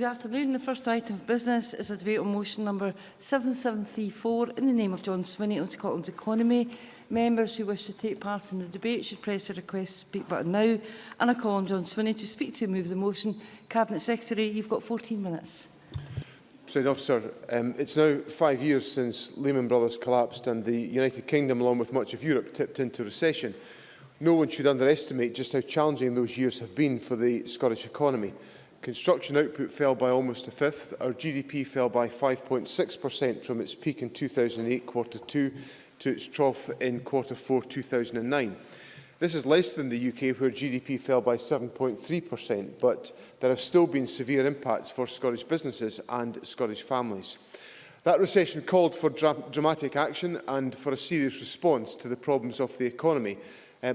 Good afternoon. The first item of business is a debate on motion number 7734 in the name of John Swinney on Scotland's economy. Members who wish to take part in the debate should press the request to speak button now. And I call on John Swinney to speak to and move the motion. Cabinet Secretary, you've got 14 minutes. Presiding Officer, it's now 5 years since Lehman Brothers collapsed and the United Kingdom, along with much of Europe, tipped into recession. No one should underestimate just how challenging those years have been for the Scottish economy. Construction output fell by almost a fifth. Our GDP fell by 5.6% from its peak in 2008 Q2 to its trough in Q4 2009. This is less than the UK, where GDP fell by 7.3%, but there have still been severe impacts for Scottish businesses and Scottish families. That recession called for dramatic action and for a serious response to the problems of the economy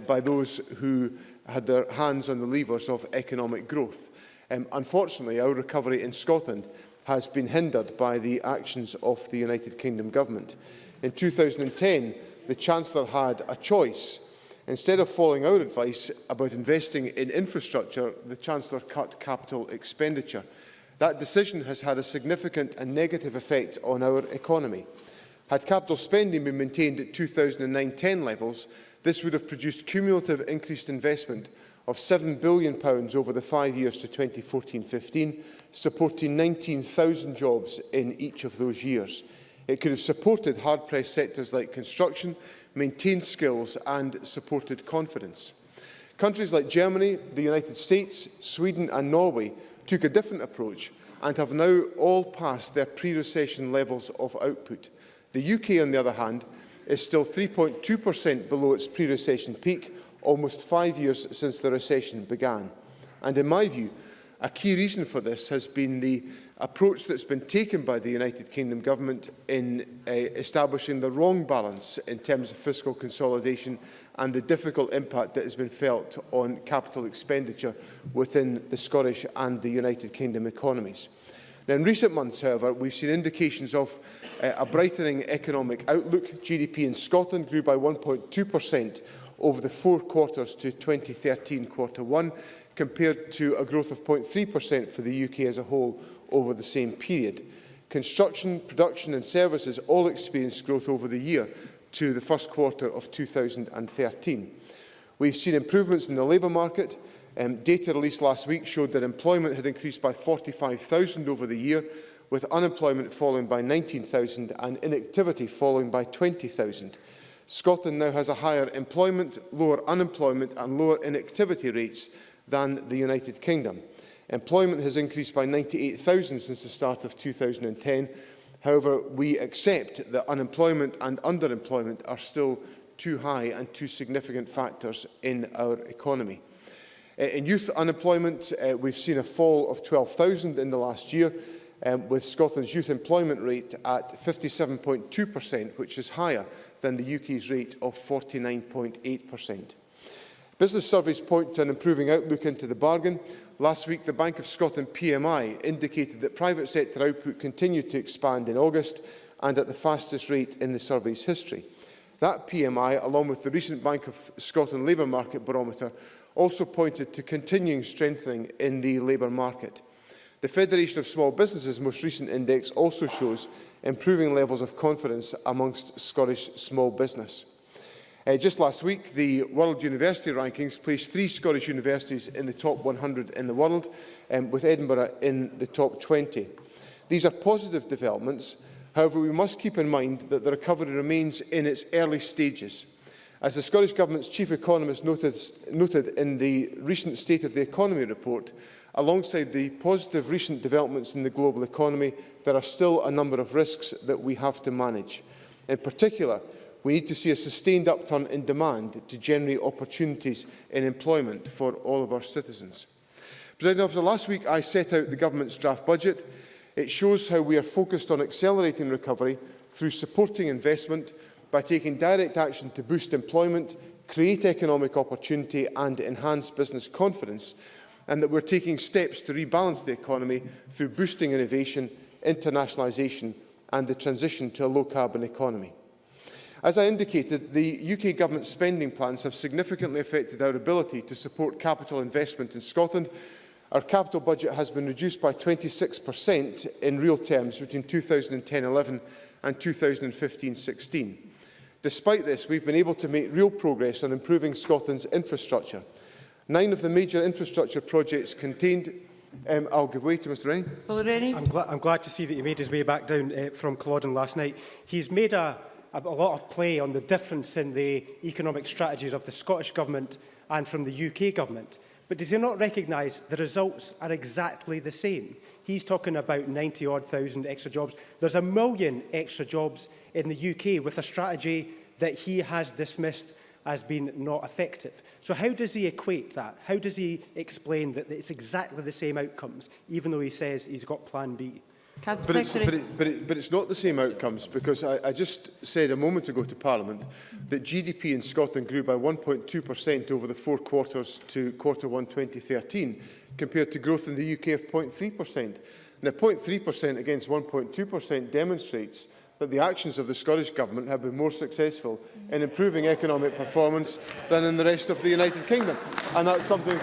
by those who had their hands on the levers of economic growth. Unfortunately, our recovery in Scotland has been hindered by the actions of the United Kingdom Government. In 2010, the Chancellor had a choice. Instead of following our advice about investing in infrastructure, the Chancellor cut capital expenditure. That decision has had a significant and negative effect on our economy. Had capital spending been maintained at 2009-10 levels, this would have produced cumulative increased investment of £7 billion over the 5 years to 2014-15, supporting 19,000 jobs in each of those years. It could have supported hard-pressed sectors like construction, maintained skills and supported confidence. Countries like Germany, the United States, Sweden and Norway took a different approach and have now all passed their pre-recession levels of output. The UK, on the other hand, is still 3.2% below its pre-recession peak, almost 5 years since the recession began. And in my view, a key reason for this has been the approach that's been taken by the United Kingdom Government in establishing the wrong balance in terms of fiscal consolidation and the difficult impact that has been felt on capital expenditure within the Scottish and the United Kingdom economies. Now, in recent months, however, we've seen indications of a brightening economic outlook. GDP in Scotland grew by 1.2% over the 4 quarters to 2013 Q1, compared to a growth of 0.3% for the UK as a whole over the same period. Construction, production and services all experienced growth over the year to the first quarter of 2013. We've seen improvements in the labour market. Data released last week showed that employment had increased by 45,000 over the year, with unemployment falling by 19,000 and inactivity falling by 20,000. Scotland now has a higher employment, lower unemployment and lower inactivity rates than the United Kingdom. Employment has increased by 98,000 since the start of 2010. However, we accept that unemployment and underemployment are still too high and too significant factors in our economy. In youth unemployment, we've seen a fall of 12,000 in the last year, with Scotland's youth employment rate at 57.2%, which is higher than the UK's rate of 49.8%. Business surveys point to an improving outlook into the bargain. Last week, the Bank of Scotland PMI indicated that private sector output continued to expand in August and at the fastest rate in the survey's history. That PMI, along with the recent Bank of Scotland Labour Market Barometer, also pointed to continuing strengthening in the labour market. The Federation of Small Businesses' most recent index also shows improving levels of confidence amongst Scottish small business. Just last week, the World University Rankings placed 3 Scottish universities in the top 100 in the world, with Edinburgh in the top 20. These are positive developments. However, we must keep in mind that the recovery remains in its early stages. As the Scottish Government's chief economist noted in the recent State of the Economy report, alongside the positive recent developments in the global economy, there are still a number of risks that we have to manage. In particular, we need to see a sustained upturn in demand to generate opportunities in employment for all of our citizens. Presiding Officer, last week I set out the Government's draft budget. It shows how we are focused on accelerating recovery through supporting investment by taking direct action to boost employment, create economic opportunity and enhance business confidence, and that we are taking steps to rebalance the economy through boosting innovation, internationalisation and the transition to a low-carbon economy. As I indicated, the UK Government's spending plans have significantly affected our ability to support capital investment in Scotland. our capital budget has been reduced by 26% in real terms between 2010-11 and 2015-16. Despite this, we've been able to make real progress on improving Scotland's infrastructure. 9 of the major infrastructure projects contained... I'll give way to Mr Rennie. I'm glad to see that he made his way back down from Culloden last night. He's made a lot of play on the difference in the economic strategies of the Scottish Government and from the UK Government. But does he not recognise the results are exactly the same? He's talking about 90-odd thousand extra jobs. There's 1 million extra jobs in the UK with a strategy that he has dismissed as being not effective. So how does he equate that? How does he explain that it's exactly the same outcomes, even though he says he's got Plan B? But it's not the same outcomes, because I just said a moment ago to Parliament that GDP in Scotland grew by 1.2% over the 4 quarters to Q1 2013, compared to growth in the UK of 0.3%. Now, 0.3% against 1.2% demonstrates that the actions of the Scottish Government have been more successful in improving economic performance than in the rest of the United Kingdom. And that's something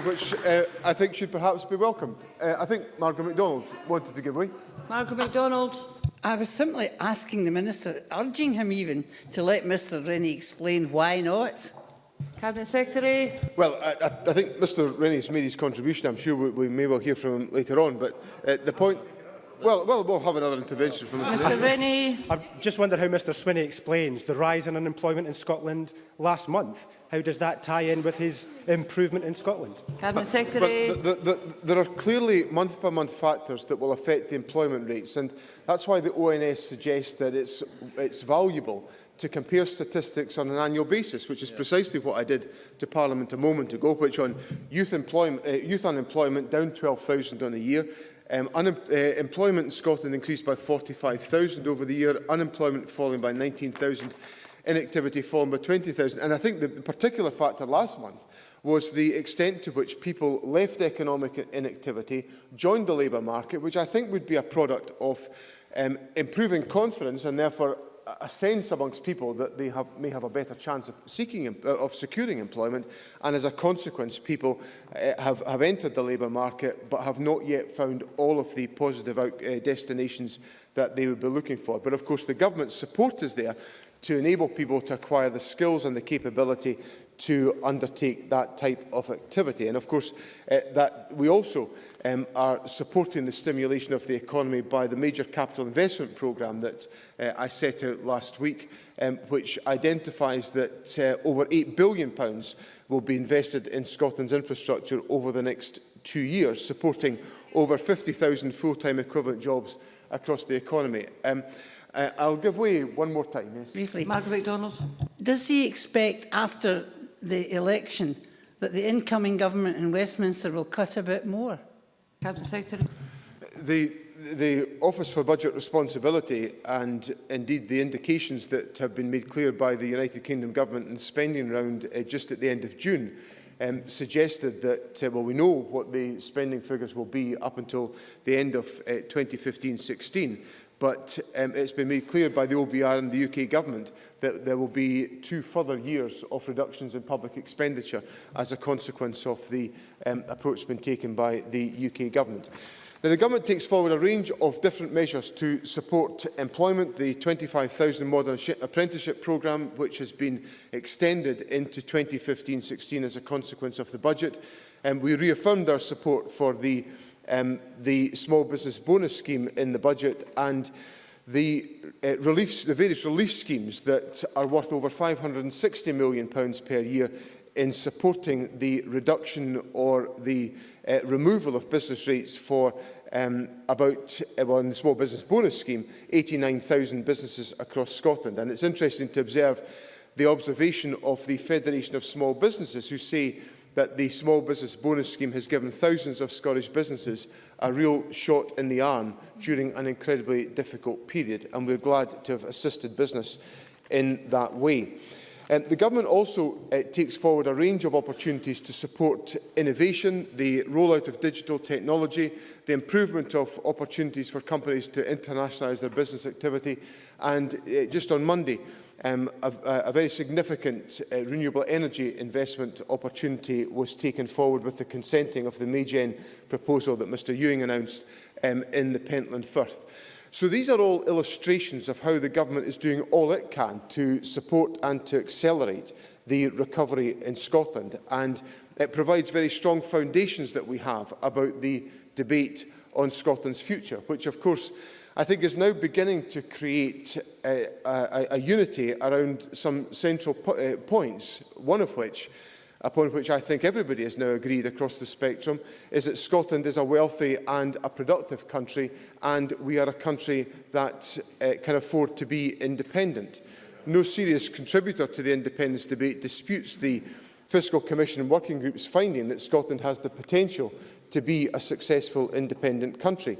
which, I think should perhaps be welcomed. I think Margaret MacDonald wanted to give way. Margaret MacDonald. I was simply asking the Minister, urging him even, to let Mr Rennie explain why not. Cabinet Secretary. Well, I think Mr Rennie's made his contribution. I'm sure we may well hear from him later on. But the point... Well, we'll have another intervention from Mr Rennie. I just wonder how Mr Swinney explains the rise in unemployment in Scotland last month. How does that tie in with his improvement in Scotland? Cabinet Secretary. But there are clearly month-by-month factors that will affect the employment rates, and that's why the ONS suggests that it's valuable to compare statistics on an annual basis, which is precisely what I did to Parliament a moment ago, which on youth unemployment down 12,000 on a year. Employment in Scotland increased by 45,000 over the year, unemployment falling by 19,000, inactivity falling by 20,000. And I think the particular factor last month was the extent to which people left economic inactivity, joined the labour market, which I think would be a product of improving confidence and therefore a sense amongst people that they may have a better chance of securing employment, and as a consequence people have entered the labour market but have not yet found all of the positive destinations that they would be looking for. But of course the government's support is there to enable people to acquire the skills and the capability to undertake that type of activity. And of course that we also are supporting the stimulation of the economy by the major capital investment programme that I set out last week, which identifies that over £8 billion will be invested in Scotland's infrastructure over the next 2 years, supporting over 50,000 full-time equivalent jobs across the economy. I'll give way one more time. Yes. Briefly. Margaret MacDonald. Does he expect after the election that the incoming government in Westminster will cut a bit more? Cabinet Secretary. The Office for Budget Responsibility and indeed the indications that have been made clear by the United Kingdom Government in spending round just at the end of June suggested that, well, we know what the spending figures will be up until the end of 2015-16, but it's been made clear by the OBR and the UK Government that there will be 2 further years of reductions in public expenditure as a consequence of the approach been taken by the UK Government. Now, the Government takes forward a range of different measures to support employment. The 25,000 modern apprenticeship programme, which has been extended into 2015-16 as a consequence of the budget. We reaffirmed our support for the small business bonus scheme in the budget, and the various relief schemes that are worth over £560 million per year in supporting the reduction or the removal of business rates for in the small business bonus scheme, 89,000 businesses across Scotland. And it's interesting to observe the observation of the Federation of Small Businesses, who say that the small business bonus scheme has given thousands of Scottish businesses a real shot in the arm during an incredibly difficult period, and we're glad to have assisted business in that way. The Government also takes forward a range of opportunities to support innovation, the rollout of digital technology, the improvement of opportunities for companies to internationalise their business activity, and just on Monday a very significant renewable energy investment opportunity was taken forward with the consenting of the Maygen proposal that Mr Ewing announced in the Pentland Firth. So these are all illustrations of how the government is doing all it can to support and to accelerate the recovery in Scotland. And it provides very strong foundations that we have about the debate on Scotland's future, which of course I think is now beginning to create a unity around some central points, one of which, upon which I think everybody has now agreed across the spectrum, is that Scotland is a wealthy and a productive country, and we are a country that can afford to be independent. No serious contributor to the independence debate disputes the Fiscal Commission Working Group's finding that Scotland has the potential to be a successful independent country.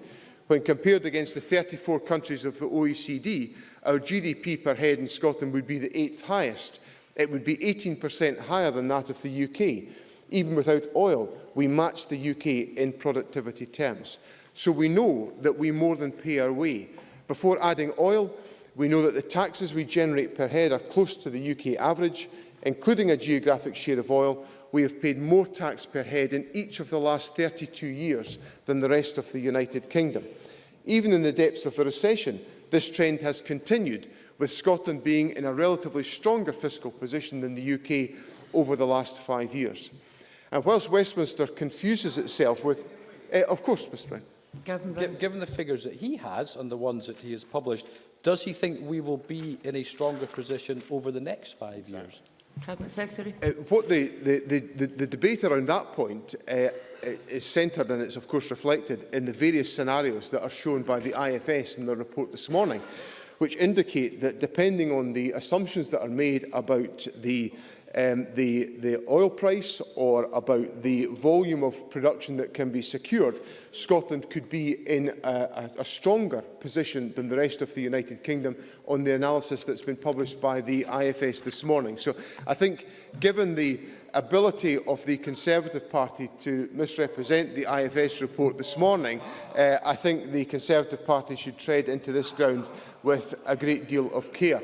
When compared against the 34 countries of the OECD, our GDP per head in Scotland would be the 8th highest. It would be 18% higher than that of the UK. Even without oil, we match the UK in productivity terms. So we know that we more than pay our way. Before adding oil, we know that the taxes we generate per head are close to the UK average. Including a geographic share of oil, we have paid more tax per head in each of the last 32 years than the rest of the United Kingdom. Even in the depths of the recession, this trend has continued, with Scotland being in a relatively stronger fiscal position than the UK over the last 5 years. And whilst Westminster confuses itself with... of course, Mr Brown. Given the figures that he has and the ones that he has published, does he think we will be in a stronger position over the next 5 years? Cabinet Secretary. What the debate around that point is centred, and it's of course reflected in the various scenarios that are shown by the IFS in their report this morning, which indicate that depending on the assumptions that are made about the oil price or about the volume of production that can be secured, Scotland could be in a stronger position than the rest of the United Kingdom on the analysis that's been published by the IFS this morning. So I think, given the ability of the Conservative Party to misrepresent the IFS report this morning, I think the Conservative Party should tread into this ground with a great deal of care.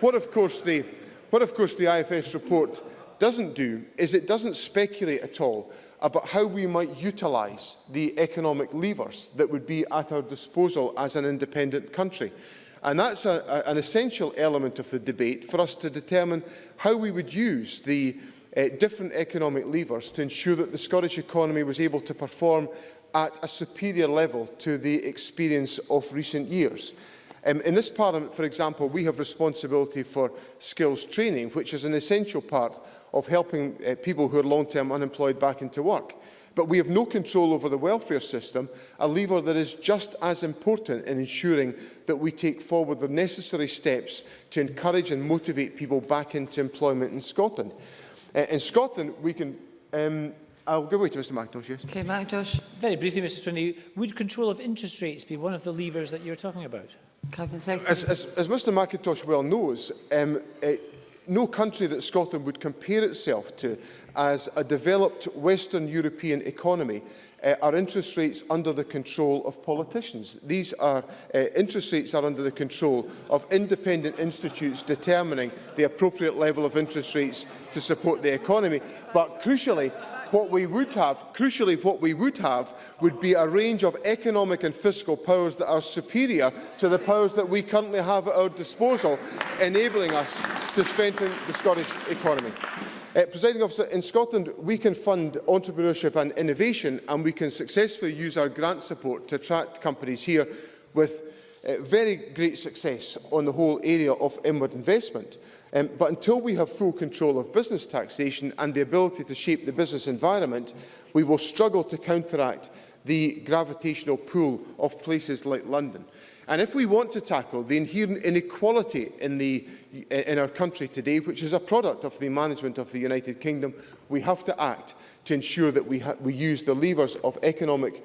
What of course the IFS report doesn't do is it doesn't speculate at all about how we might utilise the economic levers that would be at our disposal as an independent country. And that's an essential element of the debate for us to determine how we would use the different economic levers to ensure that the Scottish economy was able to perform at a superior level to the experience of recent years. In this Parliament, for example, we have responsibility for skills training, which is an essential part of helping people who are long-term unemployed back into work. But we have no control over the welfare system, a lever that is just as important in ensuring that we take forward the necessary steps to encourage and motivate people back into employment in Scotland. In Scotland, we can... I'll give way to Mr McIntosh, yes. Okay, McIntosh. Very briefly, Mr Swinney, would control of interest rates be one of the levers that you're talking about? Cabinet Secretary. As Mr McIntosh well knows, no country that Scotland would compare itself to as a developed Western European economy are interest rates under the control of politicians. These are interest rates are under the control of independent institutes determining the appropriate level of interest rates to support the economy. But crucially, what we would have would be a range of economic and fiscal powers that are superior to the powers that we currently have at our disposal, enabling us to strengthen the Scottish economy. Presiding Officer, in Scotland we can fund entrepreneurship and innovation, and we can successfully use our grant support to attract companies here with very great success on the whole area of inward investment. But until we have full control of business taxation and the ability to shape the business environment, we will struggle to counteract the gravitational pull of places like London. And if we want to tackle the inherent inequality in our country today, which is a product of the management of the United Kingdom, we have to act to ensure that we use the levers of economic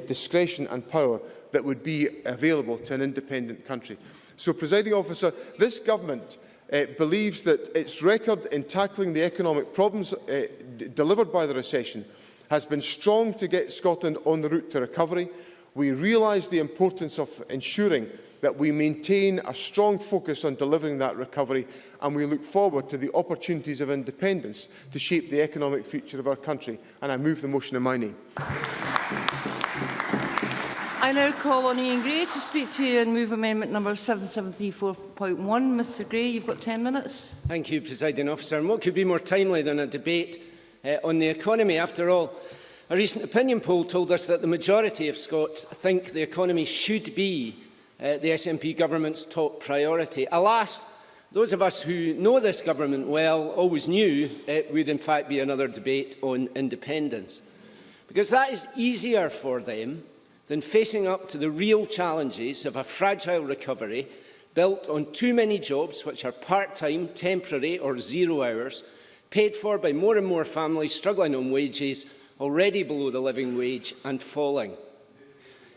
discretion and power that would be available to an independent country. So, Presiding Officer, this government believes that its record in tackling the economic problems delivered by the recession has been strong to get Scotland on the route to recovery. We realise the importance of ensuring that we maintain a strong focus on delivering that recovery, and we look forward to the opportunities of independence to shape the economic future of our country. And I move the motion in my name. I now call on Ian Gray to speak to you and move amendment number 7734.1. Mr Gray, you've got 10 minutes. Thank you, Presiding Officer. And what could be more timely than a debate on the economy? After all, a recent opinion poll told us that the majority of Scots think the economy should be the SNP government's top priority. Alas, those of us who know this government well always knew it would in fact be another debate on independence, because that is easier for them than facing up to the real challenges of a fragile recovery built on too many jobs which are part-time, temporary or 0 hours, paid for by more and more families struggling on wages already below the living wage and falling.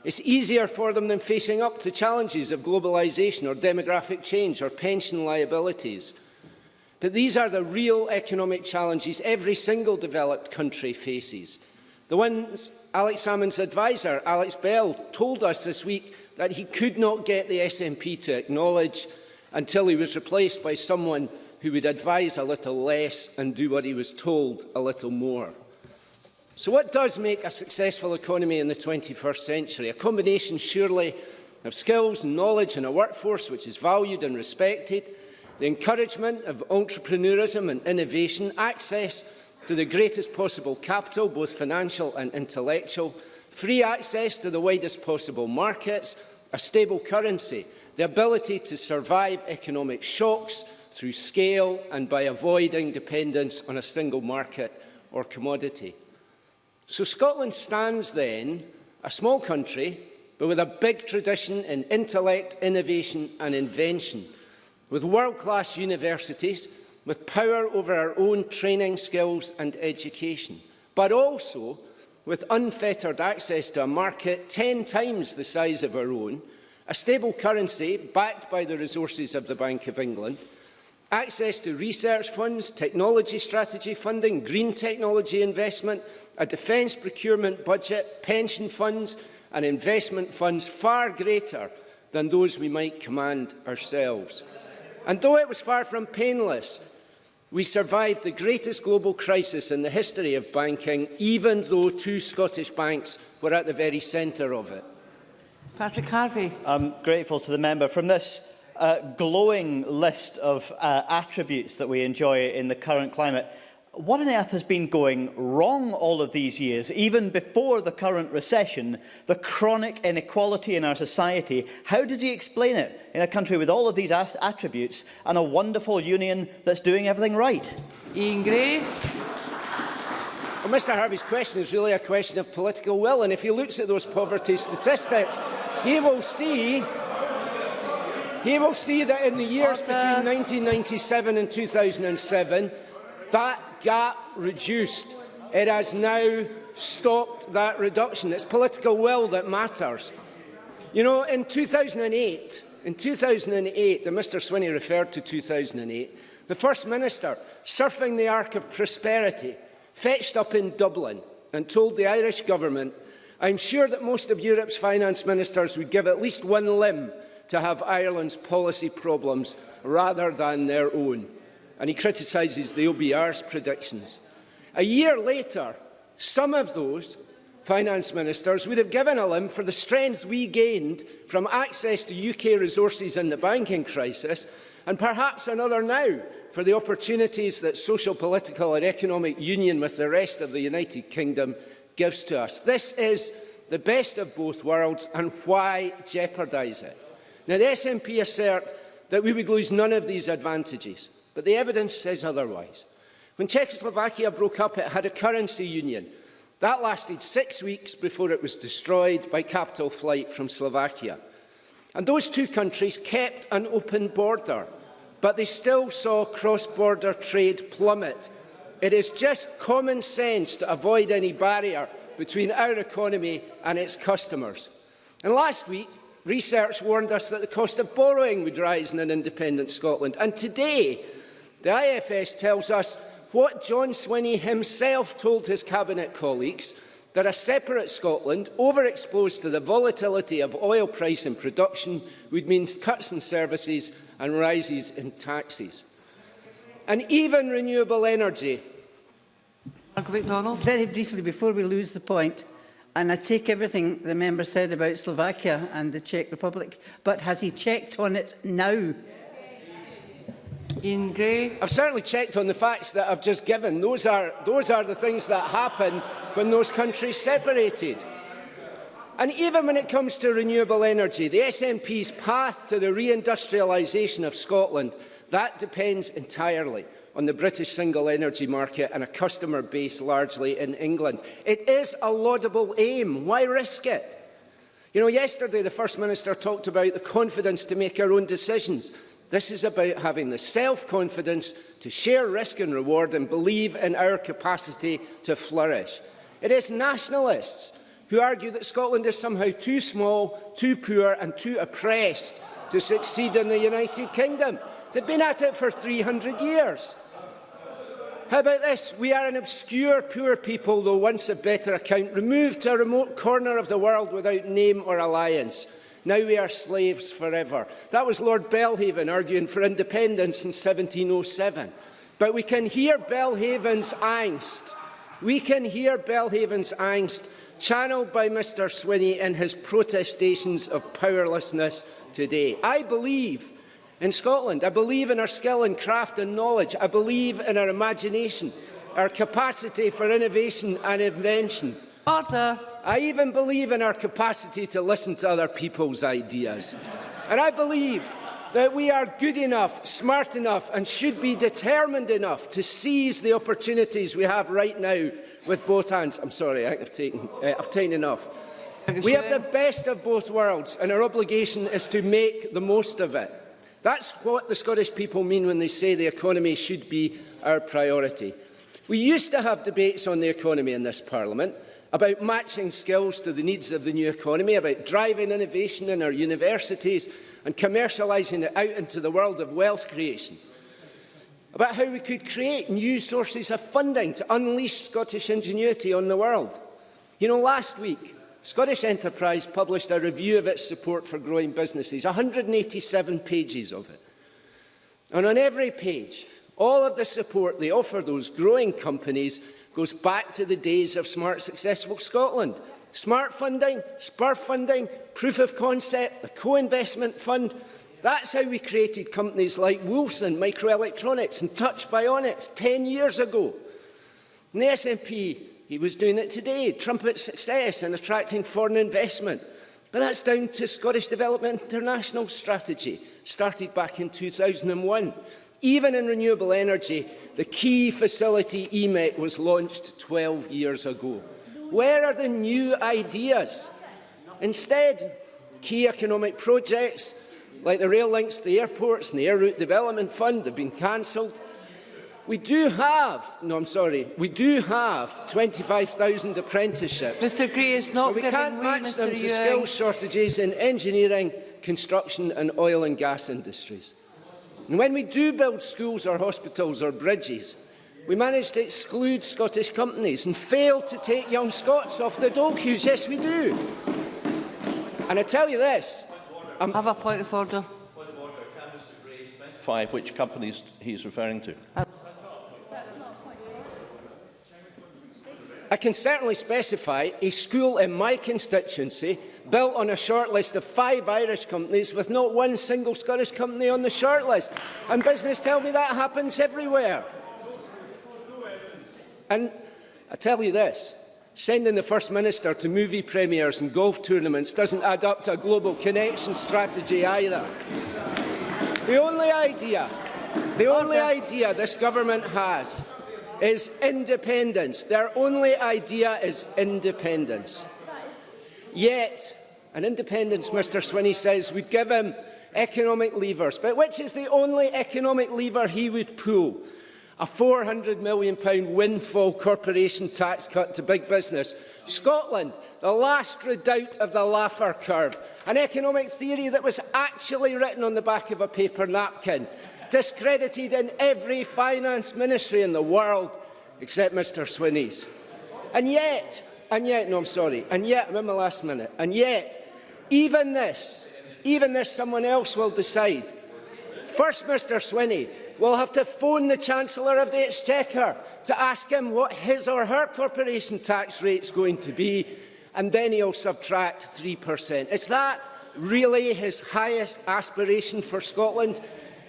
It's easier for them than facing up to challenges of globalisation or demographic change or pension liabilities. But these are the real economic challenges every single developed country faces. The ones Alex Salmond's adviser, Alex Bell, told us this week that he could not get the SNP to acknowledge until he was replaced by someone who would advise a little less and do what he was told a little more. So what does make a successful economy in the 21st century? A combination, surely, of skills and knowledge and a workforce which is valued and respected, the encouragement of entrepreneurism and innovation, access to the greatest possible capital, both financial and intellectual, free access to the widest possible markets, a stable currency, the ability to survive economic shocks through scale and by avoiding dependence on a single market or commodity. So Scotland stands then, a small country, but with a big tradition in intellect, innovation and invention, with world-class universities, with power over our own training, skills and education, but also with unfettered access to a market 10 times the size of our own, a stable currency backed by the resources of the Bank of England, access to research funds, technology strategy funding, green technology investment, a defence procurement budget, pension funds and investment funds far greater than those we might command ourselves. And though it was far from painless, we survived the greatest global crisis in the history of banking, even though 2 Scottish banks were at the very centre of it. Patrick Harvey. I'm grateful to the member. From this glowing list of attributes that we enjoy in the current climate, what on earth has been going wrong all of these years, even before the current recession, the chronic inequality in our society? How does he explain it in a country with all of these attributes and a wonderful union that's doing everything right? Ian Gray. Well, Mr Harvey's question is really a question of political will, and if he looks at those poverty statistics, he will see that in the years between 1997 and 2007, that gap reduced. It has now stopped that reduction. It's political will that matters. You know, in 2008, and Mr Swinney referred to 2008, the First Minister, surfing the arc of prosperity, fetched up in Dublin and told the Irish government, "I'm sure that most of Europe's finance ministers would give at least one limb to have Ireland's policy problems rather than their own." And he criticises the OBR's predictions. A year later, some of those finance ministers would have given a limb for the strength we gained from access to UK resources in the banking crisis, and perhaps another now for the opportunities that social, political and economic union with the rest of the United Kingdom gives to us. This is the best of both worlds, and why jeopardise it? Now, the SNP assert that we would lose none of these advantages, but the evidence says otherwise. When Czechoslovakia broke up, it had a currency union. That lasted 6 weeks before it was destroyed by capital flight from Slovakia. And those 2 countries kept an open border, but they still saw cross-border trade plummet. It is just common sense to avoid any barrier between our economy and its customers. And last week, research warned us that the cost of borrowing would rise in an independent Scotland. And today, the IFS tells us what John Swinney himself told his cabinet colleagues, that a separate Scotland, overexposed to the volatility of oil price and production, would mean cuts in services and rises in taxes. And even renewable energy. Margaret MacDonald. Very briefly, before we lose the point, and I take everything the member said about Slovakia and the Czech Republic, but has he checked on it now? Ian Gray. I've certainly checked on the facts that I've just given. Those are the things that happened when those countries separated. And even when it comes to renewable energy, the SNP's path to the reindustrialisation of Scotland, that depends entirely on the British single energy market and a customer base largely in England. It is a laudable aim. Why risk it? You know, yesterday the First Minister talked about the confidence to make our own decisions. This is about having the self-confidence to share risk and reward and believe in our capacity to flourish. It is nationalists who argue that Scotland is somehow too small, too poor and too oppressed to succeed in the United Kingdom. They've been at it for 300 years. How about this? We are an obscure poor people, though once of better account, removed to a remote corner of the world without name or alliance. Now we are slaves forever. That was Lord Belhaven arguing for independence in 1707. But we can hear Belhaven's angst. We can hear Belhaven's angst channelled by Mr Swinney in his protestations of powerlessness today. I believe in Scotland. I believe in our skill and craft and knowledge. I believe in our imagination, our capacity for innovation and invention. Order. I even believe in our capacity to listen to other people's ideas. And I believe that we are good enough, smart enough and should be determined enough to seize the opportunities we have right now with both hands. I'm sorry, I've taken enough. We have the best of both worlds and our obligation is to make the most of it. That's what the Scottish people mean when they say the economy should be our priority. We used to have debates on the economy in this Parliament, about matching skills to the needs of the new economy, about driving innovation in our universities and commercialising it out into the world of wealth creation, about how we could create new sources of funding to unleash Scottish ingenuity on the world. You know, last week, Scottish Enterprise published a review of its support for growing businesses, 187 pages of it. And on every page, all of the support they offer those growing companies goes back to the days of Smart Successful Scotland. Smart funding, SPUR funding, proof of concept, the co-investment fund. That's how we created companies like Wolfson Microelectronics and Touch Bionics 10 years ago. And the SNP, he was doing it today, trumpet success in attracting foreign investment. But that's down to Scottish Development International strategy, started back in 2001. Even in renewable energy, the key facility EMEC was launched 12 years ago. Where are the new ideas? Instead, key economic projects like the rail links to the airports and the Air Route Development Fund have been cancelled. We do have 25,000 apprenticeships. Mr Gray is not but we giving can't way, match Mr them to Ewing. skills shortages in engineering, construction and oil and gas industries. And when we do build schools or hospitals or bridges, we manage to exclude Scottish companies and fail to take young Scots off the dole queues. Yes, we do. And I tell you this. I have a point of order. Which companies he is referring to. I can certainly specify a school in my constituency built on a shortlist of 5 Irish companies with not one single Scottish company on the shortlist. And business tell me that happens everywhere. And I tell you this, sending the First Minister to movie premieres and golf tournaments doesn't add up to a global connection strategy either. The only idea this government has is independence. Their only idea is independence. Yet, an independence, Mr Swinney says, would give him economic levers. But which is the only economic lever he would pull? A £400 million windfall corporation tax cut to big business. Scotland, the last redoubt of the Laffer curve. An economic theory that was actually written on the back of a paper napkin. Discredited in every finance ministry in the world, except Mr Swinney's. And yet, no, I'm sorry, and yet, I'm in my last minute, and yet, even this, someone else will decide. First, Mr Swinney will have to phone the Chancellor of the Exchequer to ask him what his or her corporation tax rate is going to be, and then he'll subtract 3%. Is that really his highest aspiration for Scotland?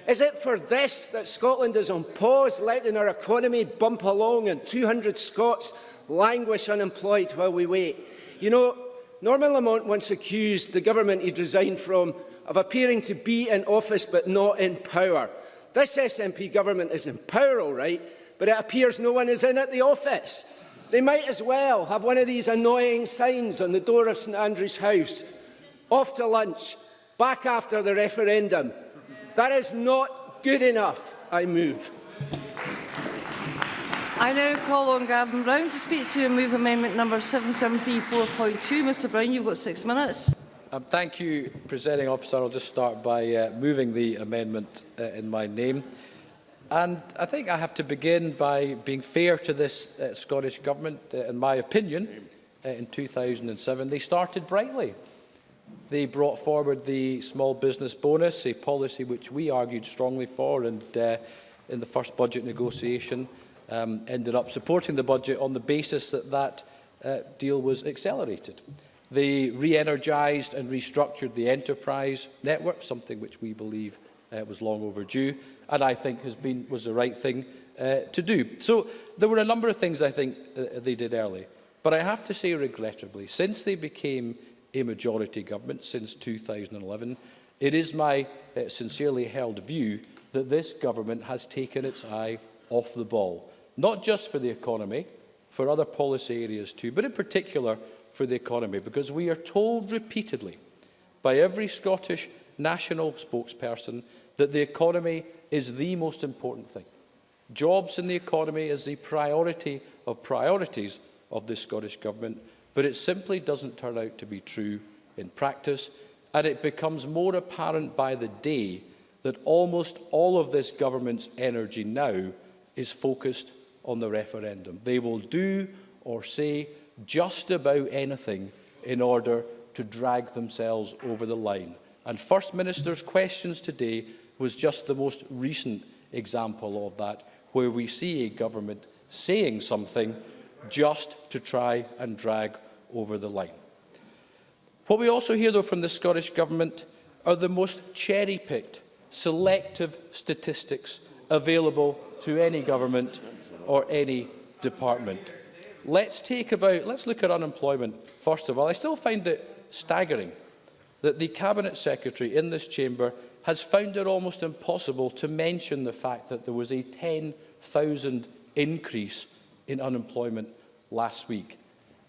Is it for this that Scotland is on pause, letting our economy bump along and 200 Scots languish unemployed while we wait? You know, Norman Lamont once accused the government he'd resigned from of appearing to be in office but not in power. This SNP government is in power, all right, but it appears no one is in at the office. They might as well have one of these annoying signs on the door of St Andrew's House. Off to lunch, back after the referendum. That is not good enough. I move. I now call on Gavin Brown to speak to and move amendment number 7734.2. Mr Brown, you've got 6 minutes. Thank you, Presiding Officer. I'll just start by moving the amendment in my name. And I think I have to begin by being fair to this Scottish Government. In my opinion, in 2007, they started brightly. They brought forward the small business bonus, a policy which we argued strongly for, and in the first budget negotiation ended up supporting the budget on the basis that that deal was accelerated. They re-energised and restructured the enterprise network, something which we believe was long overdue, and I think was the right thing to do. So there were a number of things I think they did early. But I have to say, regrettably, since they became a majority government, since 2011, it is my sincerely held view that this government has taken its eye off the ball, not just for the economy, for other policy areas too, but in particular for the economy, because we are told repeatedly by every Scottish national spokesperson that the economy is the most important thing. Jobs in the economy is the priority of priorities of this Scottish Government, but it simply doesn't turn out to be true in practice, and it becomes more apparent by the day that almost all of this government's energy now is focused on the referendum. They will do or say just about anything in order to drag themselves over the line. And First Minister's questions today was just the most recent example of that, where we see a government saying something just to try and drag over the line. What we also hear, though, from the Scottish Government are the most cherry-picked, selective statistics available to any government or any department. Let's look at unemployment first of all. I still find it staggering that the Cabinet Secretary in this chamber has found it almost impossible to mention the fact that there was a 10,000 increase in unemployment last week.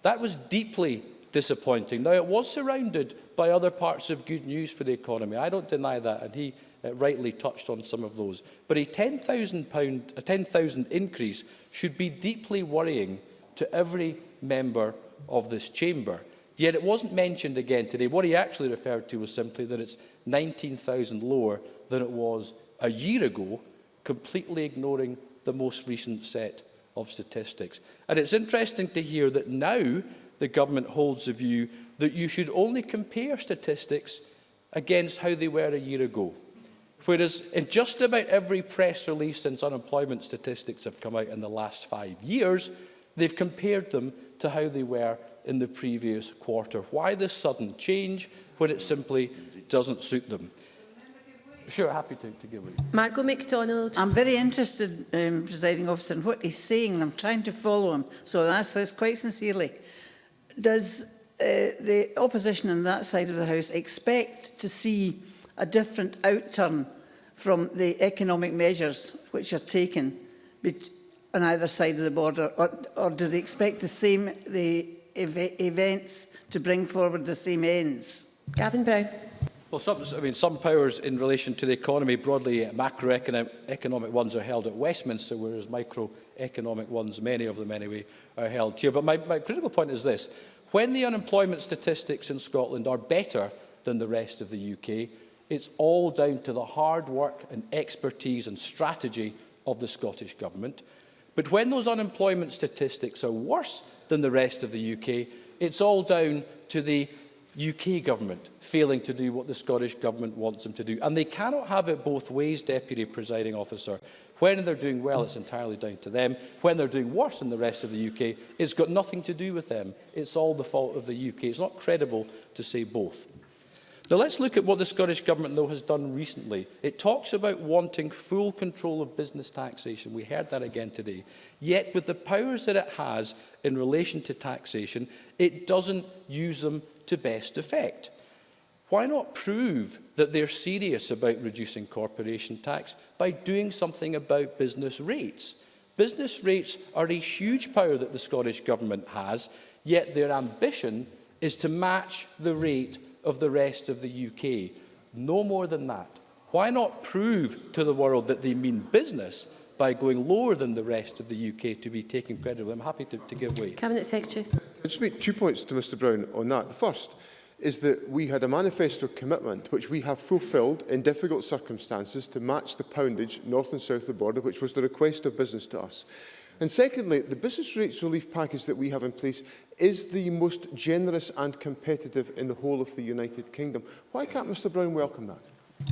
That was deeply disappointing. Now, it was surrounded by other parts of good news for the economy. I don't deny that, and he rightly touched on some of those. But a 10,000 increase should be deeply worrying to every member of this chamber. Yet it wasn't mentioned again today. What he actually referred to was simply that it's 19,000 lower than it was a year ago, completely ignoring the most recent set of statistics. And it's interesting to hear that now the government holds the view that you should only compare statistics against how they were a year ago. Whereas in just about every press release since unemployment statistics have come out in the last 5 years, they've compared them to how they were in the previous quarter. Why this sudden change when it simply doesn't suit them? Sure, happy to give it. Margot MacDonald. I'm very interested, Presiding Officer, in what he's saying, and I'm trying to follow him. So I'll ask this quite sincerely. Does the opposition on that side of the House expect to see a different outturn from the economic measures which are taken on either side of the border, or do they expect the events to bring forward the same ends? Gavin Brown. Well, some powers in relation to the economy, broadly macroeconomic ones, are held at Westminster, whereas microeconomic ones, many of them anyway, are held here. But my critical point is this. When the unemployment statistics in Scotland are better than the rest of the UK, it's all down to the hard work and expertise and strategy of the Scottish Government. But when those unemployment statistics are worse than the rest of the UK, it's all down to the UK government failing to do what the Scottish Government wants them to do. And they cannot have it both ways, Deputy Presiding Officer. When they're doing well, it's entirely down to them. When they're doing worse than the rest of the UK, it's got nothing to do with them. It's all the fault of the UK. It's not credible to say both. Now let's look at what the Scottish Government, though, has done recently. It talks about wanting full control of business taxation. We heard that again today. Yet, with the powers that it has in relation to taxation, it doesn't use them to best effect. Why not prove that they're serious about reducing corporation tax by doing something about business rates? Business rates are a huge power that the Scottish Government has, yet their ambition is to match the rate of the rest of the UK. No more than that. Why not prove to the world that they mean business by going lower than the rest of the UK to be taken credit? I'm happy to give way. Cabinet Secretary. I'll just make 2 points to Mr Brown on that. The first is that we had a manifesto commitment which we have fulfilled in difficult circumstances to match the poundage north and south of the border, which was the request of business to us. And secondly, the business rates relief package that we have in place is the most generous and competitive in the whole of the United Kingdom. Why can't Mr Brown welcome that?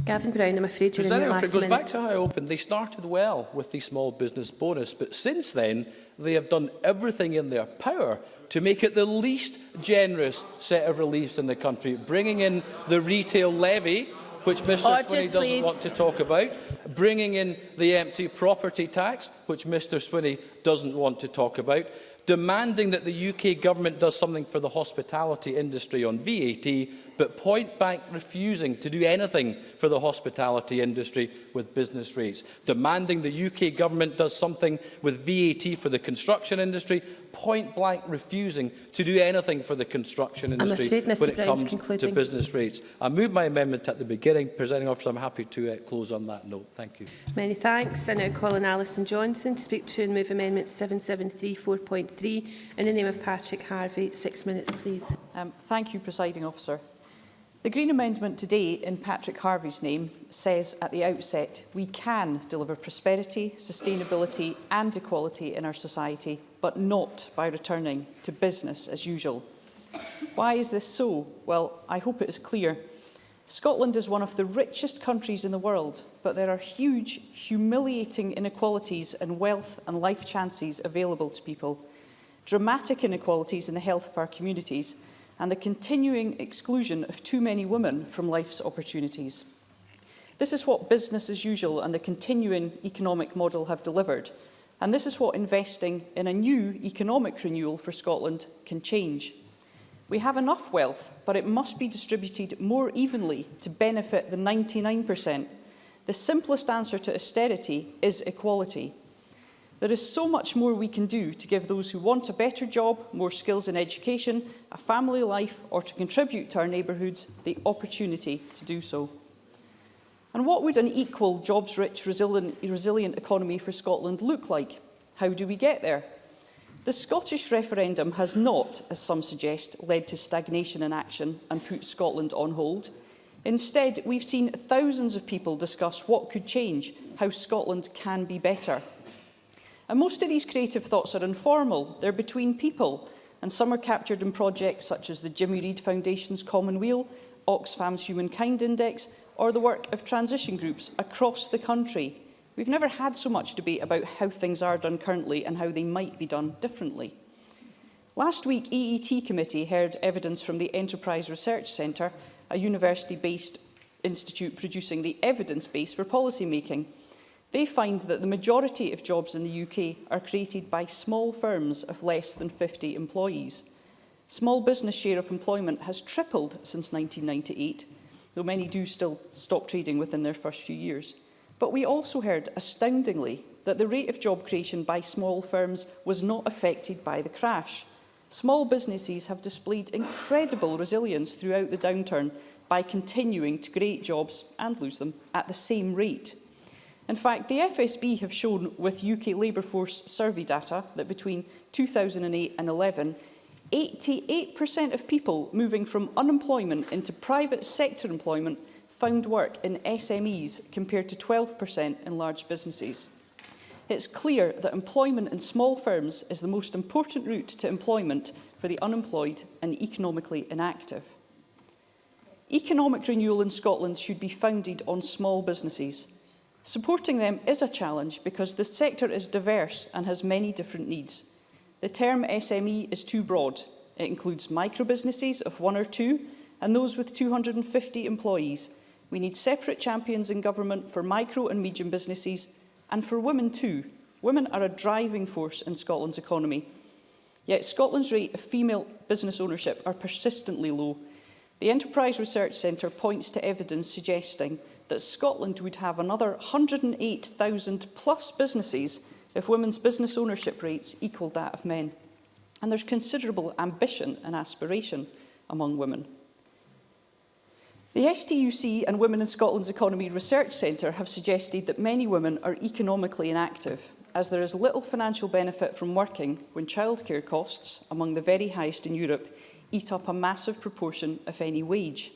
Gavin Brown, I'm afraid you're in your last It goes minute. back to how I opened. They started well with the small business bonus, but since then, they have done everything in their power to make it the least generous set of reliefs in the country, bringing in the retail levy, which Mr Swinney doesn't want to talk about, bringing in the empty property tax, which Mr Swinney doesn't want to talk about, demanding that the UK government does something for the hospitality industry on VAT, but point-blank refusing to do anything for the hospitality industry with business rates, demanding the UK government does something with VAT for the construction industry, point-blank refusing to do anything for the construction industry when it comes to business rates. I moved my amendment at the beginning. Presiding Officer, I'm happy to close on that note. Thank you. Many thanks. I now call on Alison Johnson to speak to and move Amendment 7734.3 in the name of Patrick Harvey. 6 minutes, please. Thank you, Presiding Officer. The Green Amendment today, in Patrick Harvey's name, says at the outset we can deliver prosperity, sustainability and equality in our society, but not by returning to business as usual. Why is this so? Well, I hope it is clear. Scotland is one of the richest countries in the world, but there are huge, humiliating inequalities in wealth and life chances available to people, dramatic inequalities in the health of our communities, and the continuing exclusion of too many women from life's opportunities. This is what business as usual and the continuing economic model have delivered, and this is what investing in a new economic renewal for Scotland can change. We have enough wealth, but it must be distributed more evenly to benefit the 99%. The simplest answer to austerity is equality. There is so much more we can do to give those who want a better job, more skills in education, a family life, or to contribute to our neighbourhoods the opportunity to do so. And what would an equal, jobs-rich, resilient economy for Scotland look like? How do we get there? The Scottish referendum has not, as some suggest, led to stagnation in action and put Scotland on hold. Instead, we've seen thousands of people discuss what could change, how Scotland can be better. And most of these creative thoughts are informal. They're between people, and some are captured in projects such as the Jimmy Reid Foundation's Common Wheel, Oxfam's Humankind Index, or the work of transition groups across the country. We've never had so much debate about how things are done currently and how they might be done differently. Last week, EET Committee heard evidence from the Enterprise Research Centre, a university-based institute producing the evidence base for policy making. They find that the majority of jobs in the UK are created by small firms of less than 50 employees. Small business share of employment has tripled since 1998, though many do still stop trading within their first few years. But we also heard, astoundingly, that the rate of job creation by small firms was not affected by the crash. Small businesses have displayed incredible resilience throughout the downturn by continuing to create jobs and lose them at the same rate. In fact, the FSB have shown with UK labour force survey data that between 2008 and 11, 88% of people moving from unemployment into private sector employment found work in SMEs compared to 12% in large businesses. It's clear that employment in small firms is the most important route to employment for the unemployed and economically inactive. Economic renewal in Scotland should be founded on small businesses. Supporting them is a challenge because the sector is diverse and has many different needs. The term SME is too broad. It includes micro-businesses of 1 or 2 and those with 250 employees. We need separate champions in government for micro and medium businesses and for women too. Women are a driving force in Scotland's economy. Yet Scotland's rate of female business ownership are persistently low. The Enterprise Research Centre points to evidence suggesting that Scotland would have another 108,000 plus businesses if women's business ownership rates equalled that of men. And there's considerable ambition and aspiration among women. The STUC and Women in Scotland's Economy Research Centre have suggested that many women are economically inactive, as there is little financial benefit from working when childcare costs, among the very highest in Europe, eat up a massive proportion of any wage.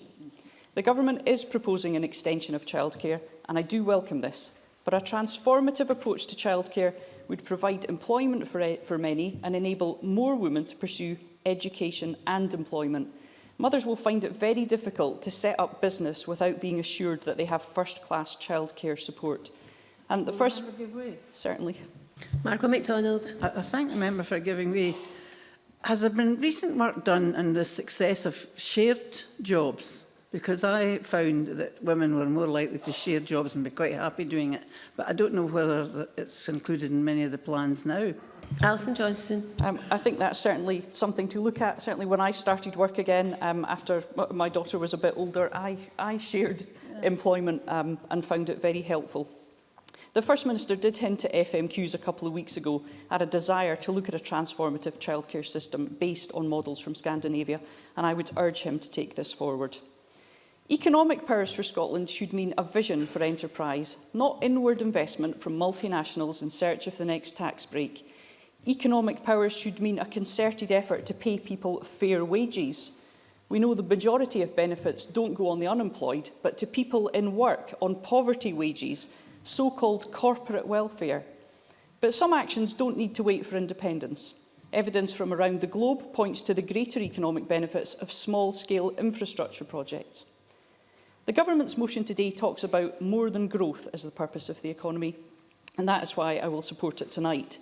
The Government is proposing an extension of childcare, and I do welcome this, but a transformative approach to childcare would provide employment for many and enable more women to pursue education and employment. Mothers will find it very difficult to set up business without being assured that they have first-class childcare support. And the first... Certainly. Margaret MacDonald. I thank the member for giving way. Has there been recent work done on the success of shared jobs? Because I found that women were more likely to share jobs and be quite happy doing it. But I don't know whether it's included in many of the plans now. Alison Johnston. I think that's certainly something to look at. Certainly when I started work again, after my daughter was a bit older, I shared employment and found it very helpful. The First Minister did hint at FMQs a couple of weeks ago at a desire to look at a transformative childcare system based on models from Scandinavia, and I would urge him to take this forward. Economic powers for Scotland should mean a vision for enterprise, not inward investment from multinationals in search of the next tax break. Economic powers should mean a concerted effort to pay people fair wages. We know the majority of benefits don't go on the unemployed, but to people in work on poverty wages, so-called corporate welfare. But some actions don't need to wait for independence. Evidence from around the globe points to the greater economic benefits of small-scale infrastructure projects. The Government's motion today talks about more than growth as the purpose of the economy, and that is why I will support it tonight.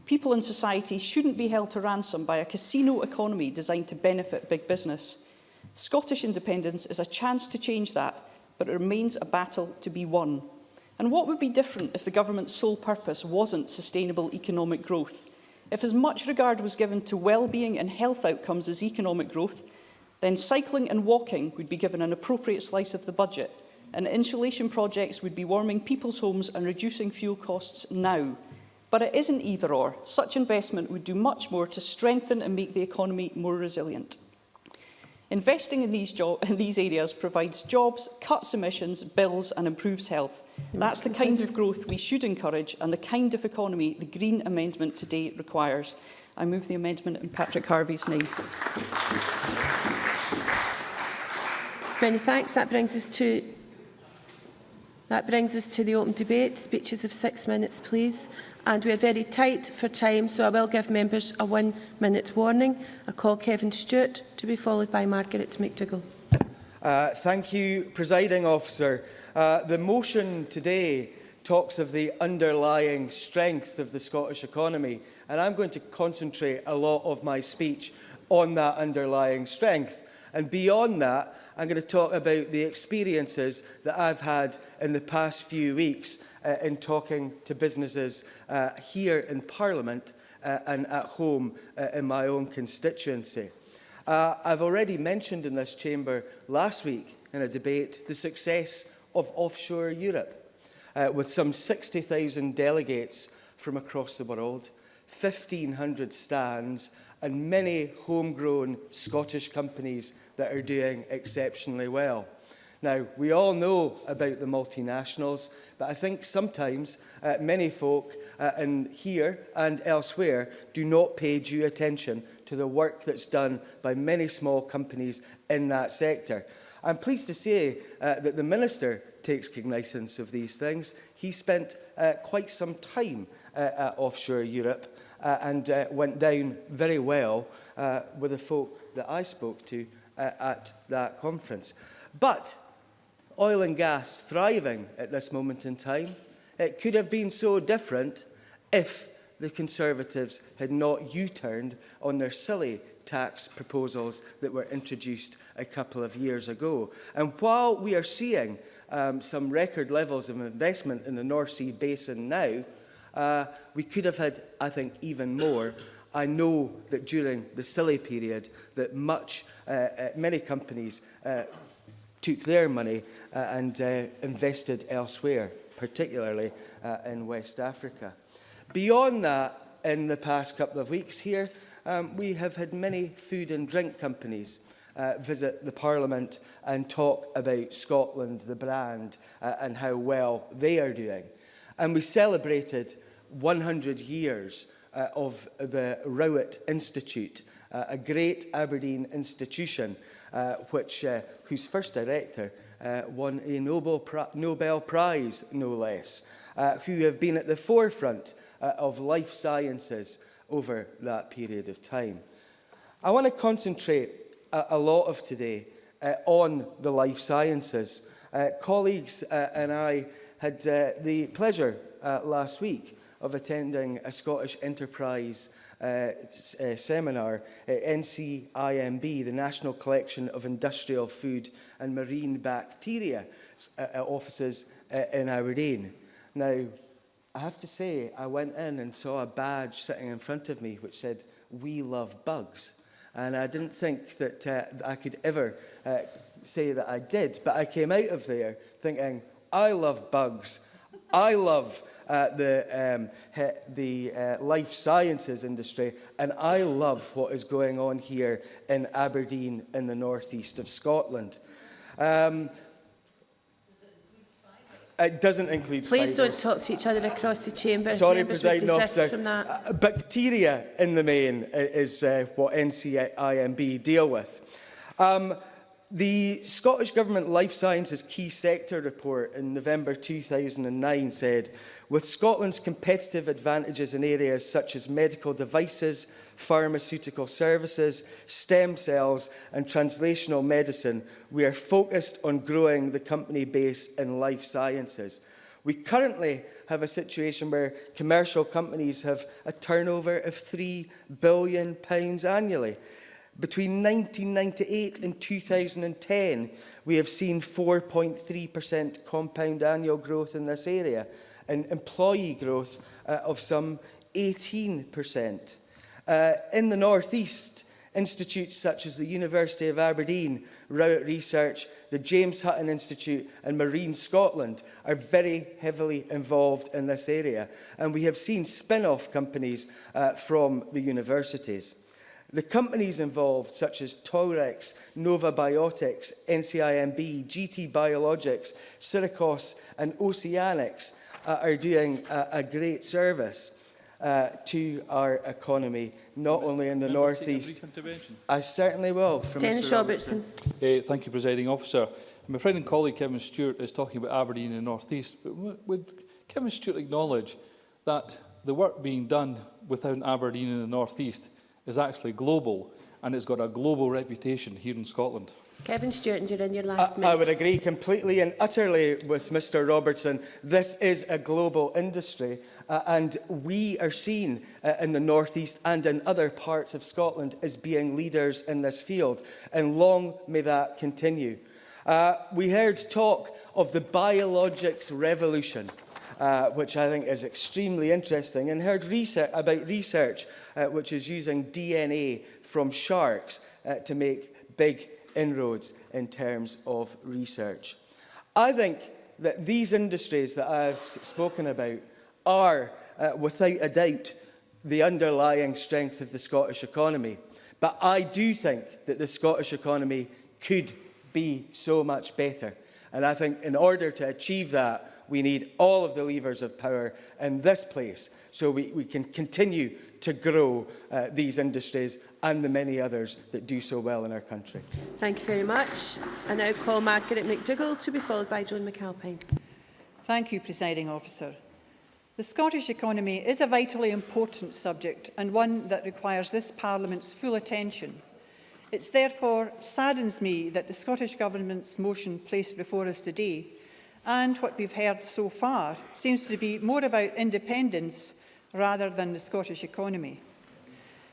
People in society shouldn't be held to ransom by a casino economy designed to benefit big business. Scottish independence is a chance to change that, but it remains a battle to be won. And what would be different if the Government's sole purpose wasn't sustainable economic growth? If as much regard was given to well-being and health outcomes as economic growth, then cycling and walking would be given an appropriate slice of the budget, and insulation projects would be warming people's homes and reducing fuel costs now. But it isn't either-or. Such investment would do much more to strengthen and make the economy more resilient. Investing in these areas provides jobs, cuts emissions, bills and improves health. That's the kind of growth we should encourage and the kind of economy the Green Amendment today requires. I move the amendment in Patrick Harvie's name. Many thanks. That brings us to the open debate. Speeches of 6 minutes, please. And we are very tight for time, so I will give members a 1-minute warning. I call Kevin Stewart, to be followed by Margaret McDougall. Thank you, Presiding Officer. The motion today talks of the underlying strength of the Scottish economy, and I'm going to concentrate a lot of my speech on that underlying strength. And beyond that, I'm going to talk about the experiences that I've had in the past few weeks in talking to businesses here in Parliament and at home in my own constituency. I've already mentioned in this chamber last week in a debate the success of offshore Europe, with some 60,000 delegates from across the world, 1,500 stands and many homegrown Scottish companies that are doing exceptionally well. Now, we all know about the multinationals, but I think sometimes many folk in here and elsewhere do not pay due attention to the work that's done by many small companies in that sector. I'm pleased to say that the Minister takes cognizance of these things. He spent quite some time at offshore Europe and went down very well with the folk that I spoke to at that conference. But oil and gas thriving at this moment in time, it could have been so different if the Conservatives had not U-turned on their silly tax proposals that were introduced a couple of years ago. And while we are seeing some record levels of investment in the North Sea basin now, we could have had, I think, even more. I know that during the silly period that many companies took their money and invested elsewhere, particularly in West Africa. Beyond that, in the past couple of weeks here, we have had many food and drink companies visit the Parliament and talk about Scotland, the brand, and how well they are doing. And we celebrated 100 years of the Rowett Institute, a great Aberdeen institution whose first director won a Nobel Prize, no less, who have been at the forefront of life sciences over that period of time. I want to concentrate a lot of today on the life sciences. Colleagues and I had the pleasure last week of attending a Scottish Enterprise seminar at NCIMB, the National Collection of Industrial Food and Marine Bacteria offices in Aberdeen. Now, I have to say, I went in and saw a badge sitting in front of me which said, "We love bugs." And I didn't think that I could ever say that I did, but I came out of there thinking, I love bugs. I love the life sciences industry, and I love what is going on here in Aberdeen in the northeast of Scotland. It doesn't include Please spiders. don't talk to each other across the chamber. Sorry, Members would Presiding desist Officer. from that. Bacteria, in the main, is what NCIMB deal with. The Scottish Government Life Sciences Key Sector Report in November 2009 said, with Scotland's competitive advantages in areas such as medical devices, pharmaceutical services, stem cells and translational medicine, we are focused on growing the company base in life sciences. We currently have a situation where commercial companies have a turnover of £3 billion annually. Between 1998 and 2010, we have seen 4.3% compound annual growth in this area and employee growth of some 18%. In the North East, institutes such as the University of Aberdeen, Rowett Research, the James Hutton Institute and Marine Scotland are very heavily involved in this area. And we have seen spin-off companies from the universities. The companies involved, such as Torex, Nova Biotics, NCIMB, GT Biologics, Syracuse and Oceanics, are doing a great service to our economy, not only in the North East. I certainly will. From Dennis Mr. Robertson. Thank you, Presiding Officer. My friend and colleague Kevin Stewart is talking about Aberdeen and the North East, but would Kevin Stewart acknowledge that the work being done within Aberdeen and the North East is actually global, and it's got a global reputation here in Scotland? Kevin Stewart, and you're in your last minute. I would agree completely and utterly with Mr. Robertson. This is a global industry, and we are seen in the North East and in other parts of Scotland as being leaders in this field, and long may that continue. We heard talk of the biologics revolution, which I think is extremely interesting, and heard research which is using DNA from sharks to make big inroads in terms of research. I think that these industries that I've spoken about are, without a doubt, the underlying strength of the Scottish economy. But I do think that the Scottish economy could be so much better. And I think in order to achieve that, we need all of the levers of power in this place so we can continue to grow these industries and the many others that do so well in our country. Thank you very much. I now call Margaret McDougall to be followed by Joan McAlpine. Thank you, Presiding Officer. The Scottish economy is a vitally important subject and one that requires this Parliament's full attention. It therefore saddens me that the Scottish Government's motion placed before us today, and what we've heard so far, seems to be more about independence rather than the Scottish economy.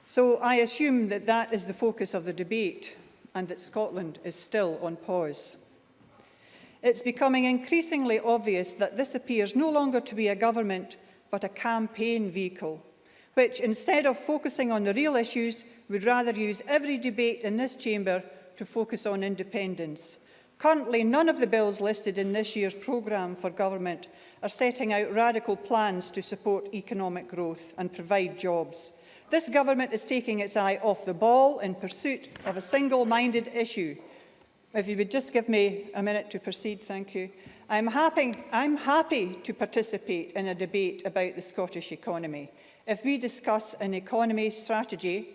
So I assume that that is the focus of the debate and that Scotland is still on pause. It's becoming increasingly obvious that this appears no longer to be a government but a campaign vehicle, which instead of focusing on the real issues would rather use every debate in this chamber to focus on independence. Currently, none of the bills listed in this year's programme for government are setting out radical plans to support economic growth and provide jobs. This government is taking its eye off the ball in pursuit of a single-minded issue. If you would just give me a minute to proceed, thank you. I'm happy to participate in a debate about the Scottish economy if we discuss an economy strategy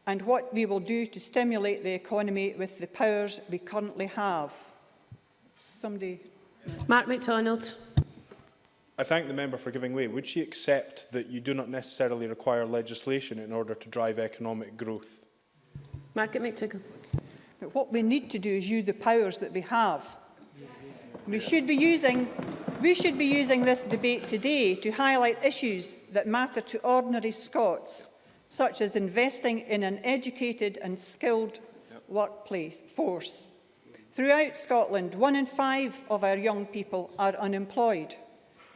and what we will do to stimulate the economy with the powers we currently have. Somebody. Mark MacDonald. I thank the member for giving way. Would she accept that you do not necessarily require legislation in order to drive economic growth? Margaret McDougall. But what we need to do is use the powers that we have. We should be using this debate today to highlight issues that matter to ordinary Scots, such as investing in an educated and skilled workplace force. Throughout Scotland, 1 in 5 of our young people are unemployed.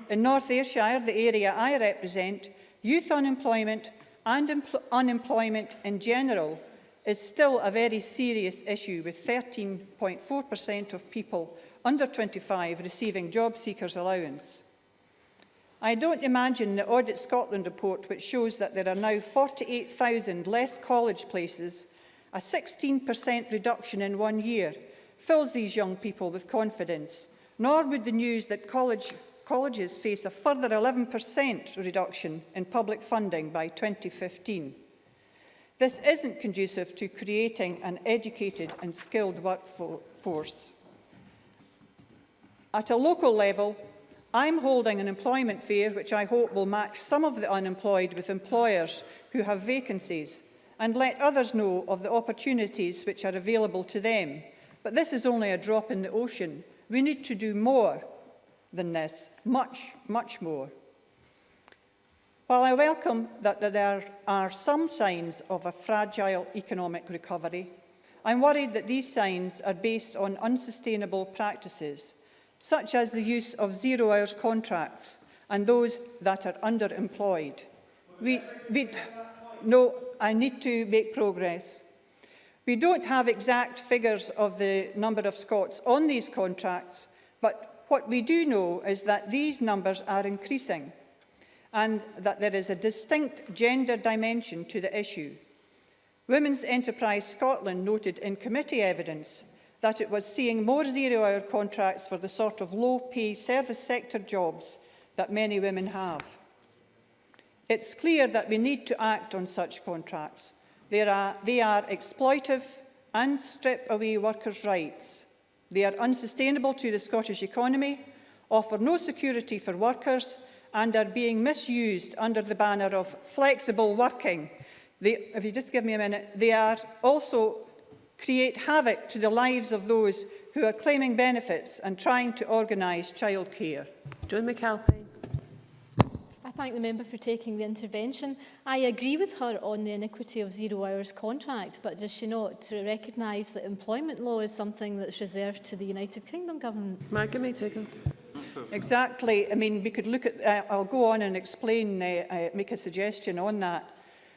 In North Ayrshire, the area I represent, youth unemployment and unemployment in general is still a very serious issue, with 13.4% of people under 25 receiving job seekers allowance. I don't imagine the Audit Scotland report, which shows that there are now 48,000 less college places, a 16% reduction in 1 year, fills these young people with confidence, nor would the news that colleges face a further 11% reduction in public funding by 2015. This isn't conducive to creating an educated and skilled workforce. At a local level, I'm holding an employment fair which I hope will match some of the unemployed with employers who have vacancies and let others know of the opportunities which are available to them. But this is only a drop in the ocean. We need to do more than this, much, much more. While I welcome that there are some signs of a fragile economic recovery, I'm worried that these signs are based on unsustainable practices, such as the use of zero-hours contracts and those that are underemployed. No, I need to make progress. We don't have exact figures of the number of Scots on these contracts, but what we do know is that these numbers are increasing and that there is a distinct gender dimension to the issue. Women's Enterprise Scotland noted in committee evidence that it was seeing more zero-hour contracts for the sort of low-pay service sector jobs that many women have. It's clear that we need to act on such contracts. They are exploitive and strip away workers' rights. They are unsustainable to the Scottish economy, offer no security for workers, and are being misused under the banner of flexible working. If you just give me a minute, they are also create havoc to the lives of those who are claiming benefits and trying to organise childcare. Joan McAlpine. I thank the member for taking the intervention. I agree with her on the iniquity of zero-hours contract, but does she not recognise that employment law is something that's reserved to the United Kingdom government? Margaret McDougall. Exactly. I mean, we could look at, I'll go on and explain, make a suggestion on that.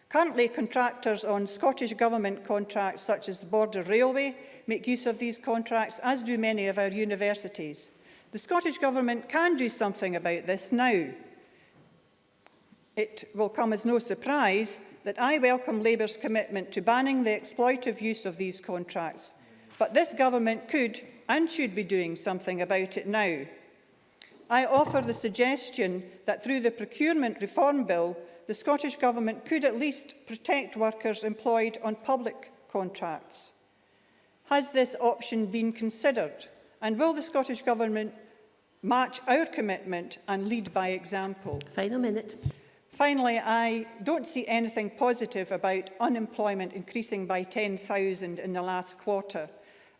Currently, contractors on Scottish Government contracts, such as the Border Railway, make use of these contracts, as do many of our universities. The Scottish Government can do something about this now. It will come as no surprise that I welcome Labour's commitment to banning the exploitive use of these contracts. But this Government could and should be doing something about it now. I offer the suggestion that through the Procurement Reform Bill, the Scottish Government could at least protect workers employed on public contracts. Has this option been considered? And will the Scottish Government match our commitment and lead by example? Final minute. Finally, I don't see anything positive about unemployment increasing by 10,000 in the last quarter,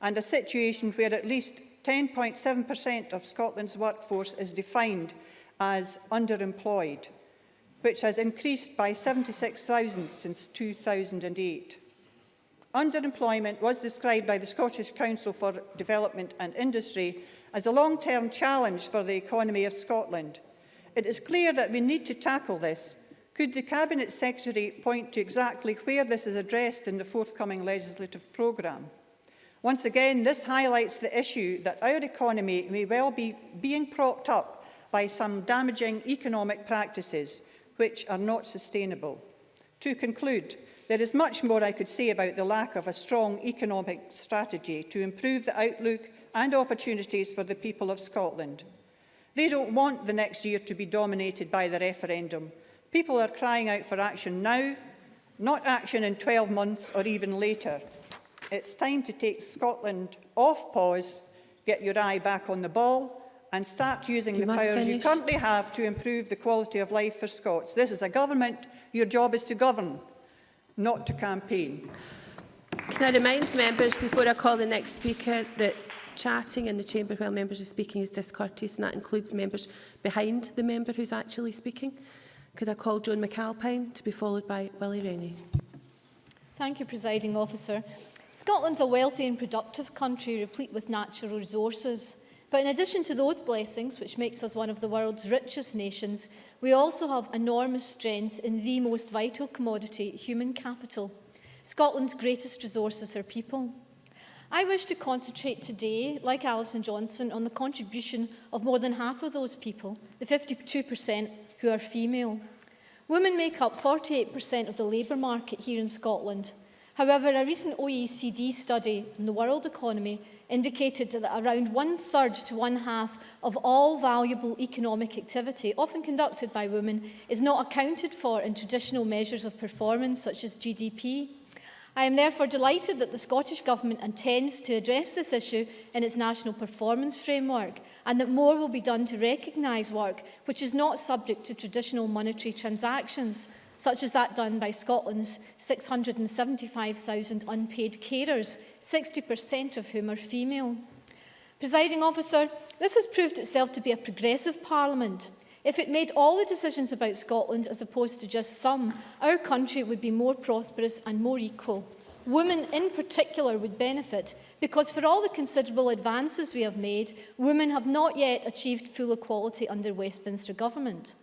and a situation where at least 10.7% of Scotland's workforce is defined as underemployed, which has increased by 76,000 since 2008. Underemployment was described by the Scottish Council for Development and Industry as a long-term challenge for the economy of Scotland. It is clear that we need to tackle this. Could the Cabinet Secretary point to exactly where this is addressed in the forthcoming legislative programme? Once again, this highlights the issue that our economy may well be being propped up by some damaging economic practices which are not sustainable. To conclude, there is much more I could say about the lack of a strong economic strategy to improve the outlook and opportunities for the people of Scotland. They don't want the next year to be dominated by the referendum. People are crying out for action now, not action in 12 months or even later. It's time to take Scotland off pause, get your eye back on the ball and start using the powers you currently have to improve the quality of life for Scots. This is a government. Your job is to govern, not to campaign. Can I remind members, before I call the next speaker, that chatting in the chamber while members are speaking is discourteous, and that includes members behind the member who's actually speaking. Could I call Joan McAlpine to be followed by Willie Rennie? Thank you, Presiding Officer. Scotland's a wealthy and productive country replete with natural resources. But in addition to those blessings, which makes us one of the world's richest nations, we also have enormous strength in the most vital commodity, human capital. Scotland's greatest resources are people. I wish to concentrate today, like Alison Johnson, on the contribution of more than half of those people, the 52% who are female. Women make up 48% of the labour market here in Scotland. However, a recent OECD study on the world economy indicated that around 1/3 to 1/2 of all valuable economic activity, often conducted by women, is not accounted for in traditional measures of performance such as GDP. I am therefore delighted that the Scottish Government intends to address this issue in its National Performance Framework, and that more will be done to recognise work which is not subject to traditional monetary transactions, such as that done by Scotland's 675,000 unpaid carers, 60% of whom are female. Presiding Officer, this has proved itself to be a progressive Parliament. If it made all the decisions about Scotland as opposed to just some, our country would be more prosperous and more equal. Women in particular would benefit because for all the considerable advances we have made, women have not yet achieved full equality under Westminster Government.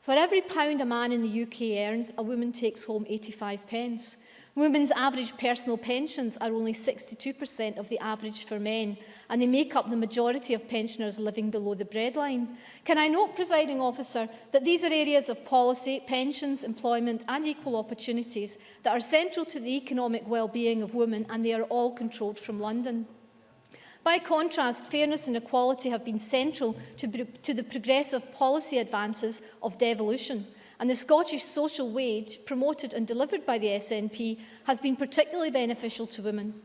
For every pound a man in the UK earns, a woman takes home 85 pence. Women's average personal pensions are only 62% of the average for men, and they make up the majority of pensioners living below the breadline. Can I note, Presiding Officer, that these are areas of policy, pensions, employment and equal opportunities that are central to the economic well-being of women, and they are all controlled from London. By contrast, fairness and equality have been central to the progressive policy advances of devolution, and the Scottish social wage, promoted and delivered by the SNP, has been particularly beneficial to women.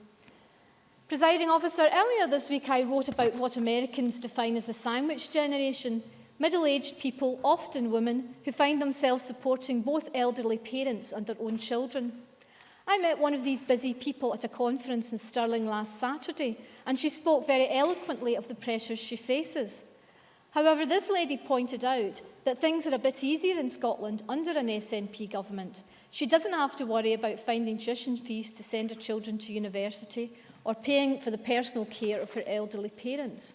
Presiding Officer, earlier this week I wrote about what Americans define as the sandwich generation, middle-aged people, often women, who find themselves supporting both elderly parents and their own children. I met one of these busy people at a conference in Stirling last Saturday, and she spoke very eloquently of the pressures she faces. However, this lady pointed out that things are a bit easier in Scotland under an SNP government. She doesn't have to worry about finding tuition fees to send her children to university or paying for the personal care of her elderly parents.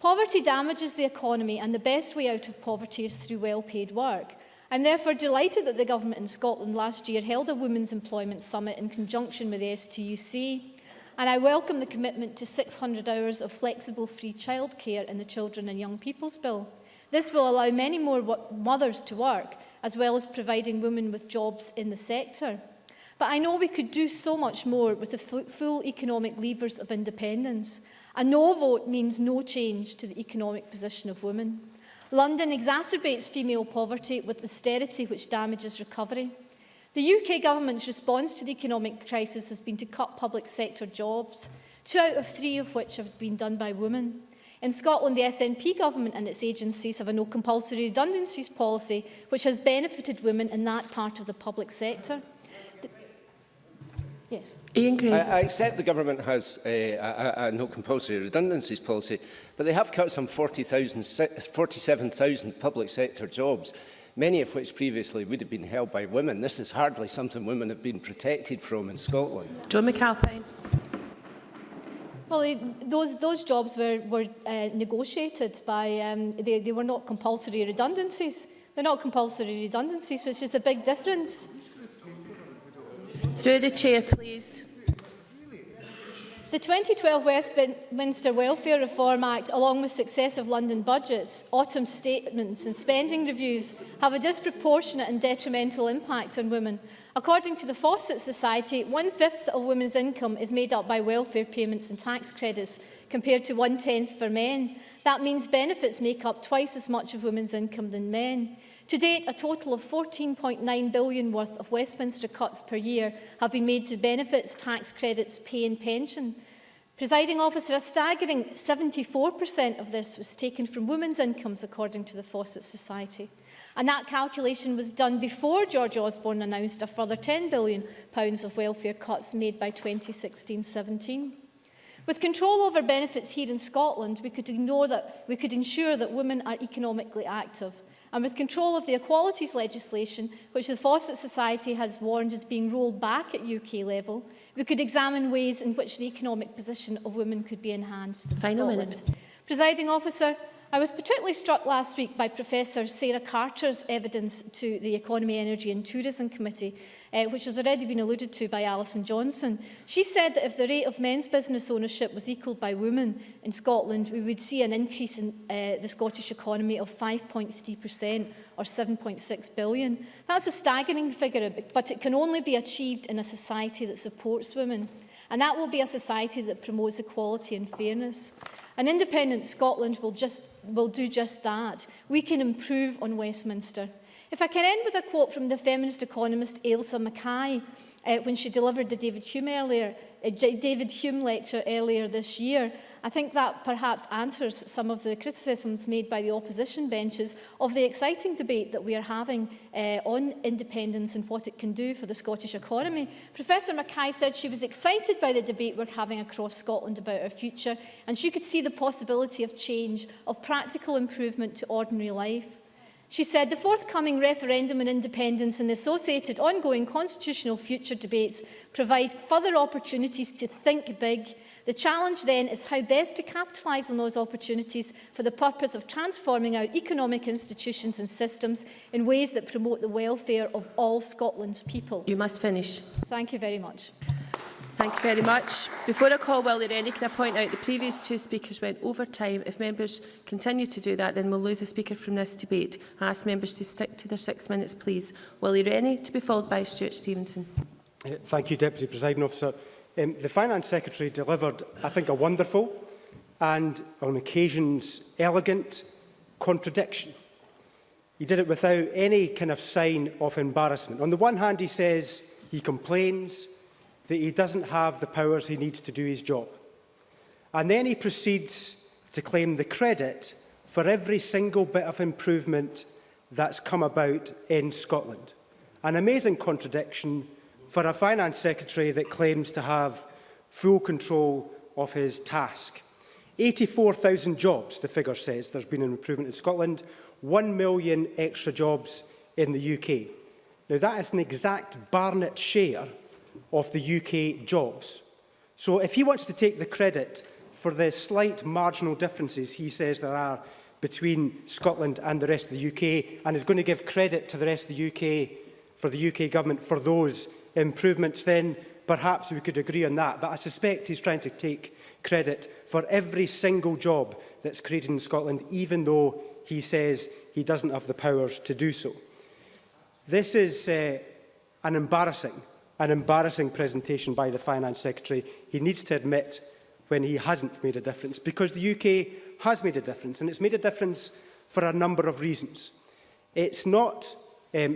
Poverty damages the economy, and the best way out of poverty is through well-paid work. I'm therefore delighted that the Government in Scotland last year held a Women's Employment Summit in conjunction with the STUC, and I welcome the commitment to 600 hours of flexible free childcare in the Children and Young People's Bill. This will allow many more mothers to work, as well as providing women with jobs in the sector. But I know we could do so much more with the full economic levers of independence. A no vote means no change to the economic position of women. London exacerbates female poverty with austerity which damages recovery. The UK Government's response to the economic crisis has been to cut public sector jobs, 2 out of 3 of which have been done by women. In Scotland, the SNP government and its agencies have a no compulsory redundancies policy which has benefited women in that part of the public sector. Yes. Ian Gray. I accept the government has a no compulsory redundancies policy, but they have cut some 47,000 public sector jobs, many of which previously would have been held by women. This is hardly something women have been protected from in Scotland. John McAlpine. Well, those jobs were negotiated by, they were not compulsory redundancies. They're not compulsory redundancies, which is the big difference. Through the chair, please. The 2012 Westminster Welfare Reform Act, along with successive London budgets, autumn statements and spending reviews, have a disproportionate and detrimental impact on women. According to the Fawcett Society, 1/5 of women's income is made up by welfare payments and tax credits, compared to 1/10 for men. That means benefits make up twice as much of women's income than men. To date, a total of £14.9 billion worth of Westminster cuts per year have been made to benefits, tax credits, pay and pension. Presiding officer, a staggering 74% of this was taken from women's incomes, according to the Fawcett Society. And that calculation was done before George Osborne announced a further £10 billion of welfare cuts made by 2016-17. With control over benefits here in Scotland, we could ensure that women are economically active. And with control of the equalities legislation, which the Fawcett Society has warned is being rolled back at UK level, we could examine ways in which the economic position of women could be enhanced in Scotland. Presiding officer, I was particularly struck last week by Professor Sarah Carter's evidence to the Economy, Energy and Tourism Committee, which has already been alluded to by Alison Johnson. She said that if the rate of men's business ownership was equalled by women in Scotland, we would see an increase in the Scottish economy of 5.3% or £7.6 billion. That's a staggering figure, but it can only be achieved in a society that supports women. And that will be a society that promotes equality and fairness. An independent Scotland will do just that. We can improve on Westminster. If I can end with a quote from the feminist economist Ailsa Mackay when she delivered the David Hume lecture earlier this year, I think that perhaps answers some of the criticisms made by the opposition benches of the exciting debate that we are having on independence and what it can do for the Scottish economy. Professor Mackay said she was excited by the debate we're having across Scotland about our future, and she could see the possibility of change, of practical improvement to ordinary life. She said the forthcoming referendum on independence and the associated ongoing constitutional future debates provide further opportunities to think big. The challenge then is how best to capitalise on those opportunities for the purpose of transforming our economic institutions and systems in ways that promote the welfare of all Scotland's people. You must finish. Thank you very much. Thank you very much. Before I call Willie Rennie, can I point out the previous 2 speakers went over time. If members continue to do that, then we'll lose a speaker from this debate. I ask members to stick to their 6 minutes, please. Willie Rennie, to be followed by Stuart Stevenson. Thank you, Deputy Presiding Officer. The Finance Secretary delivered, I think, a wonderful and, on occasions, elegant contradiction. He did it without any kind of sign of embarrassment. On the one hand, he says he complains that he doesn't have the powers he needs to do his job. And then he proceeds to claim the credit for every single bit of improvement that's come about in Scotland. An amazing contradiction for a Finance Secretary that claims to have full control of his task. 84,000 jobs, the figure says, there's been an improvement in Scotland, 1 million extra jobs in the UK. Now, that is an exact Barnett share of the UK jobs. So if he wants to take the credit for the slight marginal differences he says there are between Scotland and the rest of the UK, and is going to give credit to the rest of the UK for the UK government for those improvements, then perhaps we could agree on that. But I suspect he's trying to take credit for every single job that's created in Scotland, even though he says he doesn't have the powers to do so. This is an embarrassing presentation by the Finance Secretary. He needs to admit when he hasn't made a difference, because the UK has made a difference, and it's made a difference for a number of reasons. It's not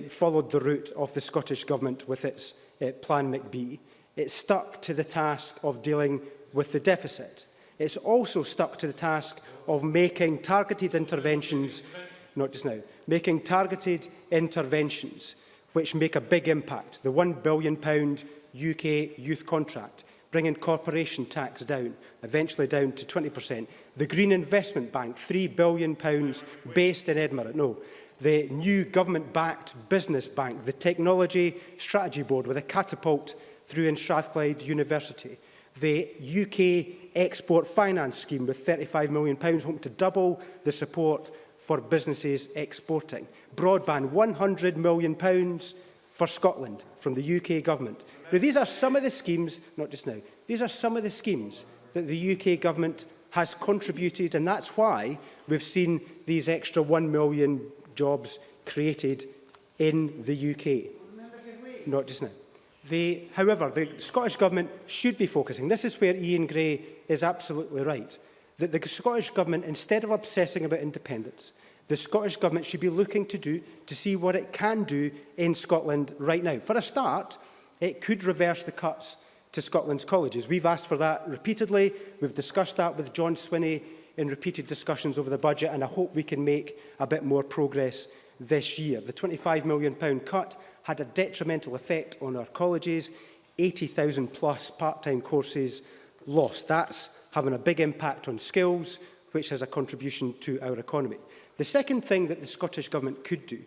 followed the route of the Scottish Government with its Plan McBee. It's stuck to the task of dealing with the deficit. It's also stuck to the task of making targeted interventions, not just now, making targeted interventions which make a big impact. The £1 billion UK youth contract, bringing corporation tax down, eventually down to 20%. The Green Investment Bank, £3 billion based in Edinburgh. No, the new government-backed business bank, the Technology Strategy Board with a catapult through in Strathclyde University. The UK Export Finance Scheme with £35 million, hoping to double the support for businesses exporting. Broadband, £100 million for Scotland from the UK Government. Now, these are some of the schemes, not just now, these are some of the schemes that the UK Government has contributed, and that's why we've seen these extra 1 million jobs created in the UK. Not just now. However, the Scottish Government should be focusing. This is where Ian Gray is absolutely right. That the Scottish Government, instead of obsessing about independence, the Scottish Government should be looking to see what it can do in Scotland right now. For a start, it could reverse the cuts to Scotland's colleges. We've asked for that repeatedly. We've discussed that with John Swinney in repeated discussions over the budget, and I hope we can make a bit more progress this year. The £25 million cut had a detrimental effect on our colleges, 80,000 plus part-time courses lost. That's having a big impact on skills, which has a contribution to our economy. The second thing that the Scottish Government could do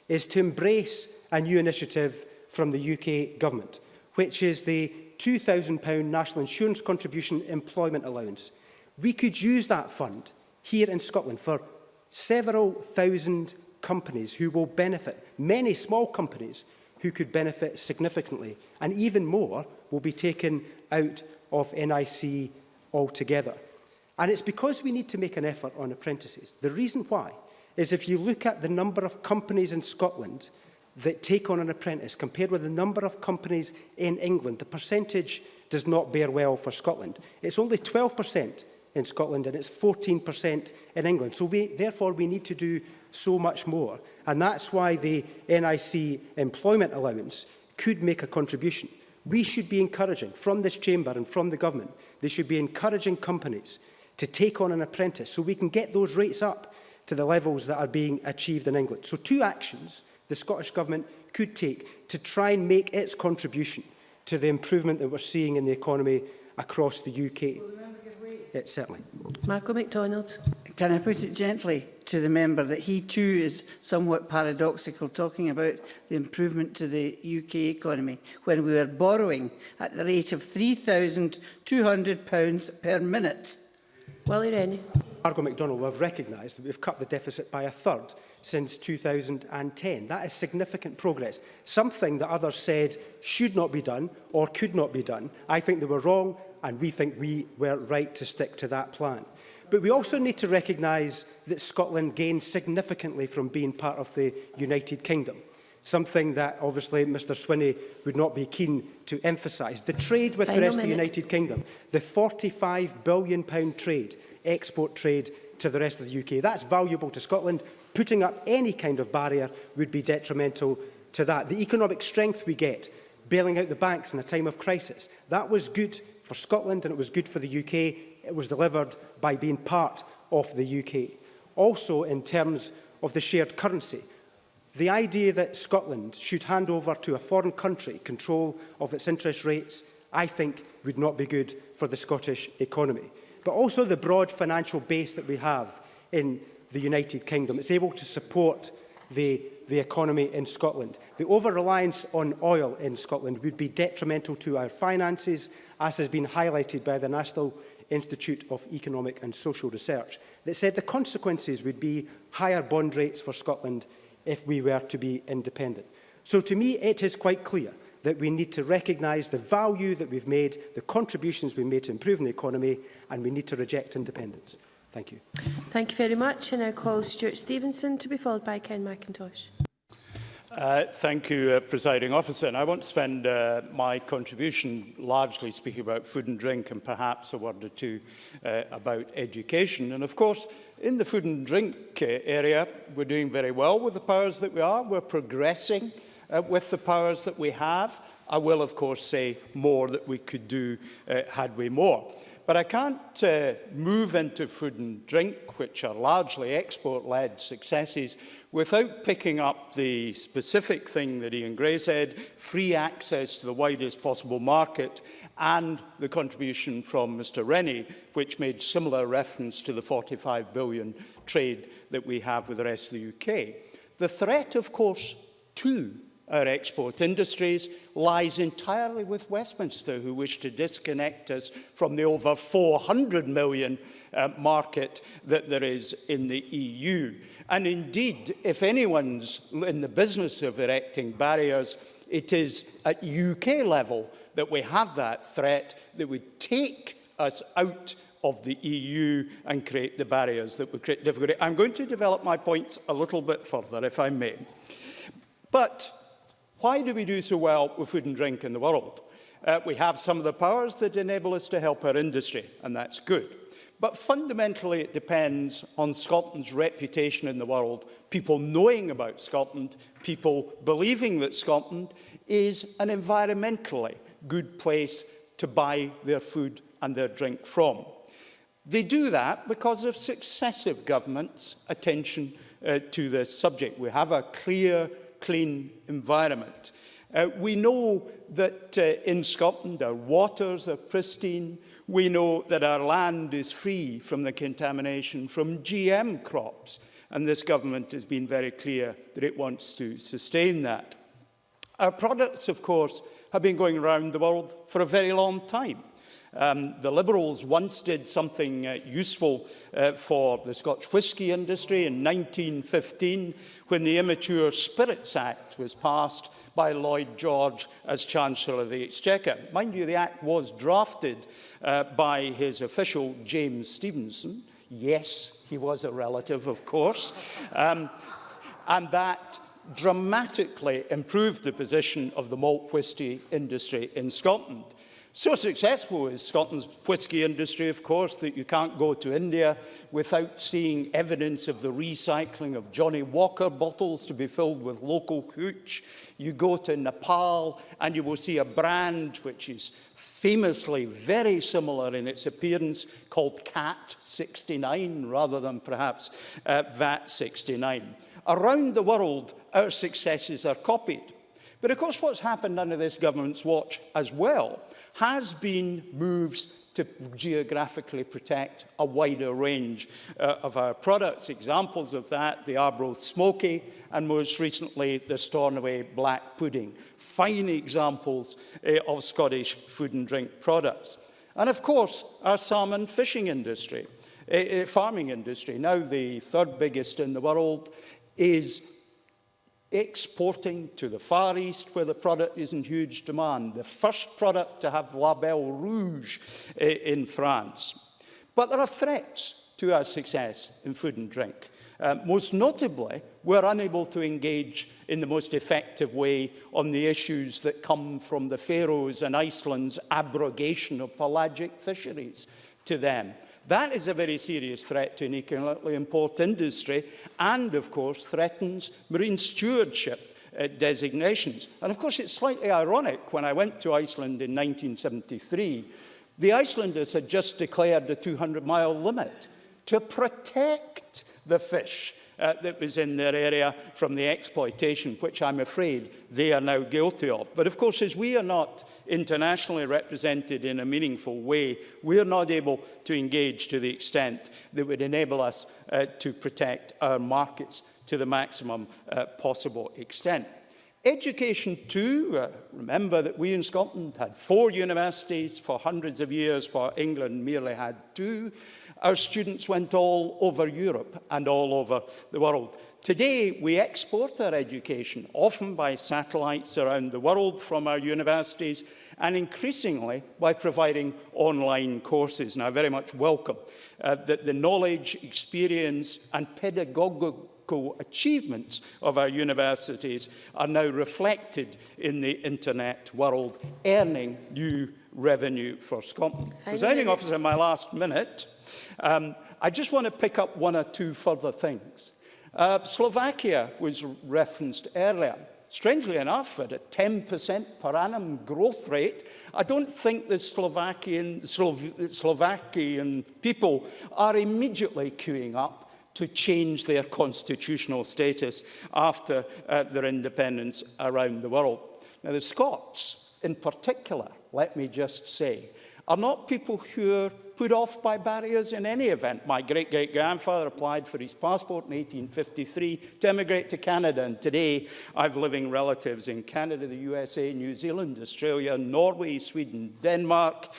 is to embrace a new initiative from the UK Government, which is the £2,000 National Insurance Contribution Employment Allowance. We could use that fund here in Scotland for several thousand companies who will benefit, many small companies who could benefit significantly, and even more will be taken out of NIC altogether. And it's because we need to make an effort on apprentices. The reason why is if you look at the number of companies in Scotland that take on an apprentice compared with the number of companies in England, the percentage does not bear well for Scotland. It's only 12% in Scotland and it's 14% in England. So therefore we need to do so much more. And that's why the NIC employment allowance could make a contribution. We should be encouraging, from this chamber and from the government, they should be encouraging companies to take on an apprentice so we can get those rates up to the levels that are being achieved in England. So 2 actions the Scottish Government could take to try and make its contribution to the improvement that we're seeing in the economy across the UK. Certainly. Margaret MacDonald. Can I put it gently to the member that he too is somewhat paradoxical, talking about the improvement to the UK economy when we were borrowing at the rate of £3,200 per minute? Willie Rennie. Margaret MacDonald will have recognised that we've cut the deficit by a third since 2010. That is significant progress. Something that others said should not be done or could not be done. I think they were wrong, and we think we were right to stick to that plan. But we also need to recognise that Scotland gained significantly from being part of the United Kingdom, something that obviously Mr Swinney would not be keen to emphasise. The trade with the rest of the United Kingdom, the £45 billion trade, export trade to the rest of the UK, that's valuable to Scotland. Putting up any kind of barrier would be detrimental to that. The economic strength we get, bailing out the banks in a time of crisis, that was good for Scotland and it was good for the UK. It was delivered by being part of the UK. Also, in terms of the shared currency, the idea that Scotland should hand over to a foreign country control of its interest rates, I think, would not be good for the Scottish economy. But also the broad financial base that we have in the United Kingdom. It's able to support the economy in Scotland. The over-reliance on oil in Scotland would be detrimental to our finances, as has been highlighted by the National Institute of Economic and Social Research, that said the consequences would be higher bond rates for Scotland if we were to be independent. So to me, it is quite clear that we need to recognise the value that we've made, the contributions we've made to improving the economy, and we need to reject independence. Thank you. Thank you very much. And I call Stuart Stevenson to be followed by Ken McIntosh. Thank you, Presiding Officer. And I won't spend my contribution largely speaking about food and drink and perhaps a word or two about education. And of course, in the food and drink area, we're doing very well with the powers that we are. We're progressing with the powers that we have. I will, of course, say more that we could do had we more. But I can't move into food and drink, which are largely export-led successes, without picking up the specific thing that Ian Gray said, free access to the widest possible market, and the contribution from Mr Rennie, which made similar reference to the 45 billion trade that we have with the rest of the UK. The threat, of course, to our export industries lies entirely with Westminster, who wish to disconnect us from the over 400 million market that there is in the EU. And indeed, if anyone's in the business of erecting barriers, it is at UK level that we have that threat that would take us out of the EU and create the barriers that would create difficulty. I'm going to develop my point a little bit further, if I may. But why do we do so well with food and drink in the world? We have some of the powers that enable us to help our industry, and that's good. But fundamentally, it depends on Scotland's reputation in the world, people knowing about Scotland, people believing that Scotland is an environmentally good place to buy their food and their drink from. They do that because of successive governments' attention to this subject. We have a clear, clean environment. We know that in Scotland our waters are pristine. We know that our land is free from the contamination from GM crops, and this government has been very clear that it wants to sustain that. Our products, of course, have been going around the world for a very long time. The Liberals once did something useful for the Scotch whisky industry in 1915 when the Immature Spirits Act was passed by Lloyd George as Chancellor of the Exchequer. Mind you, the Act was drafted by his official, James Stevenson. Yes, he was a relative, of course. And that dramatically improved the position of the malt whisky industry in Scotland. So successful is Scotland's whisky industry, of course, that you can't go to India without seeing evidence of the recycling of Johnny Walker bottles to be filled with local hooch. You go to Nepal and you will see a brand which is famously very similar in its appearance called Cat 69 rather than perhaps VAT 69. Around the world, our successes are copied. But of course, what's happened under this government's watch as well has been moves to geographically protect a wider range of our products. Examples of that, the Arbroath Smoky, and most recently, the Stornoway Black Pudding. Fine examples of Scottish food and drink products. And of course, our salmon fishing industry, farming industry, now the third biggest in the world, is exporting to the Far East where the product is in huge demand, the first product to have Label Rouge in France. But there are threats to our success in food and drink. Most notably, we're unable to engage in the most effective way on the issues that come from the Faroes and Iceland's abrogation of pelagic fisheries to them. That is a very serious threat to an economically important industry and, of course, threatens marine stewardship designations. And, of course, it's slightly ironic. When I went to Iceland in 1973, the Icelanders had just declared a 200-mile limit to protect the fish that was in their area from the exploitation, which I'm afraid they are now guilty of. But of course, as we are not internationally represented in a meaningful way, we are not able to engage to the extent that would enable us to protect our markets to the maximum possible extent. Education too, remember that we in Scotland had 4 universities for hundreds of years, while England merely had 2. Our students went all over Europe and all over the world. Today, we export our education, often by satellites around the world from our universities, and increasingly by providing online courses. And I very much welcome that the knowledge, experience, and pedagogical technological achievements of our universities are now reflected in the internet world, earning new revenue for Scotland. Presiding Officer, in my last minute, I just want to pick up one or two further things. Slovakia was referenced earlier. Strangely enough, at a 10% per annum growth rate, I don't think the Slovakian people are immediately queuing up to change their constitutional status after their independence around the world. Now, the Scots, in particular, let me just say, are not people who are put off by barriers in any event. My great-great-grandfather applied for his passport in 1853 to emigrate to Canada, and today I've living relatives in Canada, the USA, New Zealand, Australia, Norway, Sweden, Denmark,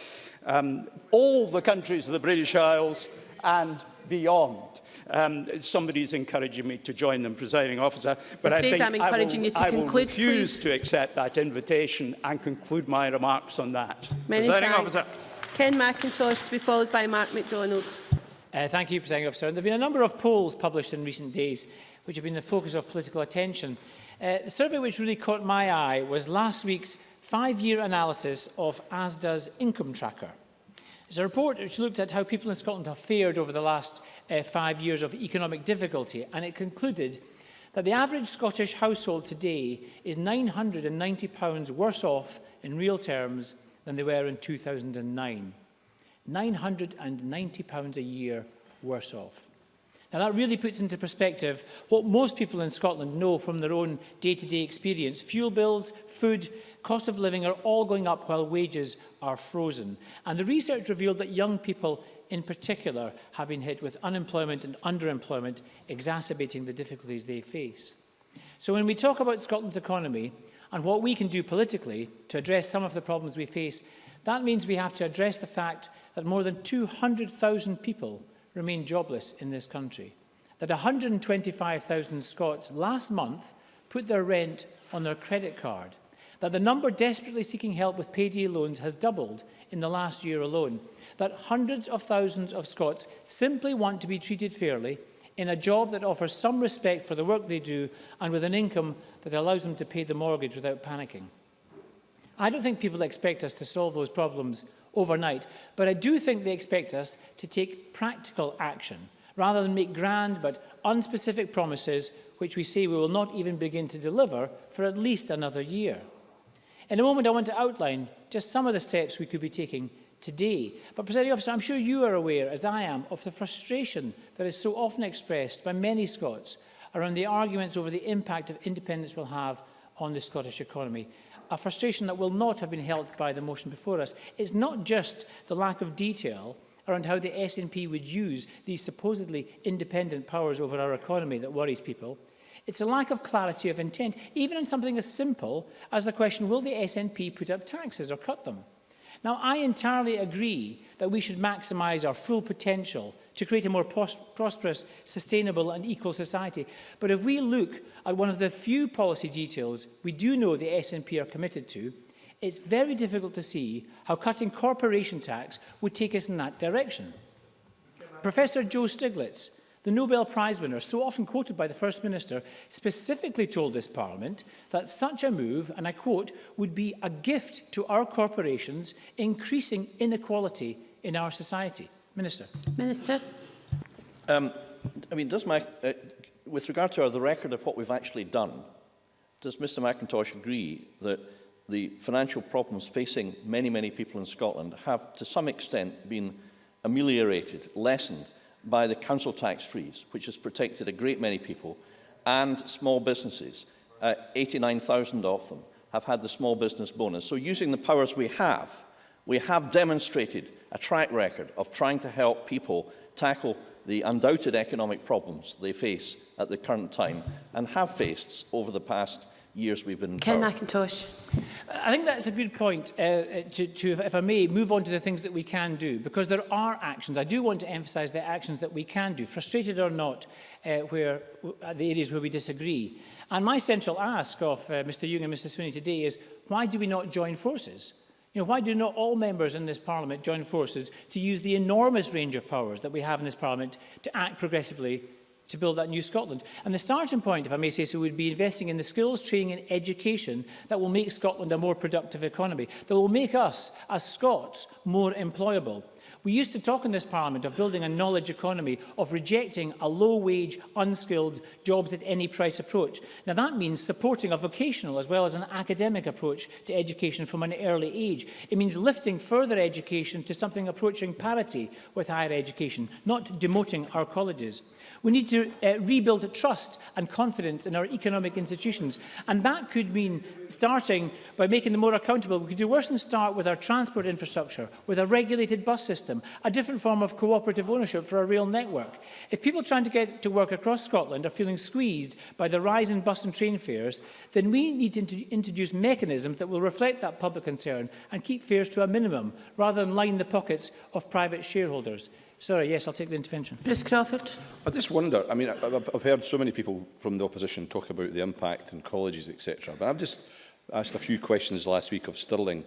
all the countries of the British Isles and beyond. Somebody's encouraging me to join them, Presiding Officer, but I think I will refuse to accept that invitation and conclude my remarks on that. Presiding Officer. Ken McIntosh, to be followed by Mark MacDonald. Thank you, Presiding Officer. There have been a number of polls published in recent days which have been the focus of political attention. The survey which really caught my eye was last week's 5-year analysis of ASDA's income tracker. It's a report which looked at how people in Scotland have fared over the last 5 years of economic difficulty, and it concluded that the average Scottish household today is £990 worse off in real terms than they were in 2009. £990 a year worse off. Now that really puts into perspective what most people in Scotland know from their own day-to-day experience. Fuel bills, food, cost of living are all going up while wages are frozen. And the research revealed that young people in particular have been hit with unemployment and underemployment, exacerbating the difficulties they face. So when we talk about Scotland's economy and what we can do politically to address some of the problems we face, that means we have to address the fact that more than 200,000 people remain jobless in this country, that 125,000 Scots last month put their rent on their credit card, that the number desperately seeking help with payday loans has doubled in the last year alone, that hundreds of thousands of Scots simply want to be treated fairly in a job that offers some respect for the work they do and with an income that allows them to pay the mortgage without panicking. I don't think people expect us to solve those problems overnight, but I do think they expect us to take practical action rather than make grand but unspecific promises which we say we will not even begin to deliver for at least another year. In a moment, I want to outline just some of the steps we could be taking today. But, Presiding Officer, I'm sure you are aware, as I am, of the frustration that is so often expressed by many Scots around the arguments over the impact of independence will have on the Scottish economy. A frustration that will not have been helped by the motion before us. It's not just the lack of detail around how the SNP would use these supposedly independent powers over our economy that worries people. It's a lack of clarity of intent, even in something as simple as the question, will the SNP put up taxes or cut them? Now, I entirely agree that we should maximise our full potential to create a more prosperous, sustainable and equal society. But if we look at one of the few policy details we do know the SNP are committed to, it's very difficult to see how cutting corporation tax would take us in that direction. Professor Joe Stiglitz, the Nobel Prize winner, so often quoted by the First Minister, specifically told this Parliament that such a move, and I quote, would be a gift to our corporations, increasing inequality in our society. Minister. Minister. With regard to the record of what we've actually done, does Mr McIntosh agree that the financial problems facing many, many people in Scotland have to some extent been ameliorated, lessened, by the council tax freeze, which has protected a great many people, and small businesses? 89,000 of them have had the small business bonus. So using the powers we have demonstrated a track record of trying to help people tackle the undoubted economic problems they face at the current time and have faced over the past years we've been in power. Ken McIntosh. I think that's a good point if I may, move on to the things that we can do, because there are actions. I do want to emphasise the actions that we can do, frustrated or not, the areas where we disagree. And my central ask of Mr Young and Mr Sweeney today is, why do we not join forces? Why do not all members in this Parliament join forces to use the enormous range of powers that we have in this Parliament to act progressively to build that new Scotland. And the starting point, if I may say so, would be investing in the skills, training and education that will make Scotland a more productive economy, that will make us, as Scots, more employable. We used to talk in this Parliament of building a knowledge economy, of rejecting a low-wage, unskilled, jobs-at-any-price approach. Now, that means supporting a vocational as well as an academic approach to education from an early age. It means lifting further education to something approaching parity with higher education, not demoting our colleges. We need to rebuild trust and confidence in our economic institutions. And that could mean starting by making them more accountable. We could do worse than start with our transport infrastructure, with a regulated bus system, a different form of cooperative ownership for a rail network. If people trying to get to work across Scotland are feeling squeezed by the rise in bus and train fares, then we need to introduce mechanisms that will reflect that public concern and keep fares to a minimum, rather than line the pockets of private shareholders. Sorry, yes, I'll take the intervention. Bruce Crawford. I just wonder, I mean, I've heard so many people from the opposition talk about the impact in colleges, etc. But I've just asked a few questions last week of Stirling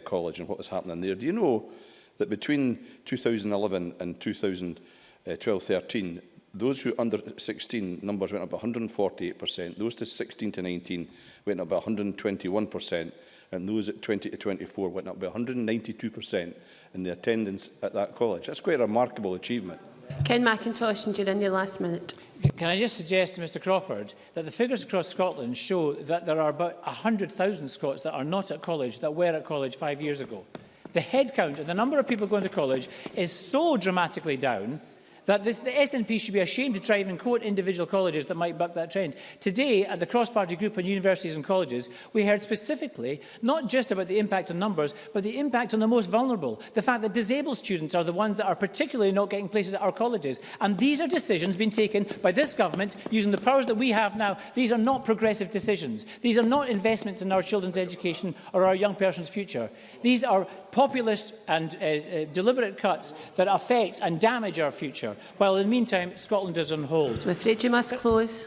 College and what was happening there. Do you know that between 2011 and 2012-13, those who under 16 numbers went up 148%, those to 16 to 19 went up by 121%, and those at 20 to 24 went up by 192% in the attendance at that college. That's quite a remarkable achievement. Ken McIntosh, and you're in your last minute. Can I just suggest to Mr Crawford that the figures across Scotland show that there are about 100,000 Scots that are not at college that were at college 5 years ago. The headcount and the number of people going to college is so dramatically down that the SNP should be ashamed to try and quote individual colleges that might buck that trend. Today, at the cross-party group on universities and colleges, we heard specifically not just about the impact on numbers, but the impact on the most vulnerable. The fact that disabled students are the ones that are particularly not getting places at our colleges. And these are decisions being taken by this government using the powers that we have now. These are not progressive decisions. These are not investments in our children's education or our young person's future. These are populist and deliberate cuts that affect and damage our future, while in the meantime Scotland is on hold. I'm afraid you must close.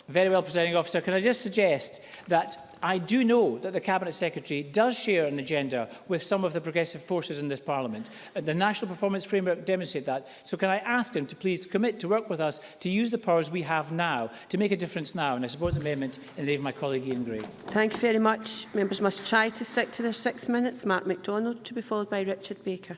Very well, Presiding Officer. Can I just suggest that I do know that the Cabinet Secretary does share an agenda with some of the progressive forces in this Parliament. The National Performance Framework demonstrates that. So can I ask him to please commit to work with us to use the powers we have now to make a difference now? And I support the amendment in the name of my colleague Ian Gray. Thank you very much. Members must try to stick to their 6 minutes. Mark MacDonald, to be followed by Richard Baker.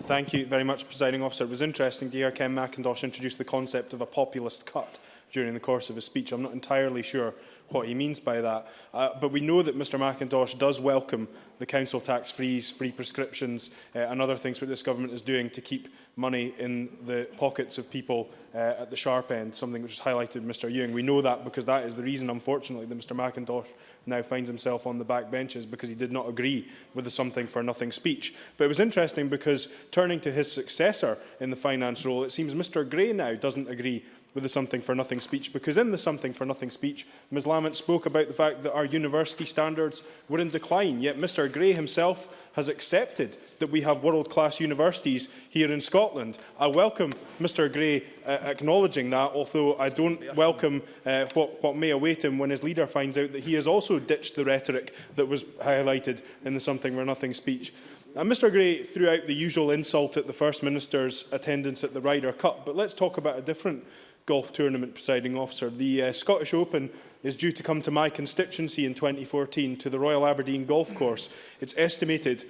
Thank you very much, Presiding Officer. It was interesting to hear Ken McIntosh introduce the concept of a populist cut during the course of his speech. I'm not entirely sure what he means by that. But we know that Mr Macintosh does welcome the council tax freeze, free prescriptions and other things that this government is doing to keep money in the pockets of people at the sharp end, something which is highlighted Mr Ewing. We know that because that is the reason, unfortunately, that Mr Macintosh now finds himself on the back benches, because he did not agree with the something for nothing speech. But it was interesting because, turning to his successor in the finance role, it seems Mr Gray now doesn't agree with the something for nothing speech, because in the something for nothing speech, Ms Lamont spoke about the fact that our university standards were in decline, yet Mr Gray himself has accepted that we have world-class universities here in Scotland. I welcome Mr Gray acknowledging that, although I don't welcome what may await him when his leader finds out that he has also ditched the rhetoric that was highlighted in the something for nothing speech. And Mr Gray threw out the usual insult at the First Minister's attendance at the Ryder Cup, but let's talk about a different golf tournament, Presiding Officer. The Scottish Open is due to come to my constituency in 2014 to the Royal Aberdeen Golf Course. It's estimated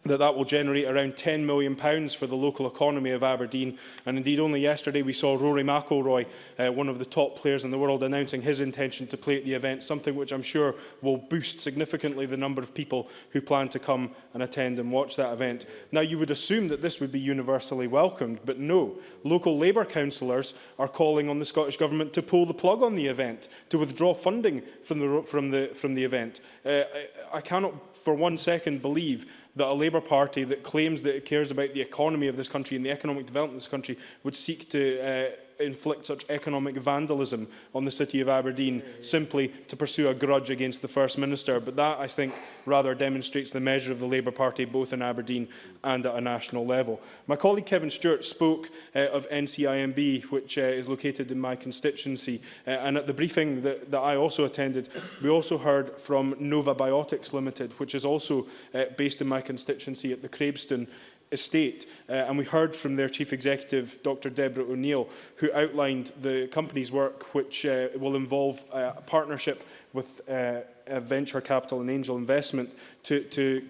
that that will generate around £10 million for the local economy of Aberdeen. And indeed, only yesterday we saw Rory McIlroy, one of the top players in the world, announcing his intention to play at the event, something which I'm sure will boost significantly the number of people who plan to come and attend and watch that event. Now, you would assume that this would be universally welcomed, but no. Local Labour councillors are calling on the Scottish Government to pull the plug on the event, to withdraw funding from the event. I cannot for 1 second believe that a Labour Party that claims that it cares about the economy of this country and the economic development of this country would seek to inflict such economic vandalism on the city of Aberdeen simply to pursue a grudge against the First Minister. But that, I think, rather demonstrates the measure of the Labour Party both in Aberdeen and at a national level. My colleague Kevin Stewart spoke of NCIMB, which is located in my constituency, and at the briefing that I also attended, we also heard from Nova Biotics Limited, which is also based in my constituency at the Craveston estate. And we heard from their Chief Executive, Dr Deborah O'Neill, who outlined the company's work, which will involve a partnership with venture capital and angel investment to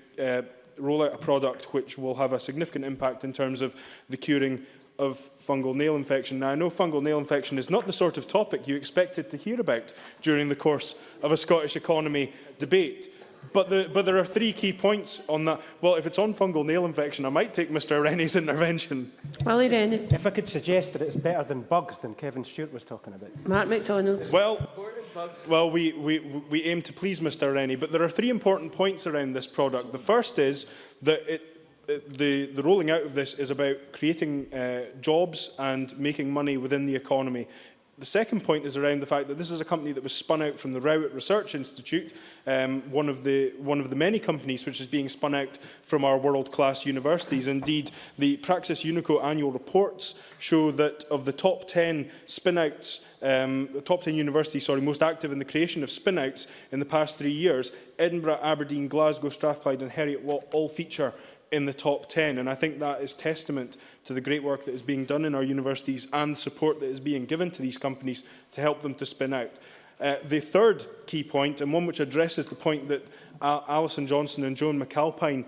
roll out a product which will have a significant impact in terms of the curing of fungal nail infection. Now, I know fungal nail infection is not the sort of topic you expected to hear about during the course of a Scottish economy debate. But there are 3 key points on that. Well, if it's on fungal nail infection, I might take Mr Rennie's intervention. Willie Rennie. If I could suggest that it's better than bugs than Kevin Stewart was talking about. Mark MacDonald. Well, we aim to please Mr Rennie, but there are 3 important points around this product. The first is that the rolling out of this is about creating jobs and making money within the economy. The second point is around the fact that this is a company that was spun out from the Rowett Research Institute, one of the many companies which is being spun out from our world-class universities. Indeed, the Praxis Unico annual reports show that of the top 10 spin-outs, top 10 universities, most active in the creation of spin-outs in the past 3 years, Edinburgh, Aberdeen, Glasgow, Strathclyde and Heriot all feature in the top 10, and I think that is testament to the great work that is being done in our universities and the support that is being given to these companies to help them to spin out. The third key point, and one which addresses the point that Alison Johnson and Joan McAlpine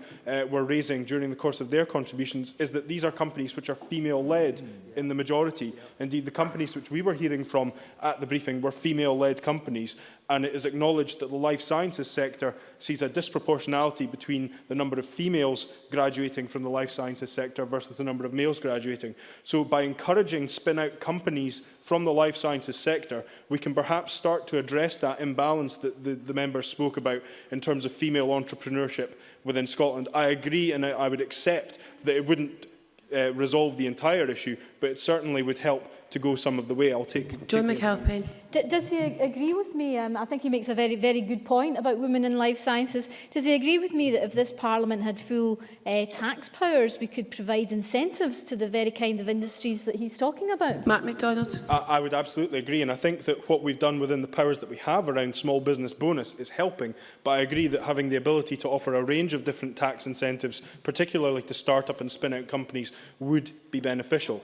were raising during the course of their contributions, is that these are companies which are female-led in the majority. Indeed, the companies which we were hearing from at the briefing were female-led companies, and it is acknowledged that the life sciences sector sees a disproportionality between the number of females graduating from the life sciences sector versus the number of males graduating. So by encouraging spin-out companies from the life sciences sector, we can perhaps start to address that imbalance that the members spoke about in terms of female entrepreneurship within Scotland. I agree, and I would accept that it wouldn't resolve the entire issue, but it certainly would help to go some of the way. I'll take John McAlpine. Does he agree with me? I think he makes a very, very good point about women in life sciences. Does he agree with me that if this Parliament had full tax powers, we could provide incentives to the very kind of industries that he's talking about? Mark MacDonald. I would absolutely agree, and I think that what we've done within the powers that we have around small business bonus is helping, but I agree that having the ability to offer a range of different tax incentives, particularly to start-up and spin-out companies, would be beneficial.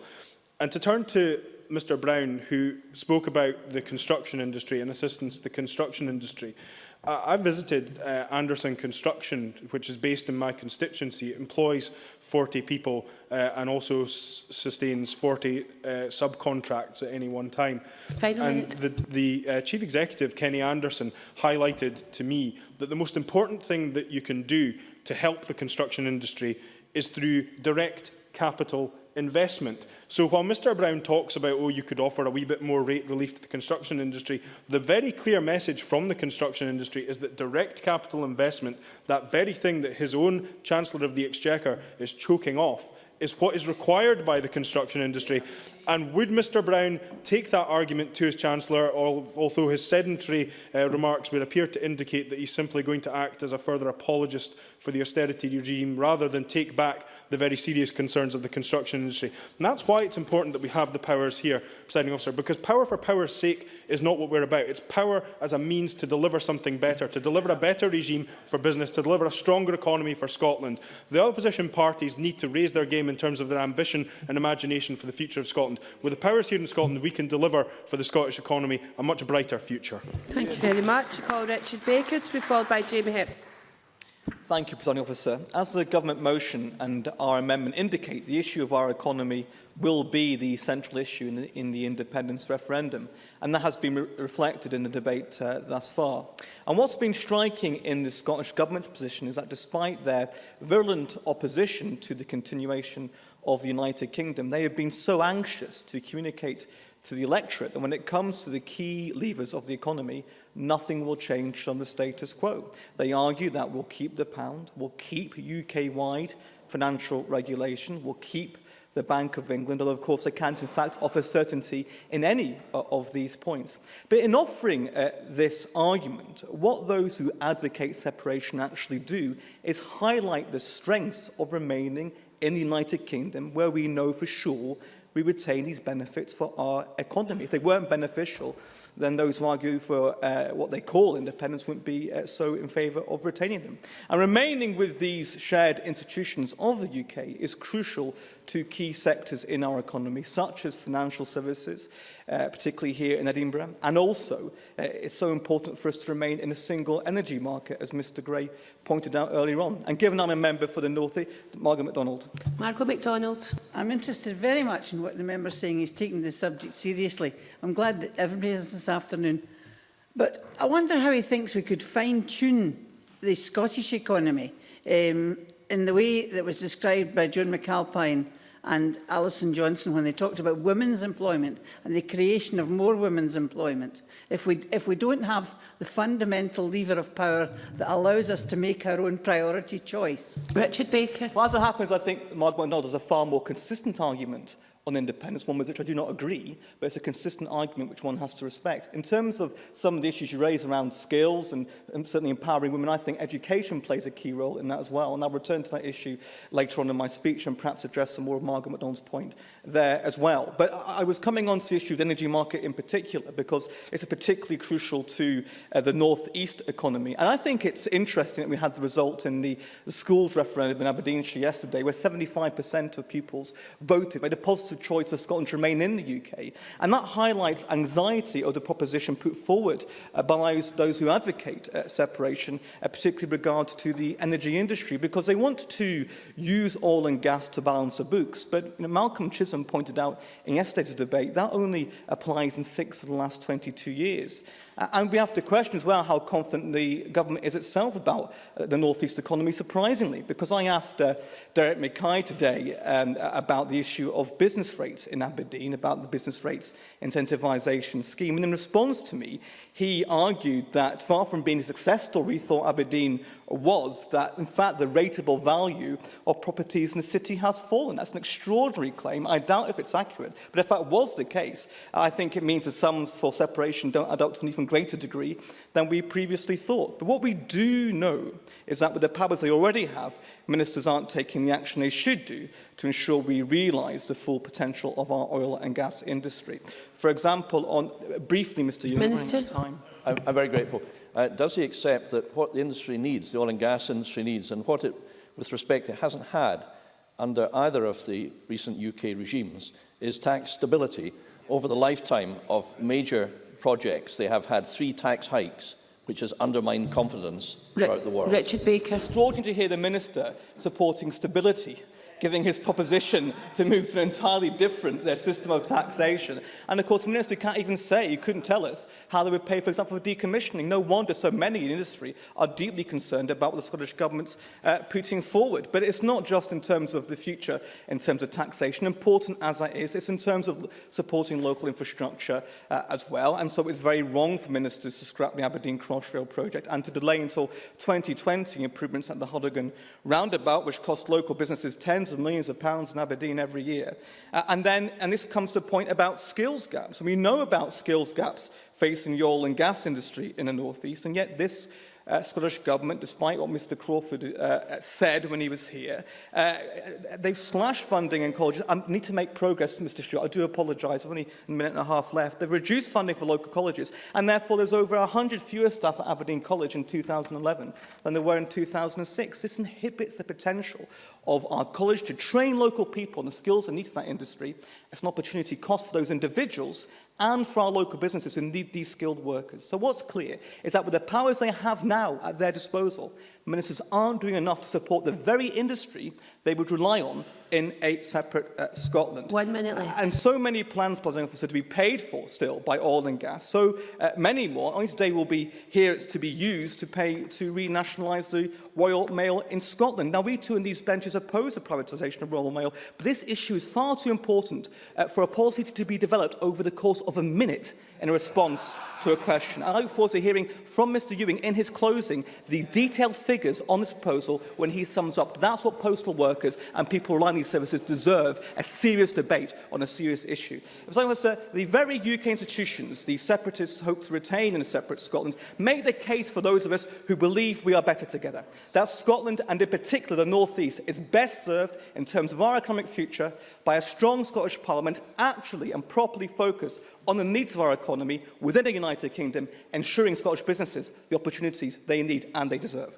And to turn to Mr Brown, who spoke about the construction industry and assistance to the construction industry. I visited Anderson Construction, which is based in my constituency. It employs 40 people and also sustains 40 subcontracts at any one time. And the Chief Executive, Kenny Anderson, highlighted to me that the most important thing that you can do to help the construction industry is through direct capital investment. So while Mr Brown talks about, you could offer a wee bit more rate relief to the construction industry, the very clear message from the construction industry is that direct capital investment, that very thing that his own Chancellor of the Exchequer is choking off, is what is required by the construction industry. And would Mr Brown take that argument to his Chancellor, although his sedentary remarks would appear to indicate that he's simply going to act as a further apologist for the austerity regime rather than take back the very serious concerns of the construction industry? And that's why it's important that we have the powers here, Presiding Officer, because power for power's sake is not what we're about. It's power as a means to deliver something better, to deliver a better regime for business, to deliver a stronger economy for Scotland. The opposition parties need to raise their game in terms of their ambition and imagination for the future of Scotland. With the powers here in Scotland, we can deliver for the Scottish economy a much brighter future. Thank you very much. I call Richard Baker to be followed by Jamie Hip. Thank you, Presiding Officer. As the Government motion and our amendment indicate, the issue of our economy will be the central issue in the independence referendum, and that has been reflected in the debate thus far. And what's been striking in the Scottish Government's position is that despite their virulent opposition to the continuation of the United Kingdom, they have been so anxious to communicate to the electorate that when it comes to the key levers of the economy, nothing will change from the status quo. They argue that we'll keep the pound, we'll keep UK-wide financial regulation, we'll keep the Bank of England, although of course they can't in fact offer certainty in any of these points. But in offering this argument, what those who advocate separation actually do is highlight the strengths of remaining in the United Kingdom, where we know for sure we retain these benefits for our economy. If they weren't beneficial, then those who argue for what they call independence wouldn't be so in favour of retaining them. And remaining with these shared institutions of the UK is crucial to key sectors in our economy, such as financial services, particularly here in Edinburgh. And also, it's so important for us to remain in a single energy market, as Mr Gray pointed out earlier on. And given I'm a member for the North East, Margaret MacDonald. Margaret MacDonald. I'm interested very much in what the member is saying. He's taking the subject seriously. I'm glad that everybody is this afternoon. But I wonder how he thinks we could fine-tune the Scottish economy in the way that was described by Joan McAlpine and Alison Johnson when they talked about women's employment and the creation of more women's employment. If we don't have the fundamental lever of power that allows us to make our own priority choice. Richard Baker. Well, as it happens, I think Margaret MacDonald has a far more consistent argument on independence, one with which I do not agree, but it's a consistent argument which one has to respect. In terms of some of the issues you raise around skills and certainly empowering women, I think education plays a key role in that as well. And I'll return to that issue later on in my speech and perhaps address some more of Margaret MacDonald's point there as well. But I was coming on to the issue of the energy market in particular because it's particularly crucial to the North East economy. And I think it's interesting that we had the result in the schools referendum in Aberdeenshire yesterday, where 75% of pupils voted, made a positive choice for Scotland to remain in the UK. And that highlights anxiety of the proposition put forward by those who advocate separation, particularly with regard to the energy industry, because they want to use oil and gas to balance the books. But Malcolm Chisholm pointed out in yesterday's debate that only applies in 6 of the last 22 years. And we have to question as well how confident the government is itself about the North East economy, surprisingly, because I asked Derek Mackay today about the issue of business rates in Aberdeen, about the business rates incentivisation scheme. And in response to me, he argued that far from being a success story, he thought Aberdeen was, that in fact the rateable value of properties in the city has fallen. That's an extraordinary claim. I doubt if it's accurate. But if that was the case, I think it means the sums for separation don't add up to an even greater degree than we previously thought. But what we do know is that with the powers they already have, ministers aren't taking the action they should do to ensure we realise the full potential of our oil and gas industry. For example, briefly, Mr. Minister. I'm very grateful. Does he accept that what the industry needs, the oil and gas industry needs, and what it, with respect, it hasn't had under either of the recent UK regimes, is tax stability? Over the lifetime of major projects, they have had 3 tax hikes, which has undermined confidence throughout the world. Richard Baker. It's extraordinary to hear the Minister supporting stability, giving his proposition to move to an entirely different system of taxation. And of course, the Minister can't even say, he couldn't tell us how they would pay, for example, for decommissioning. No wonder so many in industry are deeply concerned about what the Scottish Government's putting forward. But it's not just in terms of the future, in terms of taxation, important as that is, it's in terms of supporting local infrastructure as well. And so it's very wrong for ministers to scrap the Aberdeen Crossrail project and to delay until 2020 improvements at the Huddigan roundabout, which cost local businesses tens of millions of pounds in Aberdeen every year. And this comes to the point about skills gaps. We know about skills gaps facing the oil and gas industry in the North East, and yet this Scottish Government, despite what Mr Crawford said when he was here, they've slashed funding in colleges. I need to make progress, Mr Stewart. I do apologise. I've only a minute and a half left. They've reduced funding for local colleges, and therefore there's over 100 fewer staff at Aberdeen College in 2011 than there were in 2006. This inhibits the potential of our college to train local people on the skills and needs for that industry. It's an opportunity cost for those individuals and for our local businesses who need these skilled workers. So what's clear is that with the powers they have now at their disposal, ministers aren't doing enough to support the very industry they would rely on in a separate Scotland. 1 minute left. And so many plans, President Officer, to be paid for still by oil and gas. So many more. Only today will be here to be used to renationalise the Royal Mail in Scotland. Now, we too in these benches oppose the privatisation of Royal Mail, but this issue is far too important for a policy to be developed over the course of a minute in response to a question. I look forward to hearing from Mr Ewing in his closing the detailed figures on this proposal when he sums up. That's what postal workers and people relying on these services deserve, a serious debate on a serious issue. The very UK institutions the separatists hope to retain in a separate Scotland make the case for those of us who believe we are better together. That Scotland, and in particular the North East, is best served in terms of our economic future by a strong Scottish Parliament actually and properly focused on the needs of our economy within a United Kingdom, ensuring Scottish businesses the opportunities they need and they deserve.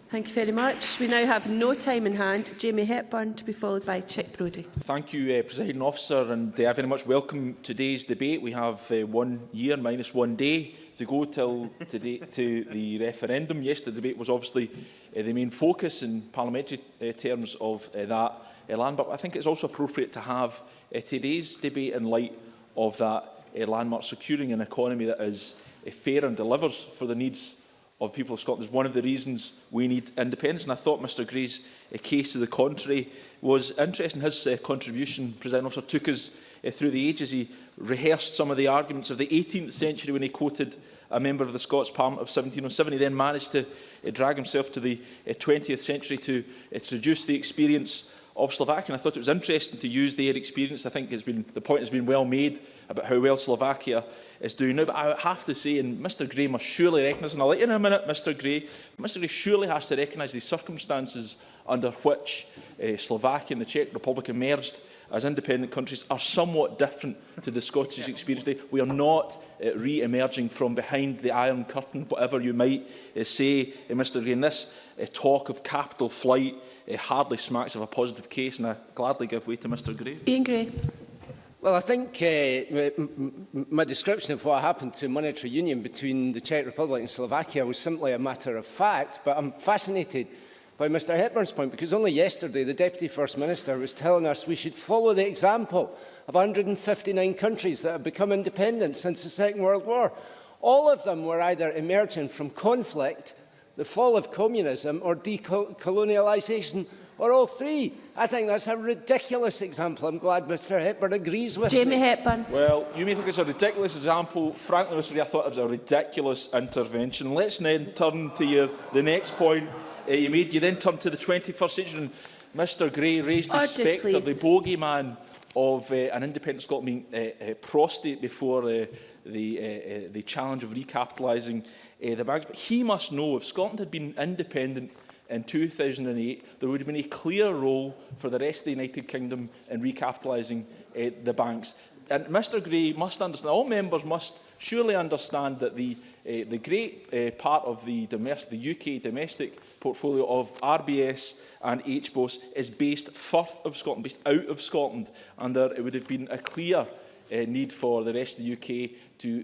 Thank you very much. We now have no time in hand. Jamie Hepburn to be followed by Chick Brodie. Thank you, Presiding Officer, and I very much welcome today's debate. We have 1 year minus 1 day to go till today to the referendum. Yes, the debate was obviously the main focus in parliamentary terms of that land, but I think it's also appropriate to have today's debate in light of that landmark, securing an economy that is fair and delivers for the needs of the people of Scotland. Is one of the reasons we need independence, and I thought Mr Gray's case to the contrary was interesting. His contribution, President Officer, took us through the ages. He rehearsed some of the arguments of the 18th century when he quoted a member of the Scots Parliament of 1707. He then managed to drag himself to the 20th century to introduce the experience of Slovakia. And I thought it was interesting to use their experience. I think the point has been well made about how well Slovakia is doing now. But I have to say, and Mr Gray must surely recognise, and I'll let you in a minute, Mr Gray surely has to recognise the circumstances under which Slovakia and the Czech Republic emerged as independent countries are somewhat different to the Scottish experience today. We are not re-emerging from behind the Iron Curtain, whatever you might say, Mr Gray. And this talk of capital flight hardly smacks of a positive case, and I gladly give way to Mr Gray. Ian Gray. Well, I think my description of what happened to monetary union between the Czech Republic and Slovakia was simply a matter of fact, but I'm fascinated by Mr Hepburn's point, because only yesterday the Deputy First Minister was telling us we should follow the example of 159 countries that have become independent since the Second World War. All of them were either emerging from conflict, the fall of communism, or decolonialisation, or all three. I think that's a ridiculous example. I'm glad Mr Hepburn agrees with Jamie me. Hepburn. Well, you may think it's a ridiculous example. Frankly, Mr Gray, I thought it was a ridiculous intervention. Let's then turn to the next point you made. You then turn to the 21st century, and Mr Gray raised the spectre, the bogeyman of an independent Scotland being prostrate before the challenge of recapitalising the banks. But he must know, if Scotland had been independent in 2008, there would have been a clear role for the rest of the United Kingdom in recapitalising the banks. And Mr Gray must understand, all members must surely understand that the great part of the UK domestic portfolio of RBS and HBOS is based firth of Scotland, based out of Scotland, and there it would have been a clear need for the rest of the UK to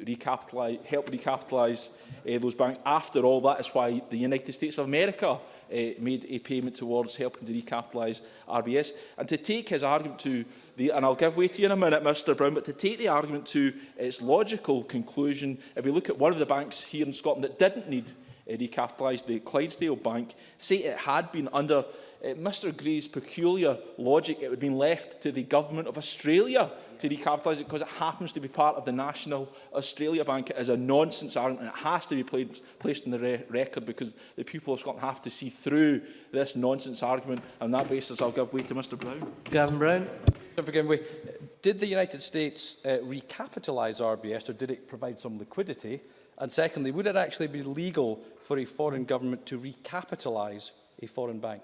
help recapitalise those banks. After all, that is why the United States of America made a payment towards helping to recapitalise RBS. And to take his argument to and I'll give way to you in a minute, Mr Brown, but to take the argument to its logical conclusion, if we look at one of the banks here in Scotland that didn't need recapitalised, the Clydesdale Bank, say it had been under Mr Gray's peculiar logic, it would have been left to the Government of Australia to recapitalise it because it happens to be part of the National Australia Bank. It is a nonsense argument, and it has to be placed in the record because the people of Scotland have to see through this nonsense argument. On that basis, I'll give way to Mr Brown. Gavin Brown. Did the United States recapitalise RBS, or did it provide some liquidity? And secondly, would it actually be legal for a foreign government to recapitalise a foreign bank?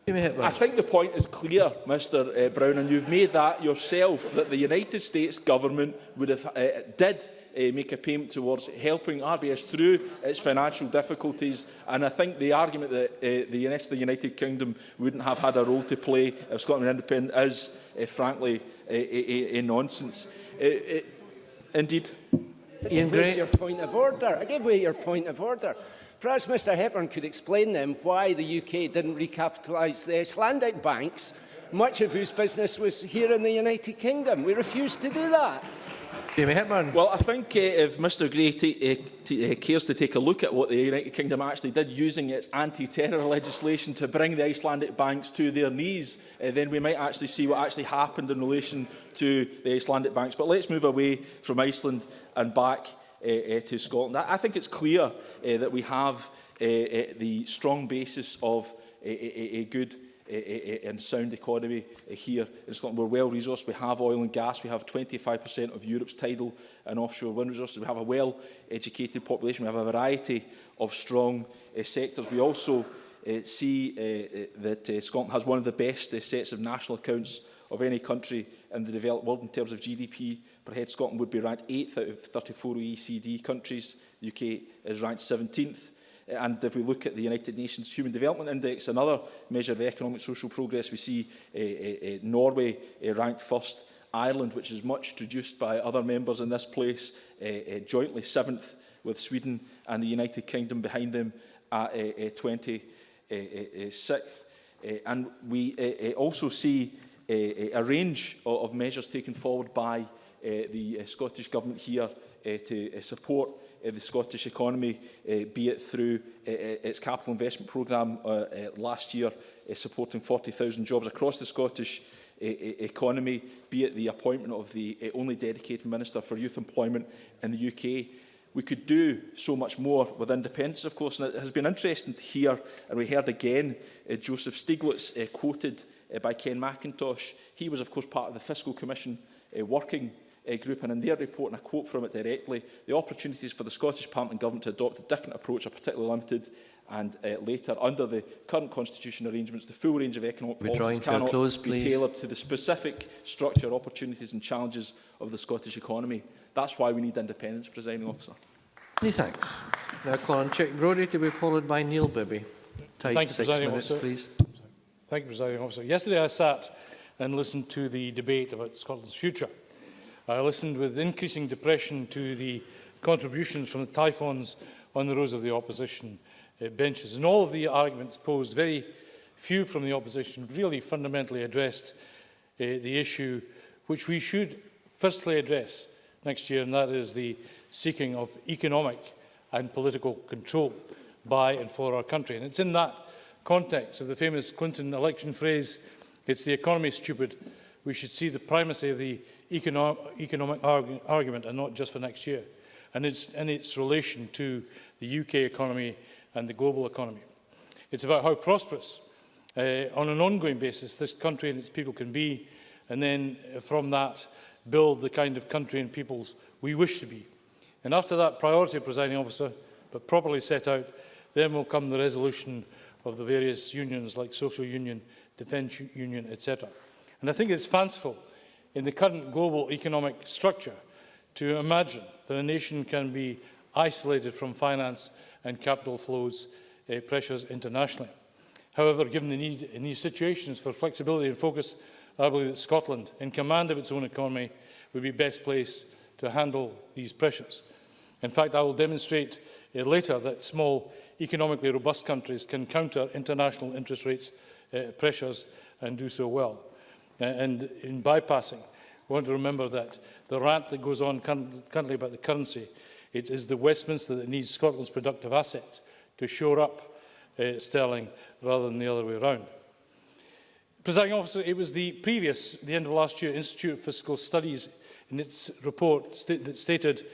I think the point is clear, Mr Brown, and you've made that yourself, that the United States government would have did make a payment towards helping RBS through its financial difficulties, and I think the argument that the rest of the United Kingdom wouldn't have had a role to play if Scotland were independent is, frankly, a nonsense. Indeed. I gave way to your point of order. I gave way to your point of order. Perhaps Mr Hepburn could explain then why the UK didn't recapitalise the Icelandic banks, much of whose business was here in the United Kingdom. We refused to do that. Jamie Hepburn. Well, I think if Mr Gray cares to take a look at what the United Kingdom actually did using its anti-terror legislation to bring the Icelandic banks to their knees, then we might actually see what actually happened in relation to the Icelandic banks. But let's move away from Iceland and back to Scotland. I think it's clear that we have the strong basis of a good and sound economy here in Scotland. We're well resourced. We have oil and gas. We have 25% of Europe's tidal and offshore wind resources. We have a well-educated population. We have a variety of strong sectors. We also see that Scotland has one of the best sets of national accounts of any country in the developed world in terms of GDP per head. Scotland would be ranked 8th out of 34 OECD countries. The UK is ranked 17th. And if we look at the United Nations Human Development Index, another measure of economic social progress, we see Norway ranked first, Ireland, which is much traduced by other members in this place, jointly 7th with Sweden and the United Kingdom behind them at 26th. And we also see a range of measures taken forward by the Scottish Government here to support the Scottish economy, be it through its capital investment programme last year, supporting 40,000 jobs across the Scottish economy, be it the appointment of the only dedicated Minister for Youth Employment in the UK. We could do so much more with independence, of course, and it has been interesting to hear, and we heard again, Joseph Stiglitz quoted by Ken McIntosh. He was, of course, part of the Fiscal Commission working group, and in their report, and I quote from it directly, the opportunities for the Scottish Parliament and Government to adopt a different approach are particularly limited, and later, under the current constitution arrangements, the full range of economic policies cannot be tailored to the specific structure, opportunities and challenges of the Scottish economy. That's why we need independence, Presiding Officer. Many thanks. Now call on Chick Brodie to be followed by Neil Bibby. Thank you, 6 minutes, please. Thank you, Presiding Officer. Yesterday I sat and listened to the debate about Scotland's future. I listened with increasing depression to the contributions from the typhons on the rows of the opposition benches. And all of the arguments posed, very few from the opposition really fundamentally addressed the issue which we should firstly address next year, and that is the seeking of economic and political control by and for our country. And it's in that context of the famous Clinton election phrase, "It's the economy, stupid," we should see the primacy of the economic argument, and not just for next year, and its relation to the UK economy and the global economy. It's about how prosperous, on an ongoing basis, this country and its people can be, and then from that build the kind of country and peoples we wish to be. And after that priority, Presiding Officer, but properly set out, then will come the resolution of the various unions like social union, defence union, etc. And I think it's fanciful in the current global economic structure to imagine that a nation can be isolated from finance and capital flows pressures internationally. However, given the need in these situations for flexibility and focus, I believe that Scotland, in command of its own economy, would be best placed to handle these pressures. In fact, I will demonstrate later that small, economically robust countries can counter international interest rate pressures and do so well. And in bypassing, we want to remember that the rant that goes on currently about the currency, it is the Westminster that needs Scotland's productive assets to shore up sterling rather than the other way around. Presiding Officer, it was the end of last year, Institute of Fiscal Studies in its report that stated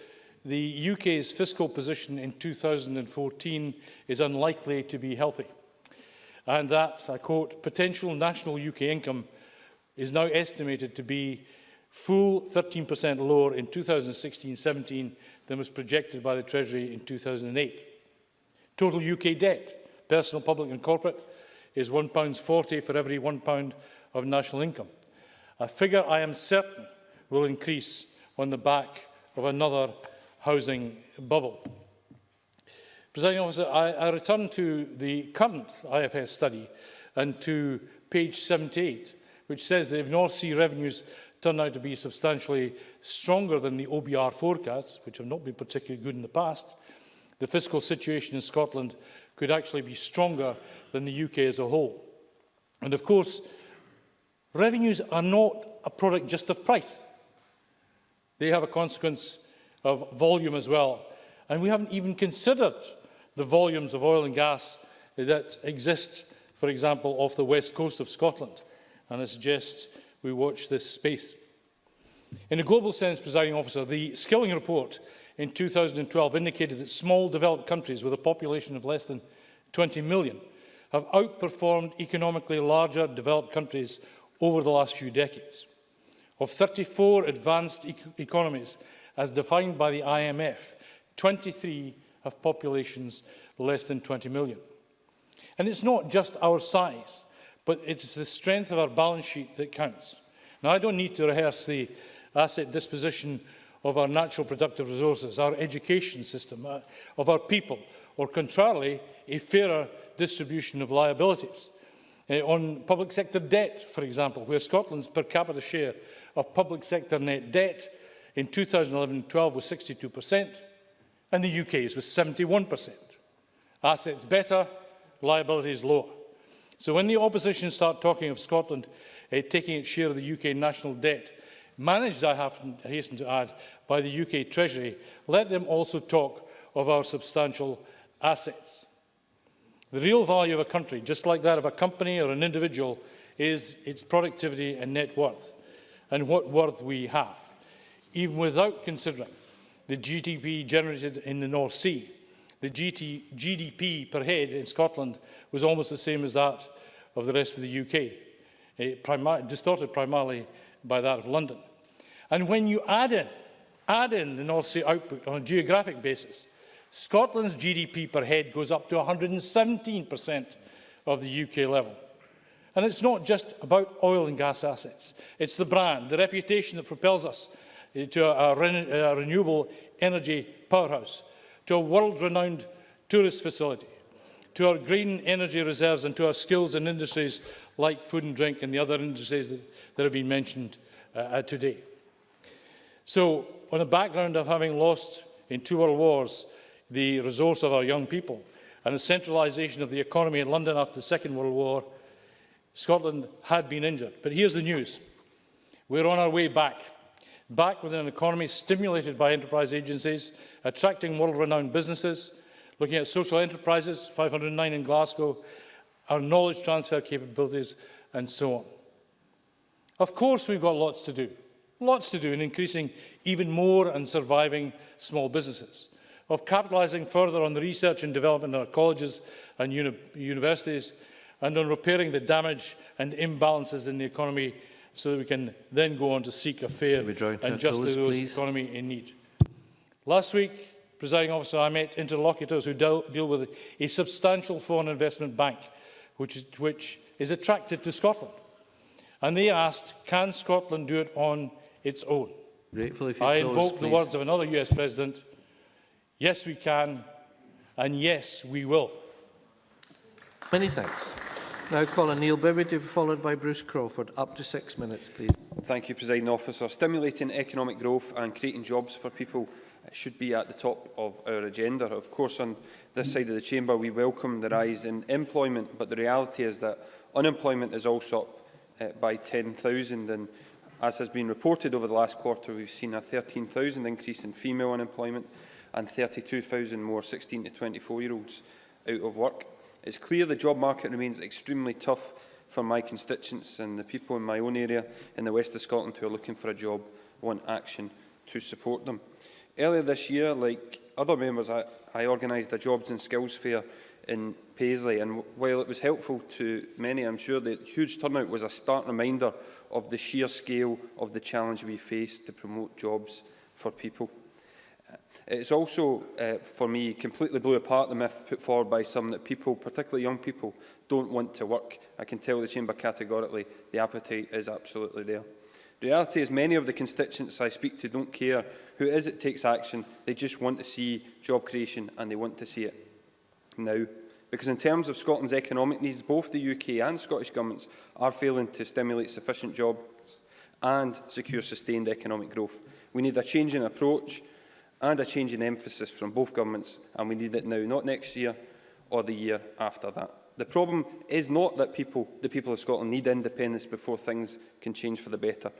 the UK's fiscal position in 2014 is unlikely to be healthy. And that, I quote, potential national UK income is now estimated to be full 13% lower in 2016-17 than was projected by the Treasury in 2008. Total UK debt, personal, public and corporate, is £1.40 for every £1 of national income, a figure I am certain will increase on the back of another housing bubble. Presiding Officer, I return to the current IFS study and to page 78, which says that if North Sea revenues turn out to be substantially stronger than the OBR forecasts, which have not been particularly good in the past, the fiscal situation in Scotland could actually be stronger than the UK as a whole. And of course, revenues are not a product just of price. They have a consequence of volume as well. And we haven't even considered the volumes of oil and gas that exist, for example, off the west coast of Scotland. And I suggest we watch this space. In a global sense, Presiding Officer, the Skilling Report in 2012 indicated that small developed countries with a population of less than 20 million have outperformed economically larger developed countries over the last few decades. Of 34 advanced economies, as defined by the IMF, 23 have populations less than 20 million. And it's not just our size, but it's the strength of our balance sheet that counts. Now, I don't need to rehearse the asset disposition of our natural productive resources, our education system, of our people, or contrarily, a fairer distribution of liabilities. On public sector debt, for example, where Scotland's per capita share of public sector net debt in 2011-12 was 62%, and the UK's was 71%. Assets better, liabilities lower. So when the opposition start talking of Scotland taking its share of the UK national debt, managed, I hasten to add, by the UK Treasury, let them also talk of our substantial assets. The real value of a country, just like that of a company or an individual, is its productivity and net worth, and what worth we have, even without considering the GDP generated in the North Sea. The GDP per head in Scotland was almost the same as that of the rest of the UK, distorted primarily by that of London. And when you add in the North Sea output on a geographic basis, Scotland's GDP per head goes up to 117% of the UK level. And it's not just about oil and gas assets. It's the brand, the reputation that propels us to a renewable energy powerhouse, to a world-renowned tourist facility, to our green energy reserves, and to our skills and industries like food and drink and the other industries that have been mentioned today. So, on the background of having lost in 2 world wars the resource of our young people and the centralisation of the economy in London after the Second World War, Scotland had been injured. But here's the news. We're on our way back with an economy stimulated by enterprise agencies, attracting world-renowned businesses, looking at social enterprises, 509 in Glasgow, our knowledge transfer capabilities, and so on. Of course, we've got lots to do in increasing even more and surviving small businesses, of capitalising further on the research and development in our colleges and universities, and on repairing the damage and imbalances in the economy so that we can then go on to seek a fair and just economy in need. Last week, Presiding Officer, I met interlocutors who deal with a substantial foreign investment bank, which is attracted to Scotland. And they asked, can Scotland do it on its own? I invoke the words of another US President, yes we can, and yes we will. Many thanks. Now call on Neil Bibby to be followed by Bruce Crawford. Up to 6 minutes, please. Thank you, Presiding Officer. Stimulating economic growth and creating jobs for people should be at the top of our agenda. Of course, on this side of the chamber, we welcome the rise in employment, but the reality is that unemployment is also up by 10,000, and as has been reported over the last quarter, we've seen a 13,000 increase in female unemployment and 32,000 more 16 to 24-year-olds out of work. It's clear the job market remains extremely tough for my constituents, and the people in my own area in the west of Scotland who are looking for a job want action to support them. Earlier this year, like other members, I organised a jobs and skills fair in Paisley, and while it was helpful to many, I'm sure the huge turnout was a stark reminder of the sheer scale of the challenge we face to promote jobs for people. It's also, for me, completely blew apart the myth put forward by some that people, particularly young people, don't want to work. I can tell the Chamber categorically the appetite is absolutely there. The reality is many of the constituents I speak to don't care who it is that takes action. They just want to see job creation, and they want to see it now. Because in terms of Scotland's economic needs, both the UK and Scottish governments are failing to stimulate sufficient jobs and secure sustained economic growth. We need a change in approach and a change in emphasis from both governments, and we need it now, not next year or the year after that. The problem is not that the people of Scotland need independence before things can change for the better.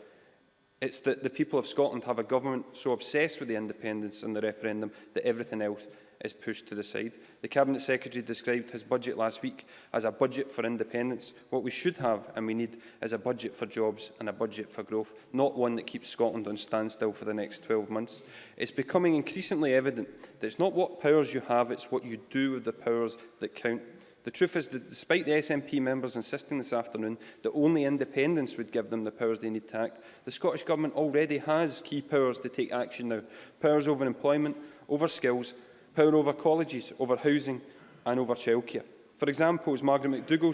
It's that the people of Scotland have a government so obsessed with the independence and the referendum that everything else is pushed to the side. The Cabinet Secretary described his budget last week as a budget for independence. What we should have and we need is a budget for jobs and a budget for growth, not one that keeps Scotland on standstill for the next 12 months. It's becoming increasingly evident that it's not what powers you have, it's what you do with the powers that count. The truth is that despite the SNP members insisting this afternoon that only independence would give them the powers they need to act, the Scottish Government already has key powers to take action now. Powers over employment, over skills, power over colleges, over housing and over childcare. For example, as Margaret McDougall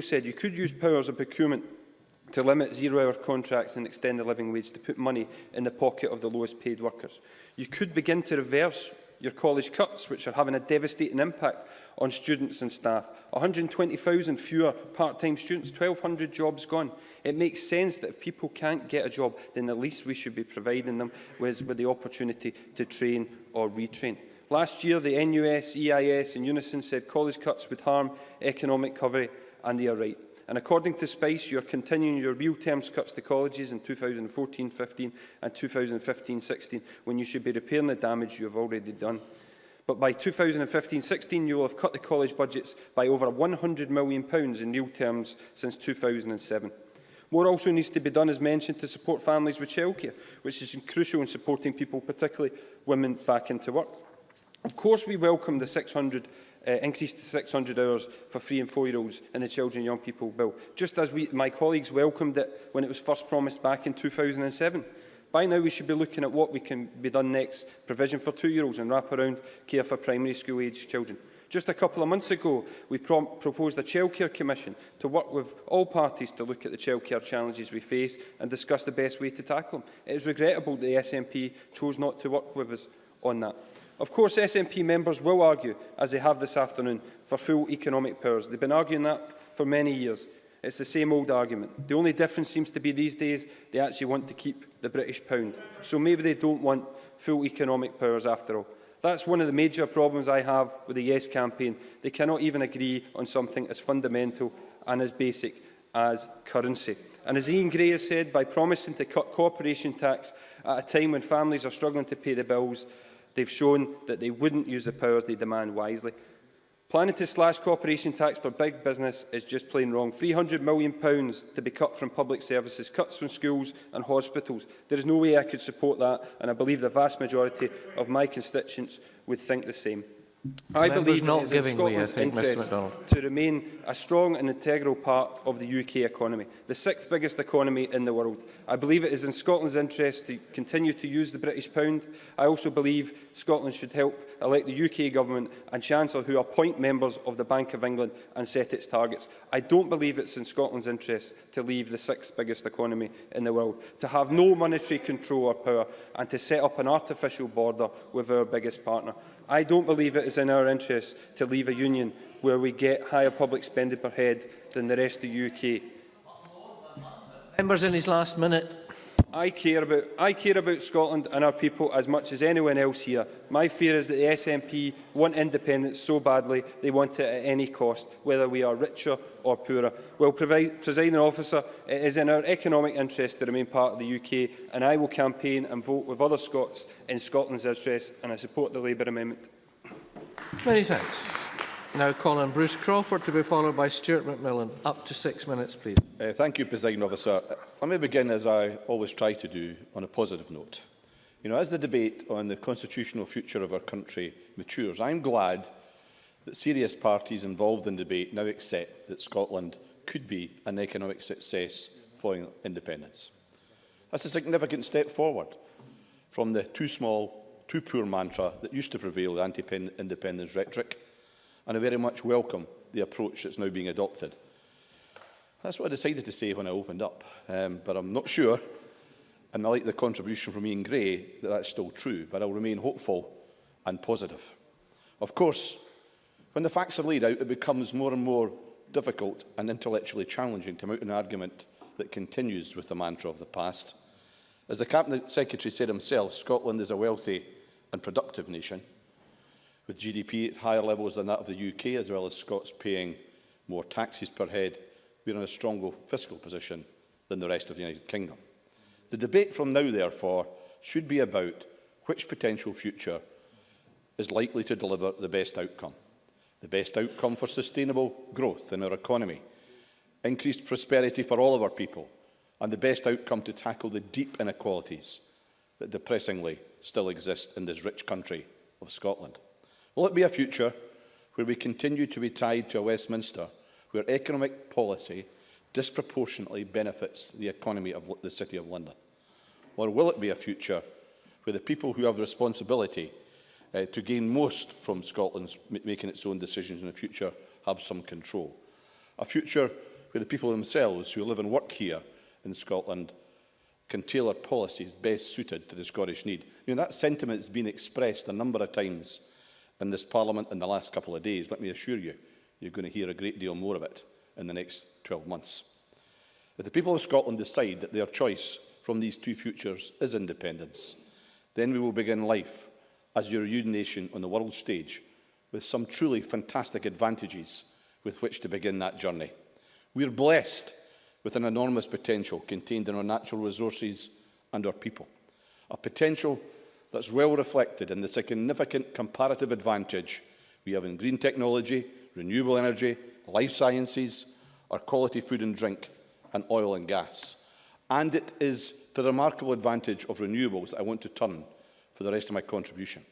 said, you could use powers of procurement to limit zero-hour contracts and extend the living wage to put money in the pocket of the lowest paid workers. You could begin to reverse your college cuts, which are having a devastating impact on students and staff. 120,000 fewer part-time students, 1,200 jobs gone. It makes sense that if people can't get a job, then at least we should be providing them with the opportunity to train or retrain. Last year, the NUS, EIS and Unison said college cuts would harm economic recovery, and they are right. And according to Spice, you are continuing your real terms cuts to colleges in 2014-15 and 2015-16, when you should be repairing the damage you have already done. But by 2015-16, you will have cut the college budgets by over £100 million in real terms since 2007. More also needs to be done, as mentioned, to support families with childcare, which is crucial in supporting people, particularly women, back into work. Of course, we welcome the increase to 600 hours for 3- and 4-year-olds in the Children and Young People Bill, just as my colleagues welcomed it when it was first promised back in 2007. By now, we should be looking at what can be done next: provision for 2-year-olds and wraparound care for primary school-aged children. Just a couple of months ago, we proposed a childcare commission to work with all parties to look at the childcare challenges we face and discuss the best way to tackle them. It is regrettable that the SNP chose not to work with us on that. Of course, SNP members will argue, as they have this afternoon, for full economic powers. They've been arguing that for many years. It's the same old argument. The only difference seems to be these days they actually want to keep the British pound. So maybe they don't want full economic powers after all. That's one of the major problems I have with the Yes campaign. They cannot even agree on something as fundamental and as basic as currency. And as Ian Gray has said, by promising to cut corporation tax at a time when families are struggling to pay the bills, they've shown that they wouldn't use the powers they demand wisely. Planning to slash corporation tax for big business is just plain wrong. £300 million to be cut from public services, cuts from schools and hospitals. There is no way I could support that, and I believe the vast majority of my constituents would think the same. I believe it is in Scotland's interest to remain a strong and integral part of the UK economy, the 6th biggest economy in the world. I believe it is in Scotland's interest to continue to use the British pound. I also believe Scotland should help elect the UK Government and Chancellor who appoint members of the Bank of England and set its targets. I don't believe it's in Scotland's interest to leave the 6th biggest economy in the world, to have no monetary control or power, and to set up an artificial border with our biggest partner. I don't believe it is in our interest to leave a union where we get higher public spending per head than the rest of the UK. Members in his last minute. I care about Scotland and our people as much as anyone else here. My fear is that the SNP want independence so badly they want it at any cost, whether we are richer or poorer. Well, Presiding Officer, it is in our economic interest to remain part of the UK, and I will campaign and vote with other Scots in Scotland's interest, and I support the Labour amendment. Many thanks. Now call on Bruce Crawford to be followed by Stuart McMillan. Up to 6 minutes, please. Thank you, Presiding Officer. Let me begin, as I always try to do, on a positive note. As the debate on the constitutional future of our country matures, I'm glad that serious parties involved in debate now accept that Scotland could be an economic success following independence. That's a significant step forward from the too small, too poor mantra that used to prevail the anti-independence rhetoric, and I very much welcome the approach that's now being adopted. That's what I decided to say when I opened up, but I'm not sure, and I like the contribution from Ian Gray, that that's still true, but I'll remain hopeful and positive. Of course, when the facts are laid out, it becomes more and more difficult and intellectually challenging to mount an argument that continues with the mantra of the past. As the Cabinet Secretary said himself, Scotland is a wealthy and productive nation, with GDP at higher levels than that of the UK, as well as Scots paying more taxes per head. We're in a stronger fiscal position than the rest of the United Kingdom. The debate from now, therefore, should be about which potential future is likely to deliver the best outcome for sustainable growth in our economy, increased prosperity for all of our people, and the best outcome to tackle the deep inequalities that depressingly still exist in this rich country of Scotland. Will it be a future where we continue to be tied to a Westminster where economic policy disproportionately benefits the economy of the City of London? Or will it be a future where the people who have the responsibility to gain most from Scotland's making its own decisions in the future have some control? A future where the people themselves who live and work here in Scotland can tailor policies best suited to the Scottish need. You know, that sentiment has been expressed a number of times in this Parliament in the last couple of days. Let me assure you, you're going to hear a great deal more of it in the next 12 months. If the people of Scotland decide that their choice from these two futures is independence, then we will begin life as a renewed nation on the world stage with some truly fantastic advantages with which to begin that journey. We are blessed with an enormous potential contained in our natural resources and our people, a potential that's well reflected in the significant comparative advantage we have in green technology, renewable energy, life sciences, our quality food and drink, and oil and gas. And it is the remarkable advantage of renewables that I want to turn for the rest of my contribution.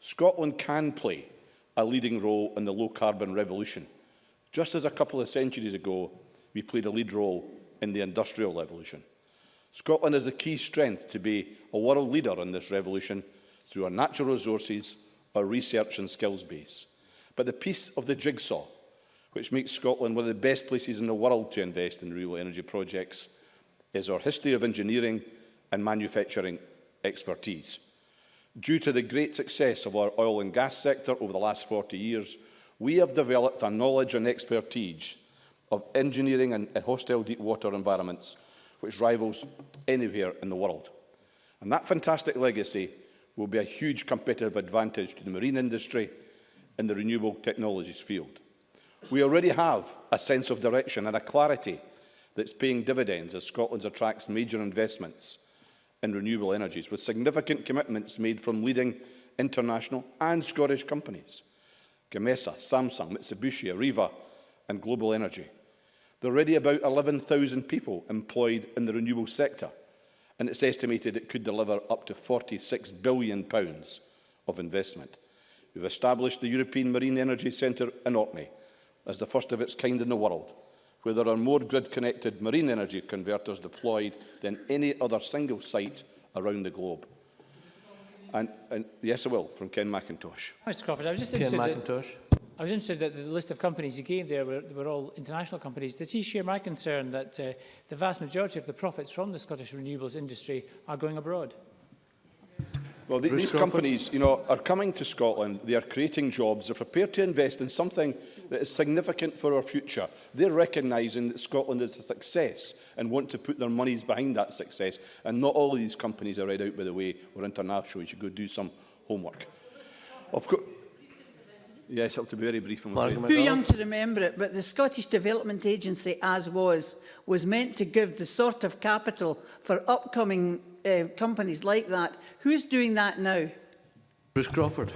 Scotland can play a leading role in the low-carbon revolution, just as a couple of centuries ago we played a lead role in the industrial revolution. Scotland has the key strength to be a world leader in this revolution through our natural resources, our research and skills base. But the piece of the jigsaw which makes Scotland one of the best places in the world to invest in renewable energy projects is our history of engineering and manufacturing expertise. Due to the great success of our oil and gas sector over the last 40 years, we have developed a knowledge and expertise of engineering and hostile deep water environments which rivals anywhere in the world. And that fantastic legacy will be a huge competitive advantage to the marine industry in the renewable technologies field. We already have a sense of direction and a clarity that's paying dividends as Scotland attracts major investments in renewable energies, with significant commitments made from leading international and Scottish companies. Gamesa, Samsung, Mitsubishi, Arriva and Global Energy. There are already about 11,000 people employed in the renewable sector, and it's estimated it could deliver up to £46 billion of investment. We've established the European Marine Energy Centre in Orkney as the first of its kind in the world, where there are more grid-connected marine energy converters deployed than any other single site around the globe. And yes, I will, from Ken McIntosh. Mr Crawford, I was just interested that the list of companies you gave there were all international companies. Does he share my concern that the vast majority of the profits from the Scottish renewables industry are going abroad? Well, these companies, are coming to Scotland. They are creating jobs. They're prepared to invest in something that is significant for our future. They're recognising that Scotland is a success and want to put their monies behind that success. And not all of these companies are read out, by the way, or international. You should go do some homework. Of course. Yes, I'll have to be very brief. Too young to remember it, but the Scottish Development Agency, as was meant to give the sort of capital for upcoming companies like that. Who's doing that now? Bruce Crawford.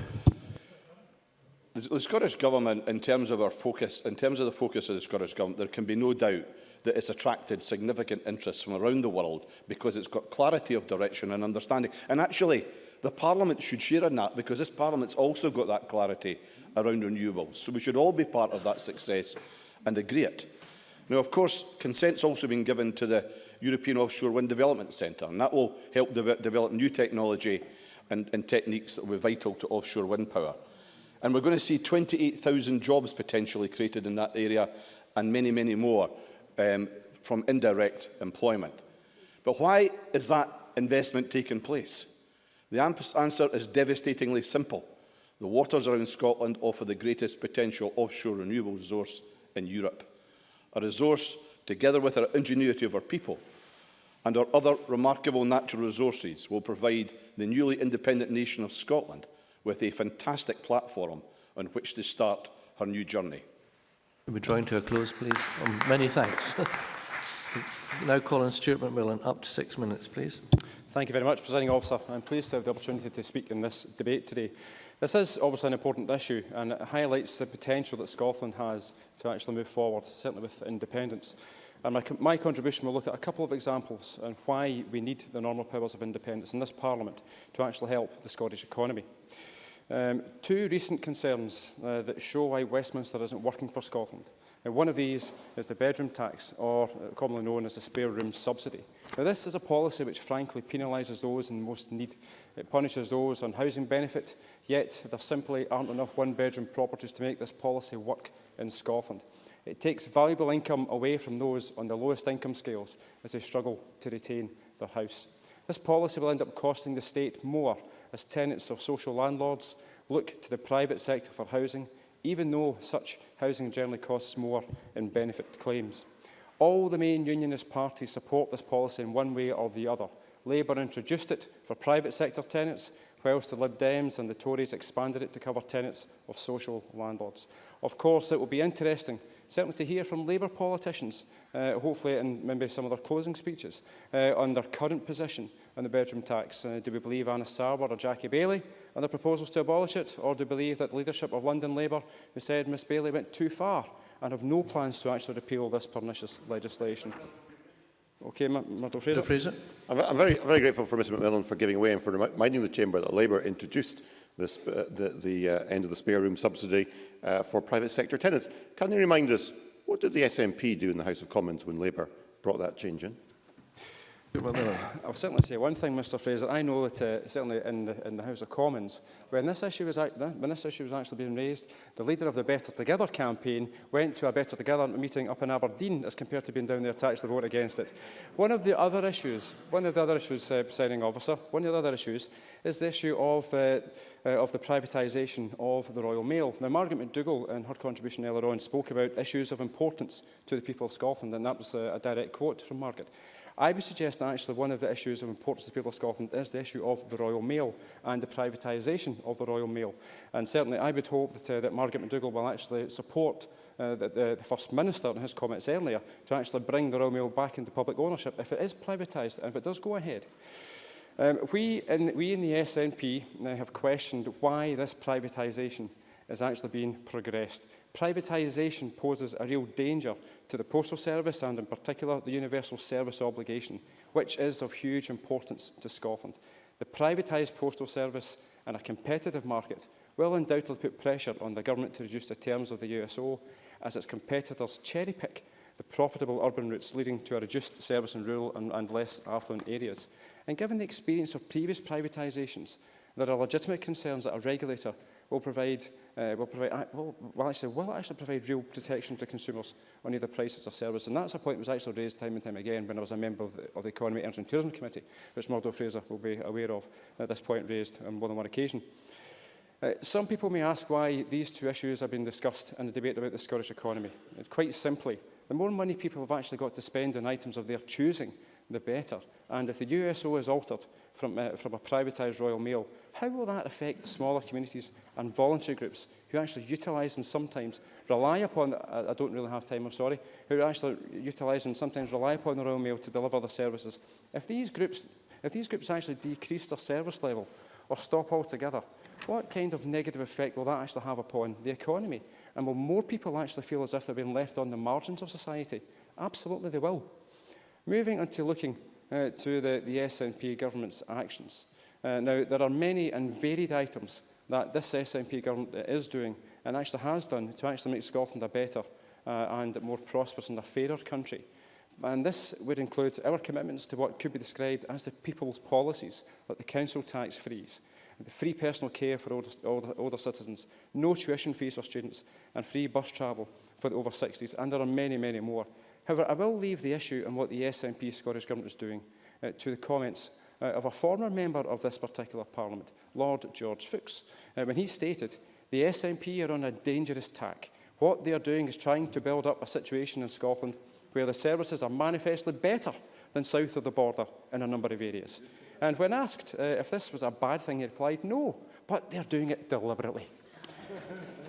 The Scottish Government, in terms of our focus, in terms of the focus of the Scottish Government, there can be no doubt that it's attracted significant interest from around the world because it's got clarity of direction and understanding. And actually, the Parliament should share in that, because this Parliament's also got that clarity around renewables. So we should all be part of that success and agree it. Now, of course, consent's also been given to the European Offshore Wind Development Centre, and that will help develop new technology and techniques that will be vital to offshore wind power. And we're going to see 28,000 jobs potentially created in that area, and many, many more from indirect employment. But why is that investment taking place? The answer is devastatingly simple. The waters around Scotland offer the greatest potential offshore renewable resource in Europe. A resource, together with our ingenuity of our people and our other remarkable natural resources, will provide the newly independent nation of Scotland with a fantastic platform on which to start her new journey. Can we draw to a close, please? Many thanks. Now call on Stuart McMillan. Up to 6 minutes, please. Thank you very much, Presiding Officer. I'm pleased to have the opportunity to speak in this debate today. This is obviously an important issue, and it highlights the potential that Scotland has to actually move forward, certainly with independence. And my contribution will look at a couple of examples on why we need the normal powers of independence in this Parliament to actually help the Scottish economy. Two recent concerns that show why Westminster isn't working for Scotland. One of these is the bedroom tax, or commonly known as the spare room subsidy. Now, this is a policy which frankly penalises those in most need. It punishes those on housing benefit, yet there simply aren't enough one-bedroom properties to make this policy work in Scotland. It takes valuable income away from those on the lowest income scales as they struggle to retain their house. This policy will end up costing the state more as tenants of social landlords look to the private sector for housing, even though such housing generally costs more in benefit claims. All the main unionist parties support this policy in one way or the other. Labour introduced it for private sector tenants, whilst the Lib Dems and the Tories expanded it to cover tenants of social landlords. Of course, it will be interesting, certainly to hear from Labour politicians, hopefully in maybe some of their closing speeches, on their current position on the bedroom tax. Do we believe Anna Sarwar or Jackie Baillie on the proposals to abolish it, or do we believe that the leadership of London Labour, who said Miss Baillie went too far and have no plans to actually repeal this pernicious legislation? Okay, Murdo Fraser. I'm very grateful for Mr McMillan for giving way and for reminding the Chamber that Labour introduced this, the end of the spare room subsidy for private sector tenants. Can you remind us, what did the SNP do in the House of Commons when Labour brought that change in? I'll certainly say one thing, Mr Fraser. I know that certainly in the House of Commons, when this issue was actually being raised, the leader of the Better Together campaign went to a Better Together meeting up in Aberdeen as compared to being down there to actually vote against it. One of the other issues, Presiding Officer, is the issue of the privatisation of the Royal Mail. Now, Margaret McDougall, in her contribution earlier on, spoke about issues of importance to the people of Scotland, and that was a direct quote from Margaret. I would suggest that actually one of the issues of importance to the people of Scotland is the issue of the Royal Mail and the privatisation of the Royal Mail. And certainly I would hope that Margaret McDougall will actually support the First Minister in his comments earlier to actually bring the Royal Mail back into public ownership if it is privatised and if it does go ahead. We in the SNP have questioned why this privatisation is actually being progressed. Privatisation poses a real danger to the postal service and in particular the universal service obligation, which is of huge importance to Scotland. The privatised postal service in a competitive market will undoubtedly put pressure on the government to reduce the terms of the USO as its competitors cherry-pick the profitable urban routes leading to a reduced service in rural and less affluent areas. And given the experience of previous privatisations, there are legitimate concerns that a regulator will actually provide real protection to consumers on either prices or service. And that's a point that was actually raised time and time again when I was a member of the Economy, Energy and Tourism Committee, which Murdo Fraser will be aware of, at this point raised on more than one occasion. Some people may ask why these two issues have been discussed in the debate about the Scottish economy. Quite simply, the more money people have actually got to spend on items of their choosing, the better. And if the USO is altered from a privatised Royal Mail, how will that affect smaller communities and voluntary groups who actually utilise and sometimes rely upon, I don't really have time, I'm sorry, who actually utilise and sometimes rely upon the Royal Mail to deliver their services? If these groups actually decrease their service level or stop altogether, what kind of negative effect will that actually have upon the economy? And will more people actually feel as if they're being left on the margins of society? Absolutely they will. Moving on to looking to the SNP government's actions. Now, there are many and varied items that this SNP government is doing and actually has done to actually make Scotland a better and more prosperous and a fairer country. And this would include our commitments to what could be described as the people's policies, like the council tax freeze, the free personal care for older citizens, no tuition fees for students, and free bus travel for the over 60s, and there are many, many more. However, I will leave the issue on what the SNP Scottish Government is doing to the comments of a former member of this particular Parliament, Lord George Fuchs, when he stated, the SNP are on a dangerous tack. What they are doing is trying to build up a situation in Scotland where the services are manifestly better than south of the border in a number of areas. And when asked if this was a bad thing, he replied, no, but they're doing it deliberately.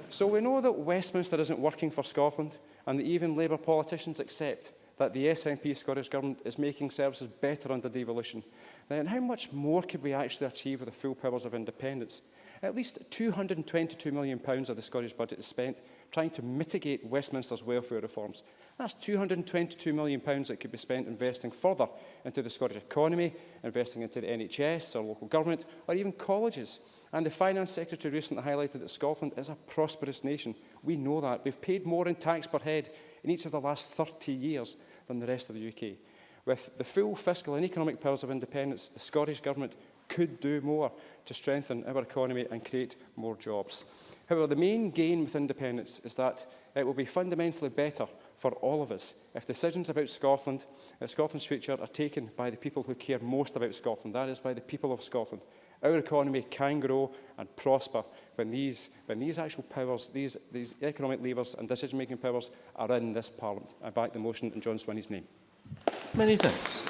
So we know that Westminster isn't working for Scotland, and that even Labour politicians accept that the SNP Scottish Government is making services better under devolution, then how much more could we actually achieve with the full powers of independence? At least £222 million of the Scottish budget is spent trying to mitigate Westminster's welfare reforms. That's £222 million that could be spent investing further into the Scottish economy, investing into the NHS or local government, or even colleges. And the Finance Secretary recently highlighted that Scotland is a prosperous nation. We know that. We've paid more in tax per head in each of the last 30 years than the rest of the UK. With the full fiscal and economic powers of independence, the Scottish Government could do more to strengthen our economy and create more jobs. However, the main gain with independence is that it will be fundamentally better for all of us if decisions about Scotland, Scotland's future, are taken by the people who care most about Scotland, that is, by the people of Scotland. Our economy can grow and prosper when these actual powers, these economic levers and decision-making powers are in this Parliament. I back the motion in John Swinney's name. Many thanks.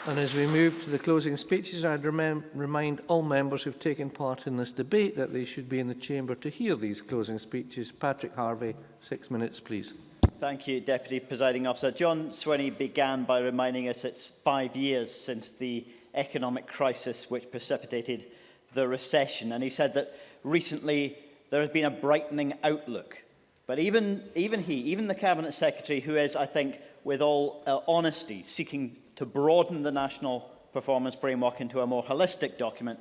And as we move to the closing speeches, I'd remind all members who've taken part in this debate that they should be in the chamber to hear these closing speeches. Patrick Harvey, 6 minutes, please. Thank you, Deputy Presiding Officer. John Swinney began by reminding us it's 5 years since the economic crisis which precipitated the recession. And he said that recently there has been a brightening outlook. But even the Cabinet Secretary, who is, I think, with all honesty, seeking to broaden the national performance framework into a more holistic document,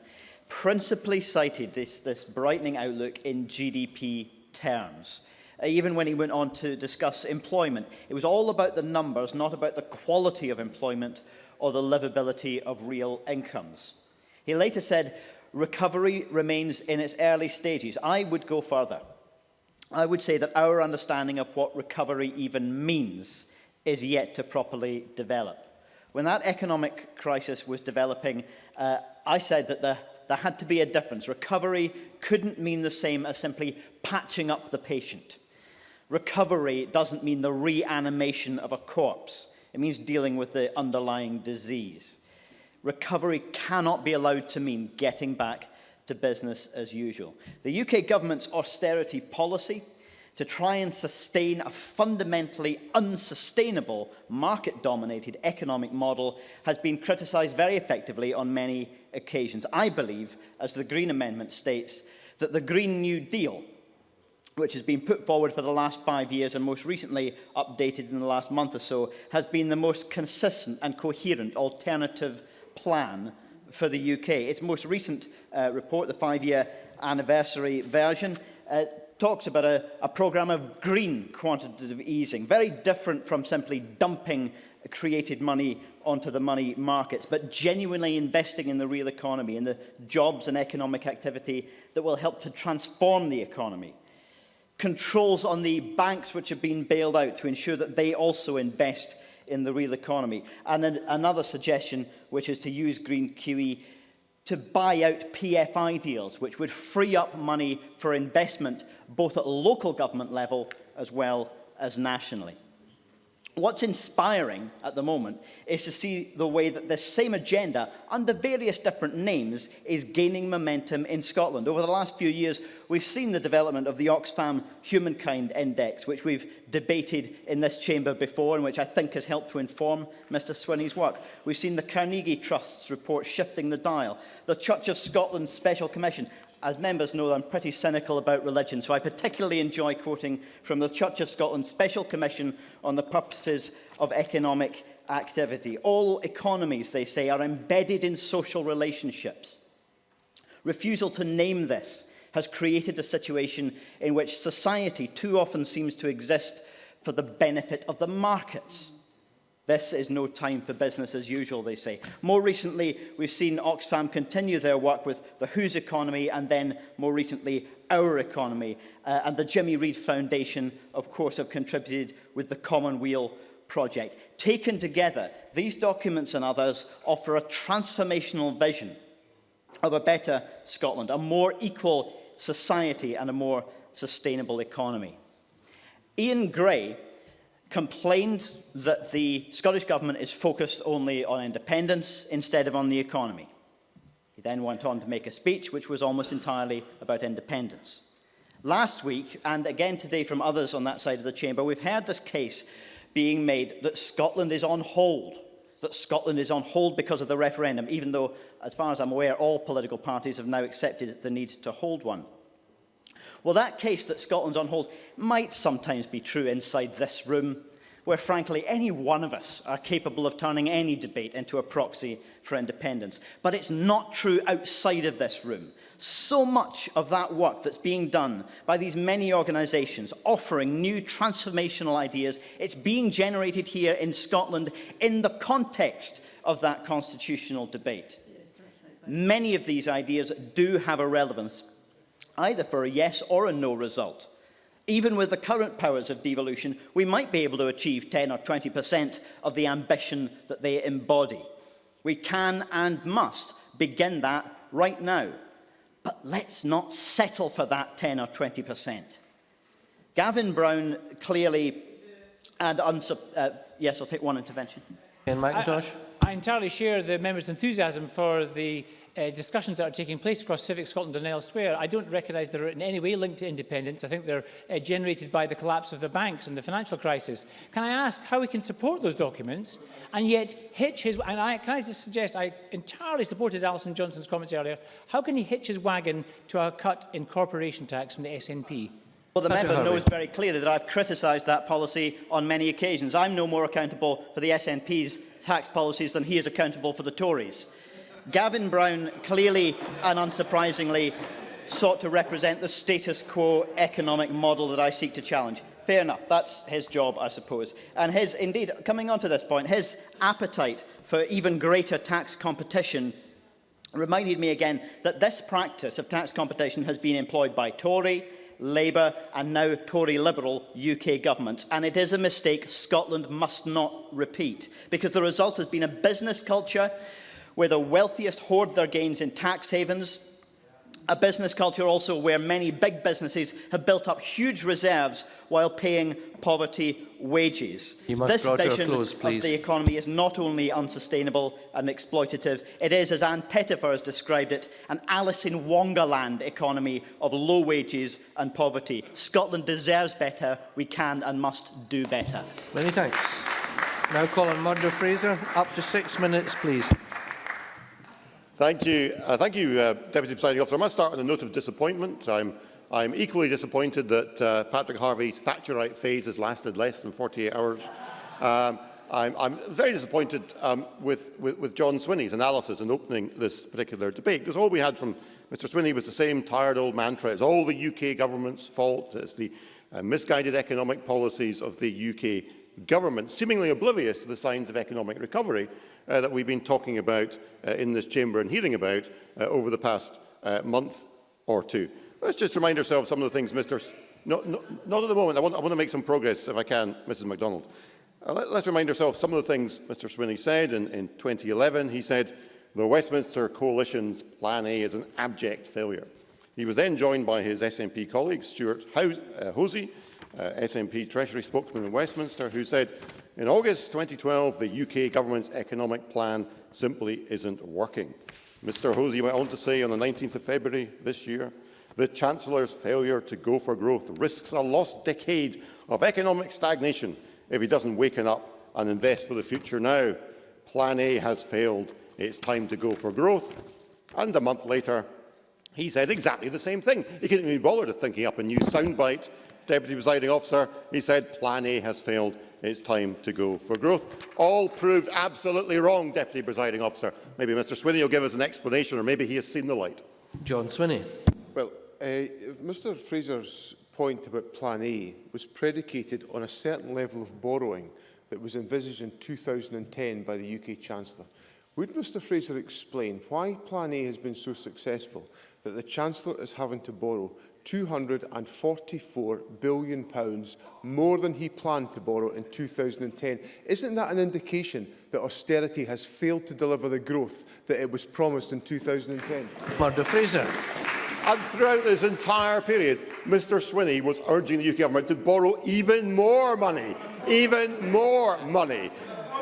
principally cited this brightening outlook in GDP terms. Even when he went on to discuss employment, it was all about the numbers, not about the quality of employment or the livability of real incomes. He later said, recovery remains in its early stages. I would go further. I would say that our understanding of what recovery even means is yet to properly develop. When that economic crisis was developing, I said that there had to be a difference. Recovery couldn't mean the same as simply patching up the patient. Recovery doesn't mean the reanimation of a corpse. It means dealing with the underlying disease. Recovery cannot be allowed to mean getting back to business as usual. The UK government's austerity policy to try and sustain a fundamentally unsustainable market-dominated economic model has been criticised very effectively on many occasions. I believe, as the Green Amendment states, that the Green New Deal, which has been put forward for the last 5 years and most recently updated in the last month or so, has been the most consistent and coherent alternative plan for the UK. Its most recent report, the 5-year anniversary version, talks about a programme of green quantitative easing, very different from simply dumping created money onto the money markets, but genuinely investing in the real economy, in the jobs and economic activity that will help to transform the economy. Controls on the banks which have been bailed out to ensure that they also invest in the real economy. And another suggestion, which is to use Green QE to buy out PFI deals, which would free up money for investment both at local government level as well as nationally. What's inspiring at the moment is to see the way that this same agenda, under various different names, is gaining momentum in Scotland. Over the last few years, we've seen the development of the Oxfam Humankind Index, which we've debated in this chamber before and which I think has helped to inform Mr Swinney's work. We've seen the Carnegie Trust's report shifting the dial, the Church of Scotland's Special Commission. As members know, I'm pretty cynical about religion, so I particularly enjoy quoting from the Church of Scotland's Special Commission on the Purposes of Economic Activity. All economies, they say, are embedded in social relationships. Refusal to name this has created a situation in which society too often seems to exist for the benefit of the markets. This is no time for business as usual, they say. More recently, we've seen Oxfam continue their work with the Who's economy and then, more recently, Our Economy. And the Jimmy Reid Foundation, of course, have contributed with the Commonweal project. Taken together, these documents and others offer a transformational vision of a better Scotland, a more equal society and a more sustainable economy. Ian Gray complained that the Scottish Government is focused only on independence instead of on the economy. He then went on to make a speech which was almost entirely about independence. Last week, and again today from others on that side of the chamber, we've heard this case being made that Scotland is on hold, because of the referendum, even though, as far as I'm aware, all political parties have now accepted the need to hold one. Well, that case that Scotland's on hold might sometimes be true inside this room, where, frankly, any one of us are capable of turning any debate into a proxy for independence. But it's not true outside of this room. So much of that work that's being done by these many organisations offering new transformational ideas, it's being generated here in Scotland in the context of that constitutional debate. Many of these ideas do have a relevance, either for a yes or a no result. Even with the current powers of devolution, we might be able to achieve 10 or 20% of the ambition that they embody. We can and must begin that right now. But let's not settle for that 10 or 20%. Gavin Brown clearly, and yes, I'll take one intervention. Ian McIntosh. I entirely share the member's enthusiasm for the discussions that are taking place across Civic Scotland and elsewhere. I don't recognise they're in any way linked to independence. I think they're generated by the collapse of the banks and the financial crisis. Can I ask how we can support those documents and yet hitch his... can I just suggest, I entirely supported Alison Johnson's comments earlier. How can he hitch his wagon to a cut in corporation tax from the SNP? Well, the member knows very clearly that I've criticised that policy on many occasions. I'm no more accountable for the SNP's tax policies than he is accountable for the Tories. Gavin Brown clearly and unsurprisingly sought to represent the status quo economic model that I seek to challenge. Fair enough, that's his job, I suppose. And indeed, coming on to this point, his appetite for even greater tax competition reminded me again that this practice of tax competition has been employed by Tory, Labour and now Tory Liberal UK governments, and it is a mistake Scotland must not repeat, because the result has been a business culture where the wealthiest hoard their gains in tax havens, a business culture also where many big businesses have built up huge reserves while paying poverty wages. This vision of the economy is not only unsustainable and exploitative, it is, as Anne Pettifer has described it, an Alice in Wonderland economy of low wages and poverty. Scotland deserves better. We can and must do better. Many thanks. Now Colin Murdo-Fraser, up to 6 minutes, please. Thank you, Deputy Presiding Officer. I must start on a note of disappointment. I'm equally disappointed that Patrick Harvey's Thatcherite phase has lasted less than 48 hours. I'm very disappointed with John Swinney's analysis in opening this particular debate, because all we had from Mr Swinney was the same tired old mantra. It's all the UK government's fault. It's the misguided economic policies of the UK government, seemingly oblivious to the signs of economic recovery that we've been talking about in this chamber and hearing about over the past month or two. Let's just remind ourselves some of the things not at the moment. I want to make some progress if I can, Mrs MacDonald. Let's remind ourselves some of the things Mr Swinney said in 2011. He said the Westminster Coalition's Plan A is an abject failure. He was then joined by his SNP colleague, Stuart Hosey, SNP Treasury spokesman in Westminster, who said, in August 2012, the UK government's economic plan simply isn't working. Mr Hosey went on to say on the 19th of February this year, the Chancellor's failure to go for growth risks a lost decade of economic stagnation if he doesn't waken up and invest for the future now. Plan A has failed. It's time to go for growth. And a month later, he said exactly the same thing. He couldn't even bother to thinking up a new soundbite. Deputy Presiding Officer, he said Plan A has failed. It's time to go for growth. All proved absolutely wrong, Deputy Presiding Officer. Maybe Mr Swinney will give us an explanation, or maybe he has seen the light. John Swinney. Well, Mr Fraser's point about Plan A was predicated on a certain level of borrowing that was envisaged in 2010 by the UK Chancellor. Would Mr Fraser explain why Plan A has been so successful that the Chancellor is having to borrow £244 billion more than he planned to borrow in 2010. Isn't that an indication that austerity has failed to deliver the growth that it was promised in 2010? Murdo-Fraser. And throughout this entire period, Mr Swinney was urging the UK government to borrow even more money. Even more money.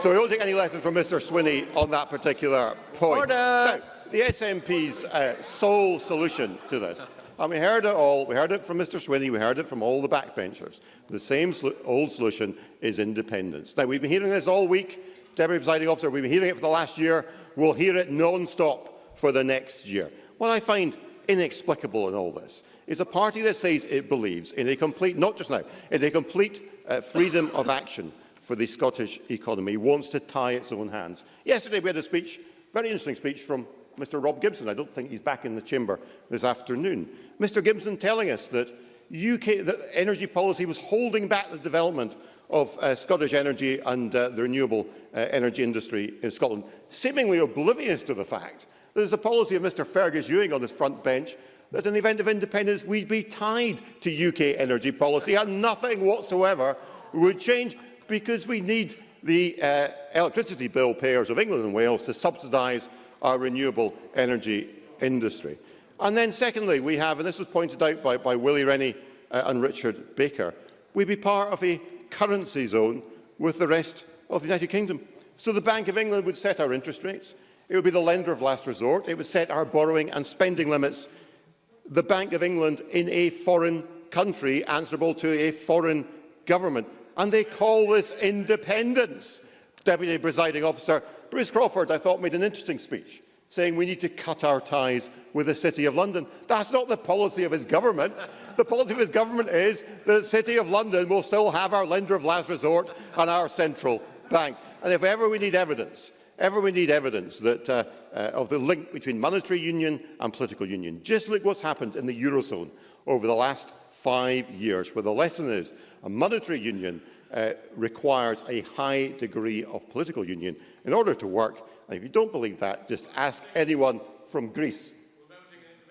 So we won't take any lessons from Mr Swinney on that particular point. Order. Now, the SNP's sole solution to this And we heard it all. We heard it from Mr Swinney. We heard it from all the backbenchers. The same old solution is independence. Now, we've been hearing this all week, Deputy Presiding Officer. We've been hearing it for the last year. We'll hear it non-stop for the next year. What I find inexplicable in all this is a party that says it believes in a complete, not just now, in a complete freedom of action for the Scottish economy, wants to tie its own hands. Yesterday we had a speech, very interesting speech from Mr Rob Gibson. I don't think he's back in the chamber this afternoon. Mr Gibson telling us that that energy policy was holding back the development of Scottish energy and the renewable energy industry in Scotland, seemingly oblivious to the fact that it's the policy of Mr Fergus Ewing on his front bench that in the event of independence we'd be tied to UK energy policy and nothing whatsoever would change, because we need the electricity bill payers of England and Wales to subsidise our renewable energy industry. And then secondly, we have, and this was pointed out by Willie Rennie and Richard Baker, we'd be part of a currency zone with the rest of the United Kingdom. So the Bank of England would set our interest rates. It would be the lender of last resort. It would set our borrowing and spending limits. The Bank of England in a foreign country, answerable to a foreign government. And they call this independence. Deputy Presiding Officer, Bruce Crawford, I thought, made an interesting speech, saying we need to cut our ties with the City of London. That's not the policy of his government. The policy of his government is that the City of London will still have our lender of last resort and our central bank. And if ever we need evidence that, of the link between monetary union and political union, just look what's happened in the Eurozone over the last 5 years, where the lesson is a monetary union requires a high degree of political union in order to work. And if you don't believe that, just ask anyone from Greece.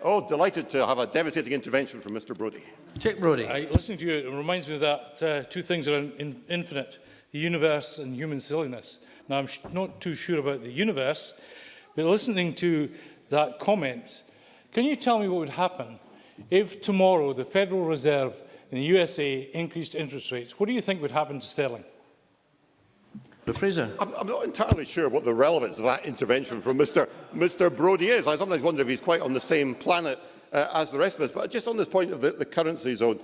Oh, delighted to have a devastating intervention from Mr Brodie. Chick Brodie. Listening to you, it reminds me that two things are infinite, the universe and human silliness. Now, I'm not too sure about the universe, but listening to that comment, can you tell me what would happen if tomorrow the Federal Reserve in the USA increased interest rates? What do you think would happen to sterling? Fraser. I'm not entirely sure what the relevance of that intervention from Mr Brodie is. I sometimes wonder if he's quite on the same planet as the rest of us. But just on this point of the currency zone,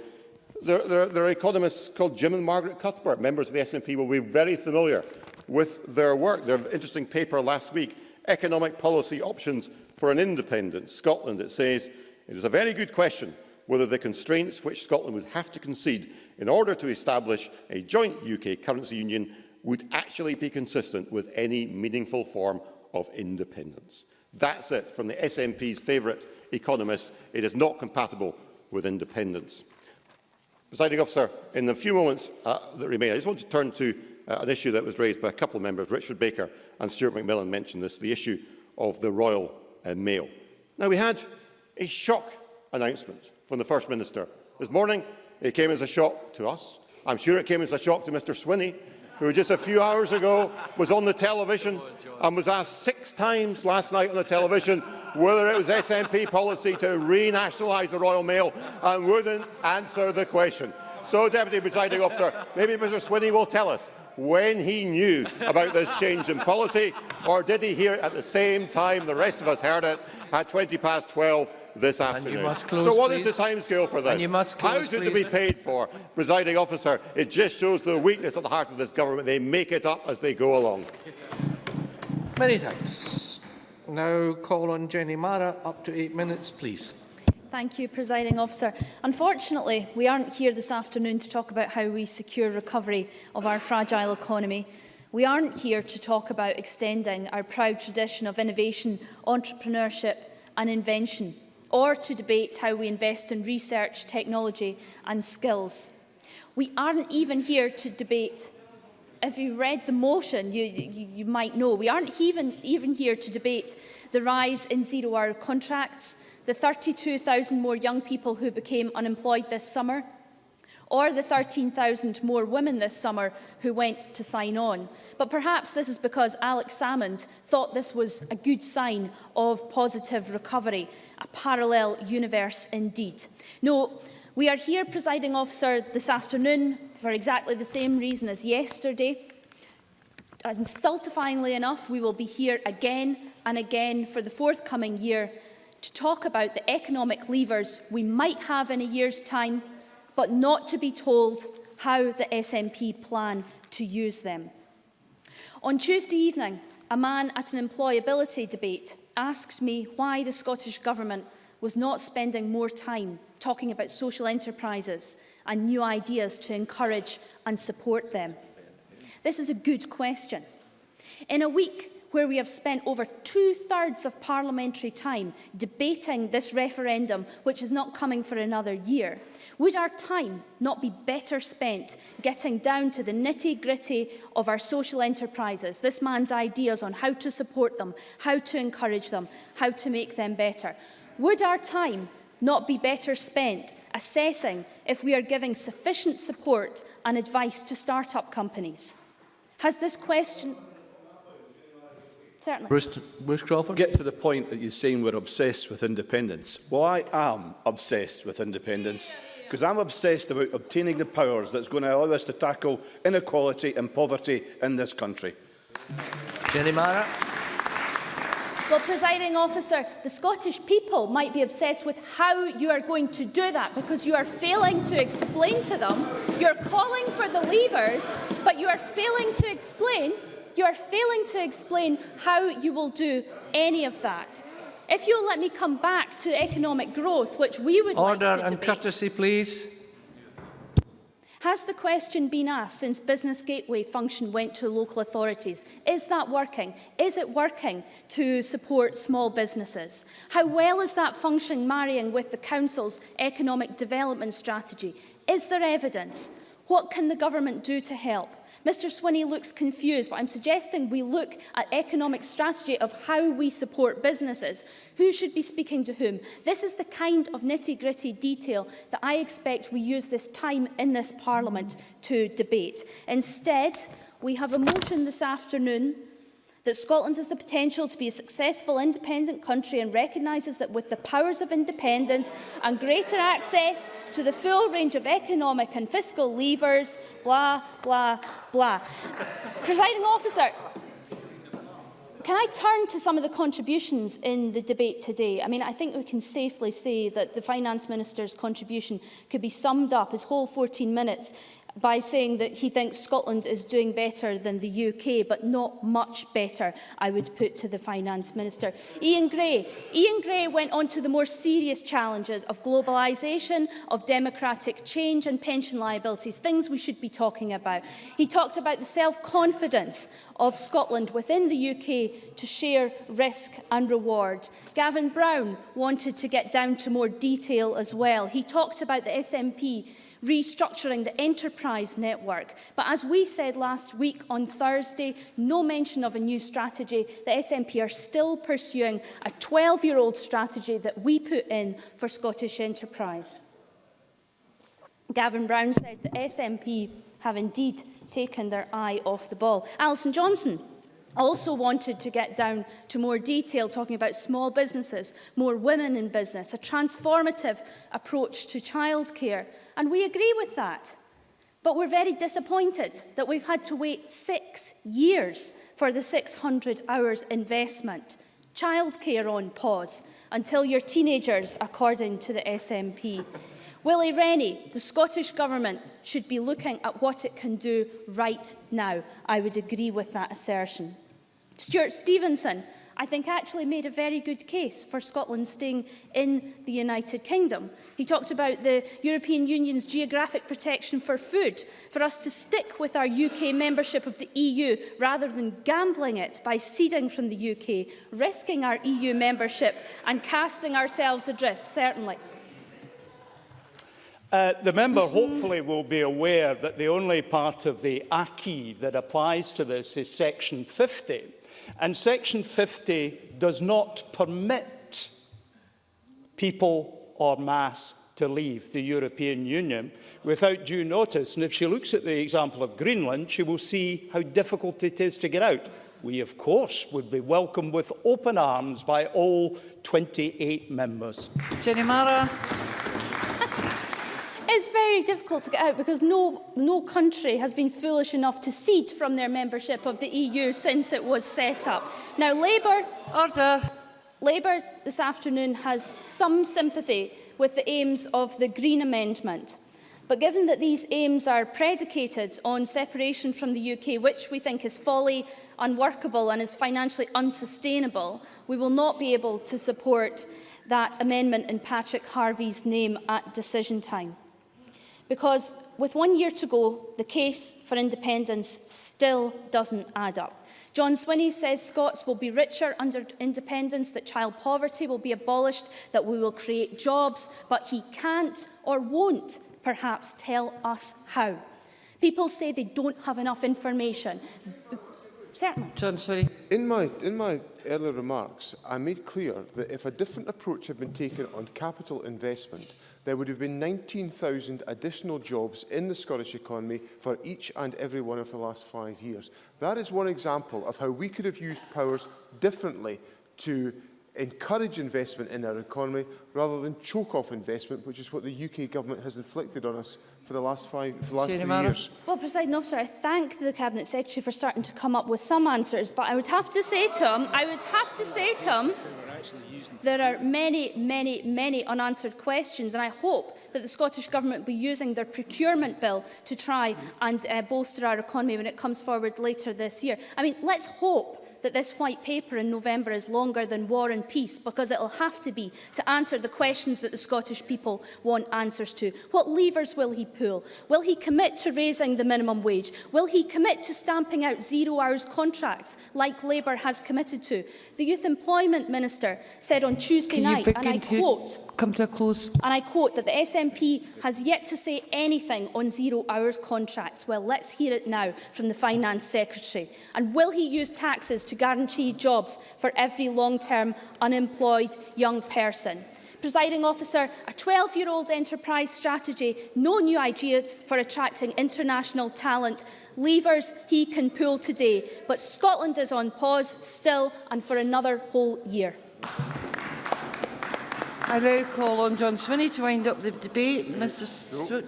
there are economists called Jim and Margaret Cuthbert, members of the SNP, will be very familiar with their work. Their interesting paper last week, Economic Policy Options for an Independent Scotland. It says, it is a very good question whether the constraints which Scotland would have to concede in order to establish a joint UK currency union would actually be consistent with any meaningful form of independence. That's it from the SNP's favourite economists. It is not compatible with independence. Presiding Officer, in the few moments that remain, I just want to turn to an issue that was raised by a couple of members. Richard Baker and Stuart McMillan mentioned this, the issue of the Royal Mail. Now, we had a shock announcement from the First Minister this morning. It came as a shock to us. I'm sure it came as a shock to Mr Swinney, who just a few hours ago was on the television and was asked 6 times last night on the television whether it was SNP policy to renationalise the Royal Mail, and wouldn't answer the question. So, Deputy Presiding Officer, maybe Mr Swinney will tell us when he knew about this change in policy, or did he hear it at the same time the rest of us heard it at 12:20 this afternoon? So what is the timescale for this? How is it to be paid for? Presiding Officer, it just shows the weakness at the heart of this government. They make it up as they go along. Many thanks. Now call on Jenny Mara. Up to 8 minutes, please. Thank you, Presiding Officer. Unfortunately, we aren't here this afternoon to talk about how we secure recovery of our fragile economy. We aren't here to talk about extending our proud tradition of innovation, entrepreneurship and invention, or to debate how we invest in research, technology and skills. We aren't even here to debate, if you've read the motion, you might know, we aren't even here to debate the rise in zero-hour contracts, the 32,000 more young people who became unemployed this summer, or the 13,000 more women this summer who went to sign on. But perhaps this is because Alex Salmond thought this was a good sign of positive recovery, a parallel universe indeed. No, we are here, Presiding Officer, this afternoon for exactly the same reason as yesterday. And stultifyingly enough, we will be here again and again for the forthcoming year to talk about the economic levers we might have in a year's time, but not to be told how the SNP plan to use them. On Tuesday evening, a man at an employability debate asked me why the Scottish Government was not spending more time talking about social enterprises and new ideas to encourage and support them. This is a good question. In a week where we have spent over 2/3 of parliamentary time debating this referendum, which is not coming for another year, would our time not be better spent getting down to the nitty-gritty of our social enterprises, this man's ideas on how to support them, how to encourage them, how to make them better? Would our time not be better spent assessing if we are giving sufficient support and advice to start-up companies? Has this question... Certainly. Bruce Crawford. Get to the point that you're saying we're obsessed with independence. Well, I am obsessed with independence because I'm obsessed about obtaining the powers that's going to allow us to tackle inequality and poverty in this country. Jenny Mara. Well, Presiding Officer, the Scottish people might be obsessed with how you are going to do that because you are failing to explain to them. You're calling for the levers, but you are failing to explain how you will do any of that. If you'll let me come back to economic growth, which we would like to debate. Order and courtesy, please. Has the question been asked since Business Gateway function went to local authorities? Is that working? Is it working to support small businesses? How well is that function marrying with the Council's economic development strategy? Is there evidence? What can the government do to help? Mr Swinney looks confused, but I'm suggesting we look at economic strategy of how we support businesses. Who should be speaking to whom? This is the kind of nitty-gritty detail that I expect we use this time in this Parliament to debate. Instead, we have a motion this afternoon that Scotland has the potential to be a successful independent country and recognises that with the powers of independence and greater access to the full range of economic and fiscal levers, blah, blah, blah. Presiding Officer, can I turn to some of the contributions in the debate today? I mean, I think we can safely say that the Finance Minister's contribution could be summed up, his whole 14 minutes, by saying that he thinks Scotland is doing better than the UK, but not much better, I would put to the Finance Minister. Ian Gray went on to the more serious challenges of globalisation, of democratic change and pension liabilities, things we should be talking about. He talked about the self-confidence of Scotland within the UK to share risk and reward. Gavin Brown wanted to get down to more detail as well. He talked about the SNP restructuring the enterprise network. But as we said last week on Thursday, no mention of a new strategy. The SNP are still pursuing a 12-year-old strategy that we put in for Scottish enterprise. Gavin Brown said the SNP have indeed taken their eye off the ball. Alison Johnson also wanted to get down to more detail, talking about small businesses, more women in business, a transformative approach to childcare. And we agree with that. But we're very disappointed that we've had to wait 6 years for the 600 hours investment. Childcare on pause until your teenagers, according to the SNP. Willie Rennie, the Scottish Government should be looking at what it can do right now. I would agree with that assertion. Stuart Stevenson, I think, actually made a very good case for Scotland staying in the United Kingdom. He talked about the European Union's geographic protection for food, for us to stick with our UK membership of the EU rather than gambling it by ceding from the UK, risking our EU membership and casting ourselves adrift, certainly. The member hopefully will be aware that the only part of the acquis that applies to this is Section 50. And Section 50 does not permit people or mass to leave the European Union without due notice. And if she looks at the example of Greenland, she will see how difficult it is to get out. We, of course, would be welcomed with open arms by all 28 members. Jenny Mara. It's very difficult to get out because no country has been foolish enough to cede from their membership of the EU since it was set up. Now, Labour... Order. Labour this afternoon has some sympathy with the aims of the Green Amendment. But given that these aims are predicated on separation from the UK, which we think is folly, unworkable and is financially unsustainable, we will not be able to support that amendment in Patrick Harvey's name at decision time. Because with 1 year to go, the case for independence still doesn't add up. John Swinney says Scots will be richer under independence, that child poverty will be abolished, that we will create jobs, but he can't or won't perhaps tell us how. People say they don't have enough information. Certainly. John Swinney. In my earlier remarks, I made clear that if a different approach had been taken on capital investment, there would have been 19,000 additional jobs in the Scottish economy for each and every one of the last 5 years. That is one example of how we could have used powers differently to encourage investment in our economy rather than choke off investment, which is what the UK government has inflicted on us for the last 3 years. Well, Presiding Officer, I thank the Cabinet Secretary for starting to come up with some answers, but I would have to say to him, there are many unanswered questions, and I hope that the Scottish Government will be using their procurement bill to try and bolster our economy when it comes forward later this year. I mean, let's hope that this white paper in November is longer than War and Peace, because it will have to be to answer the questions that the Scottish people want answers to. What levers will he pull? Will he commit to raising the minimum wage? Will he commit to stamping out 0 hours contracts like Labour has committed to? The Youth Employment Minister said on Tuesday night, and I quote, come to a close. And I quote that the SNP has yet to say anything on 0 hours contracts. Well, let's hear it now from the Finance Secretary. And will he use taxes to guarantee jobs for every long-term unemployed young person? Presiding Officer, a 12-year-old enterprise strategy, no new ideas for attracting international talent, levers he can pull today. But Scotland is on pause still and for another whole year. I now call on John Swinney to wind up the debate. Mr.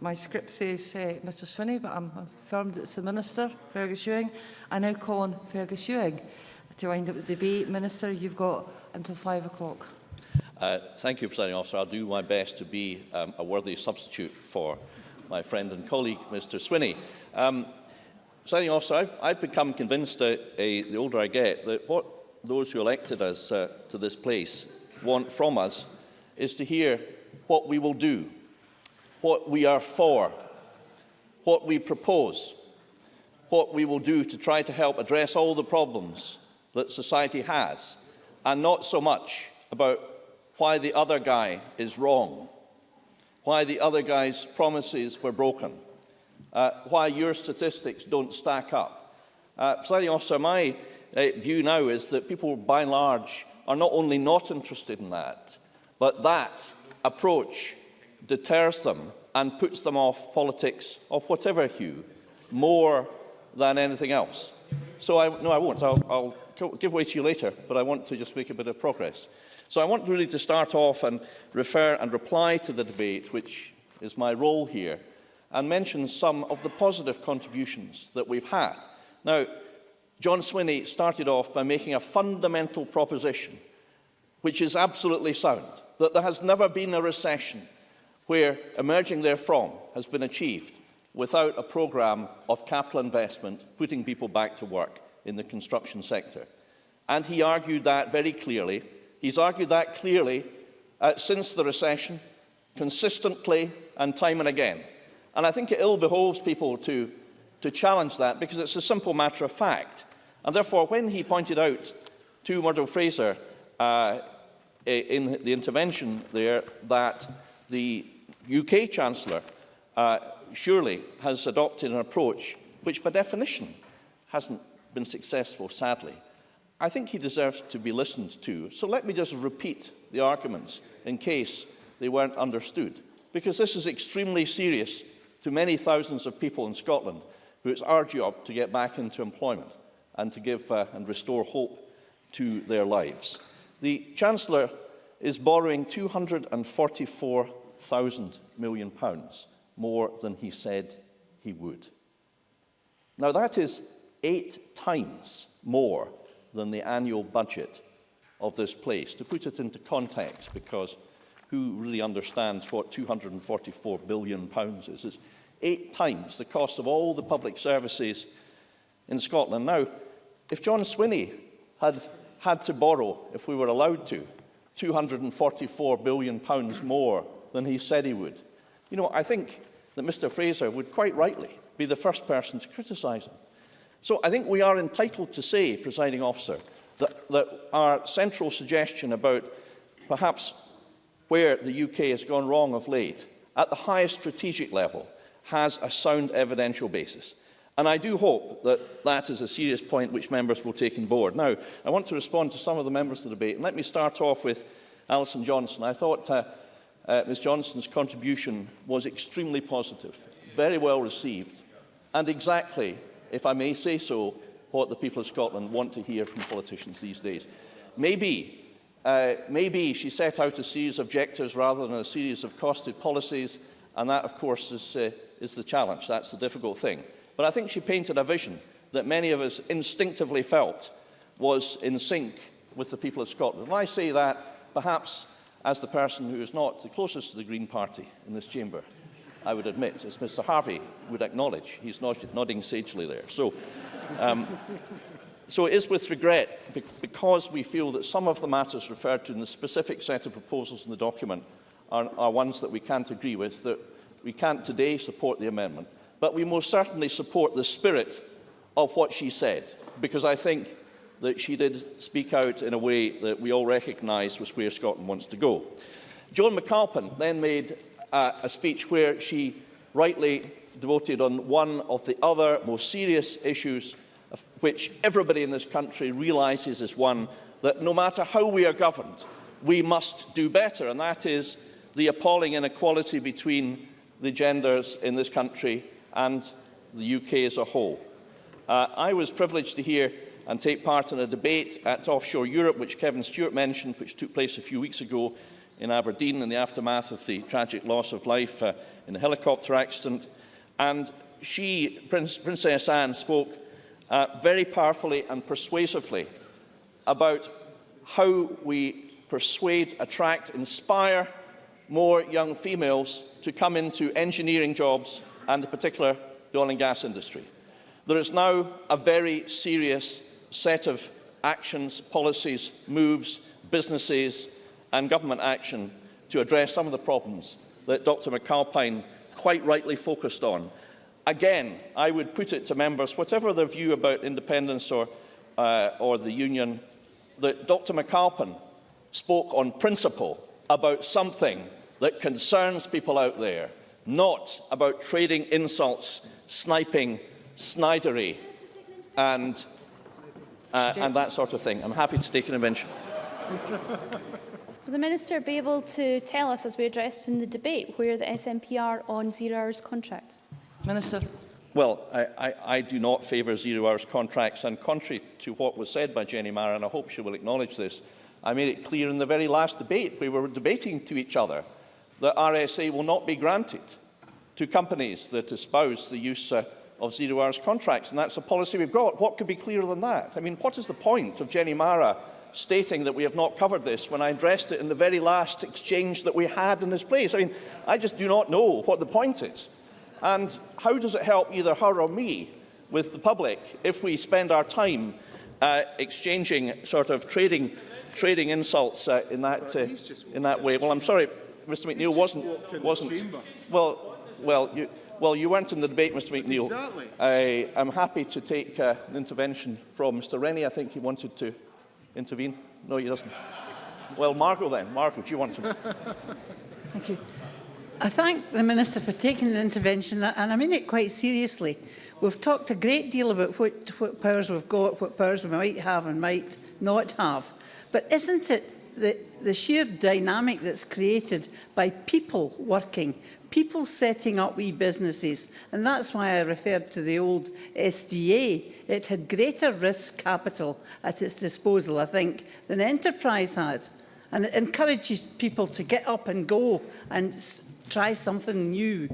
My script says Mr. Swinney, but I'm affirmed it's the Minister, Fergus Ewing. I now call on Fergus Ewing to wind up the debate. Minister, you've got until 5 o'clock. Thank you, Presiding Officer. I'll do my best to be a worthy substitute for my friend and colleague, Mr. Swinney. Presiding Officer, I've become convinced, the older I get, that what those who elected us to this place want from us is to hear what we will do, what we are for, what we propose, what we will do to try to help address all the problems that society has, and not so much about why the other guy is wrong, why the other guy's promises were broken, why your statistics don't stack up. Presiding Officer, my view now is that people, by and large, are not only not interested in that, but that approach deters them and puts them off politics of whatever hue more than anything else. So no, I won't. I'll give way to you later, but I want to just make a bit of progress. So I want really to start off and refer and reply to the debate, which is my role here, and mention some of the positive contributions that we've had. Now, John Swinney started off by making a fundamental proposition, which is absolutely sound, that there has never been a recession where emerging therefrom has been achieved without a programme of capital investment putting people back to work in the construction sector. And he argued that very clearly. He's argued that clearly since the recession, consistently and time and again. And I think it ill behoves people to challenge that, because it's a simple matter of fact. And therefore, when he pointed out to Murdo Fraser in the intervention there that the UK Chancellor surely has adopted an approach which by definition hasn't been successful, sadly, I think he deserves to be listened to. So let me just repeat the arguments in case they weren't understood, because this is extremely serious to many thousands of people in Scotland who it's our job to get back into employment and to give and restore hope to their lives. The Chancellor is borrowing £244,000 million, more than he said he would. Now that is 8 times more than the annual budget of this place. To put it into context, because who really understands what £244 billion is? It's 8 times the cost of all the public services in Scotland. Now, if John Swinney had to borrow, if we were allowed to, £244 billion more than he said he would, you know, I think that Mr Fraser would quite rightly be the first person to criticise him. So I think we are entitled to say, Presiding Officer, that our central suggestion about perhaps where the UK has gone wrong of late, at the highest strategic level, has a sound evidential basis. And I do hope that that is a serious point which members will take on board. Now, I want to respond to some of the members of the debate. And let me start off with Alison Johnson. I thought Ms Johnson's contribution was extremely positive, very well received, and exactly, if I may say so, what the people of Scotland want to hear from politicians these days. Maybe she set out a series of objectives rather than a series of costed policies, and that, of course, is the challenge. That's the difficult thing. But I think she painted a vision that many of us instinctively felt was in sync with the people of Scotland. And I say that perhaps as the person who is not the closest to the Green Party in this chamber, I would admit, as Mr Harvey would acknowledge. He's nodding sagely there. So it is with regret, because we feel that some of the matters referred to in the specific set of proposals in the document are ones that we can't agree with, that we can't today support the amendment. But we most certainly support the spirit of what she said, because I think that she did speak out in a way that we all recognise was where Scotland wants to go. Joan McAlpin then made a speech where she rightly devoted on one of the other most serious issues, which everybody in this country realises is one that no matter how we are governed, we must do better, and that is the appalling inequality between the genders in this country and the UK as a whole. I was privileged to hear and take part in a debate at Offshore Europe, which Kevin Stewart mentioned, which took place a few weeks ago in Aberdeen in the aftermath of the tragic loss of life in a helicopter accident. And Princess Anne, spoke very powerfully and persuasively about how we persuade, attract, inspire more young females to come into engineering jobs and in particular the oil and gas industry. There is now a very serious set of actions, policies, moves, businesses and government action to address some of the problems that Dr McAlpine quite rightly focused on. Again, I would put it to members, whatever their view about independence or the union, that Dr McAlpine spoke on principle about something that concerns people out there, not about trading insults, sniping, snidery, and that sort of thing. I'm happy to take an intervention. Will the Minister be able to tell us, as we addressed in the debate, where the SNP are on 0 hours contracts? Minister. Well, I do not favour 0 hours contracts, and contrary to what was said by Jenny Marr, and I hope she will acknowledge this, I made it clear in the very last debate, we were debating to each other, that RSA will not be granted to companies that espouse the use of 0 hours contracts, and that's a policy we've got. What could be clearer than that? I mean, what is the point of Jenny Marr stating that we have not covered this when I addressed it in the very last exchange that we had in this place? I mean, I just do not know what the point is. And how does it help either her or me with the public if we spend our time exchanging sort of trading insults in that way? Well, I'm sorry, Mr McNeill wasn't. Well, you weren't in the debate, Mr McNeill. Exactly. I am happy to take an intervention from Mr Rennie. I think he wanted to intervene. No, he doesn't. Well, Margot then. Margot, do you want to? Thank you. I thank the Minister for taking the intervention, and I mean it quite seriously. We've talked a great deal about what powers we've got, what powers we might have and might not have. But isn't it the sheer dynamic that's created by people working, people setting up wee businesses? And that's why I referred to the old SDA. It had greater risk capital at its disposal, I think, than enterprise had. And it encourages people to get up and go and try something new.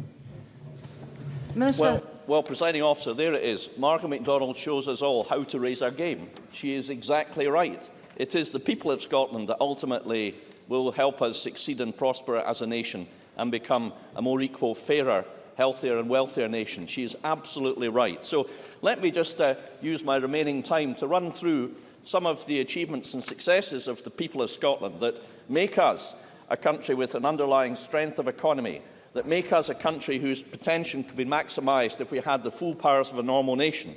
Minister. Well, Presiding Officer, there it is. Margaret MacDonald shows us all how to raise our game. She is exactly right. It is the people of Scotland that ultimately will help us succeed and prosper as a nation and become a more equal, fairer, healthier and wealthier nation. She is absolutely right. So let me just use my remaining time to run through some of the achievements and successes of the people of Scotland that make us a country with an underlying strength of economy, that make us a country whose potential could be maximised if we had the full powers of a normal nation.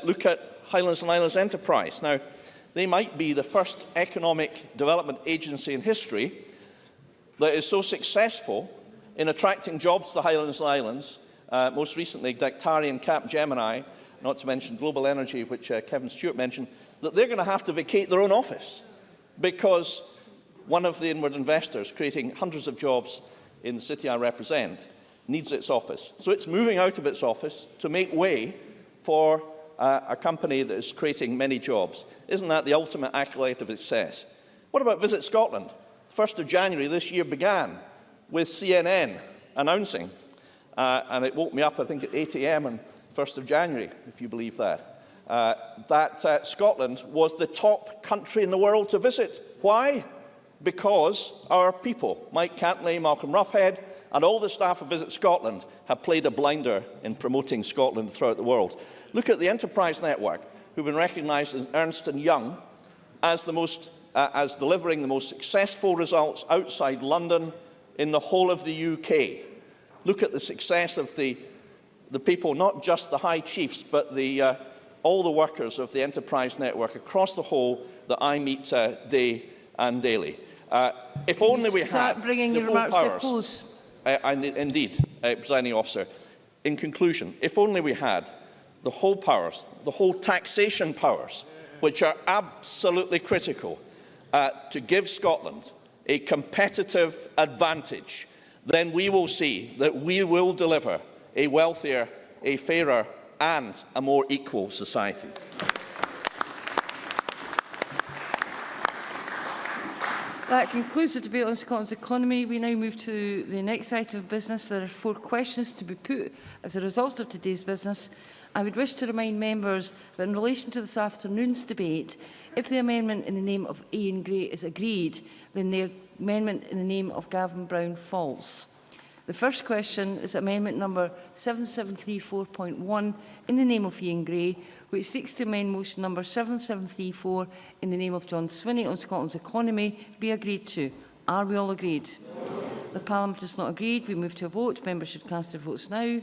Look at Highlands and Islands Enterprise. Now, they might be the first economic development agency in history that is so successful in attracting jobs to the Highlands and Islands, most recently Dactari and Capgemini, not to mention Global Energy, which Kevin Stewart mentioned, that they're going to have to vacate their own office because one of the inward investors creating hundreds of jobs in the city I represent needs its office. So it's moving out of its office to make way for a company that is creating many jobs. Isn't that the ultimate accolade of success? What about Visit Scotland? 1st of January this year began with CNN announcing, and it woke me up, I think, at 8 AM on 1st of January, if you believe that, that Scotland was the top country in the world to visit. Why? Because our people, Mike Cantley, Malcolm Roughhead, and all the staff of Visit Scotland have played a blinder in promoting Scotland throughout the world. Look at the Enterprise Network, who've been recognised as Ernst & Young as delivering the most successful results outside London in the whole of the UK. Look at the success of the people, not just the high chiefs, but all the workers of the Enterprise Network across the whole that I meet day and daily. If only we had bringing the your full remarks powers. to a close. Indeed, Presiding Officer. In conclusion, if only we had the whole powers, the whole taxation powers, which are absolutely critical to give Scotland a competitive advantage, then we will see that we will deliver a wealthier, a fairer and a more equal society. That concludes the debate on Scotland's economy. We now move to the next item of business. There are 4 questions to be put as a result of today's business. I would wish to remind members that in relation to this afternoon's debate, if the amendment in the name of Ian Gray is agreed, then the amendment in the name of Gavin Brown falls. The first question is amendment number 7734.1 in the name of Ian Gray, which seeks to amend motion number 7734 in the name of John Swinney on Scotland's economy, be agreed to. Are we all agreed? The Parliament is not agreed. We move to a vote. Members should cast their votes now.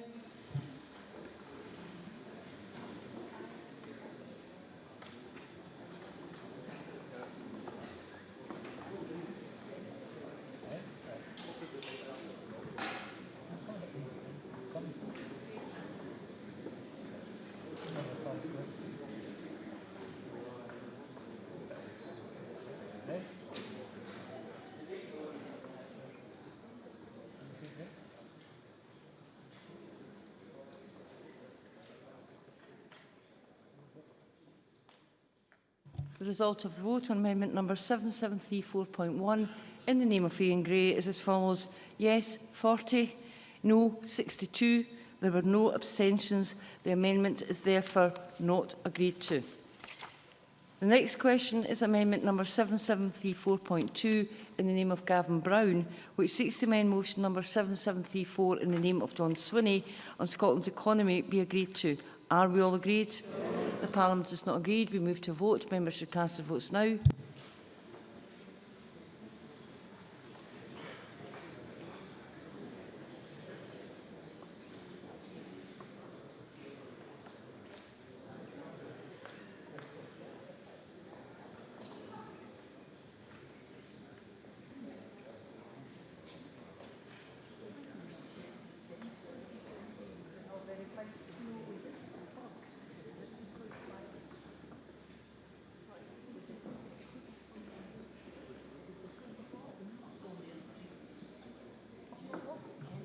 The result of the vote on amendment number 7734.1 in the name of Ian Gray is as follows. Yes, 40. No, 62. There were no abstentions. The amendment is therefore not agreed to. The next question is amendment number 7734.2 in the name of Gavin Brown, which seeks to amend motion number 7734 in the name of John Swinney on Scotland's economy be agreed to. Are we all agreed? The Parliament is not agreed. We move to a vote. Members should cast their votes now.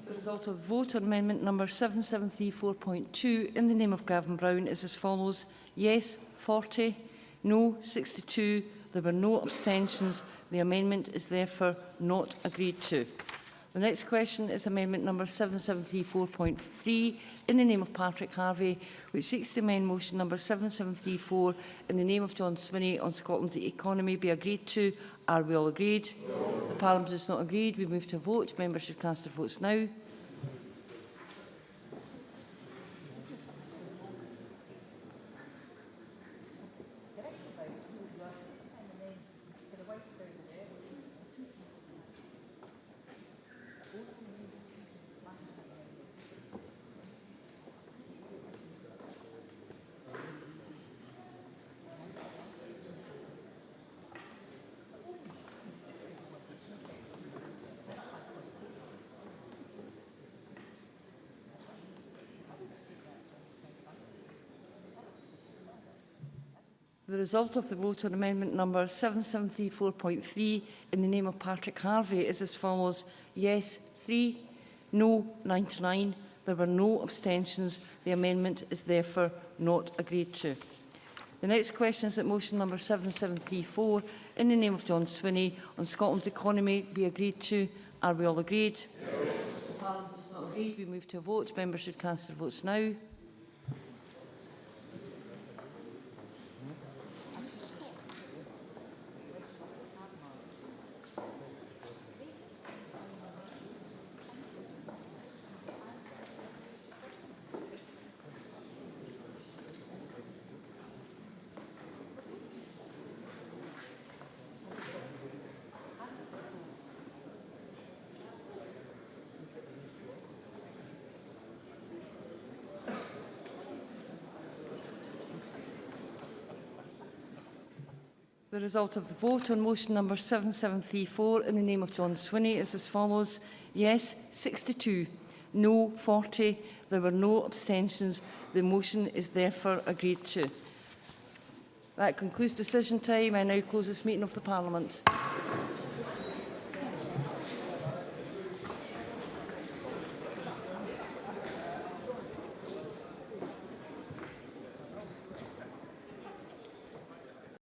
The result of the vote on amendment number 7734.2 in the name of Gavin Brown is as follows. Yes, 40. No, 62. There were no abstentions. The amendment is therefore not agreed to. The next question is amendment number 7734.3 in the name of Patrick Harvey, which seeks to amend motion number 7734 in the name of John Swinney on Scotland's economy be agreed to. Are we all agreed? No. The Parliament is not agreed. We move to a vote. Members should cast their votes now. The result of the vote on amendment number 7734.3 in the name of Patrick Harvey is as follows. Yes, 3. No, 99. There were no abstentions. The amendment is therefore not agreed to. The next question is that motion number 7734 in the name of John Swinney on Scotland's economy be agreed to. Are we all agreed? Yes. The Parliament is not agreed. We move to a vote. Members should cast their votes now. The result of the vote on motion number 7734 in the name of John Swinney is as follows. Yes, 62. No, 40. There were no abstentions. The motion is therefore agreed to. That concludes decision time. I now close this meeting of the Parliament.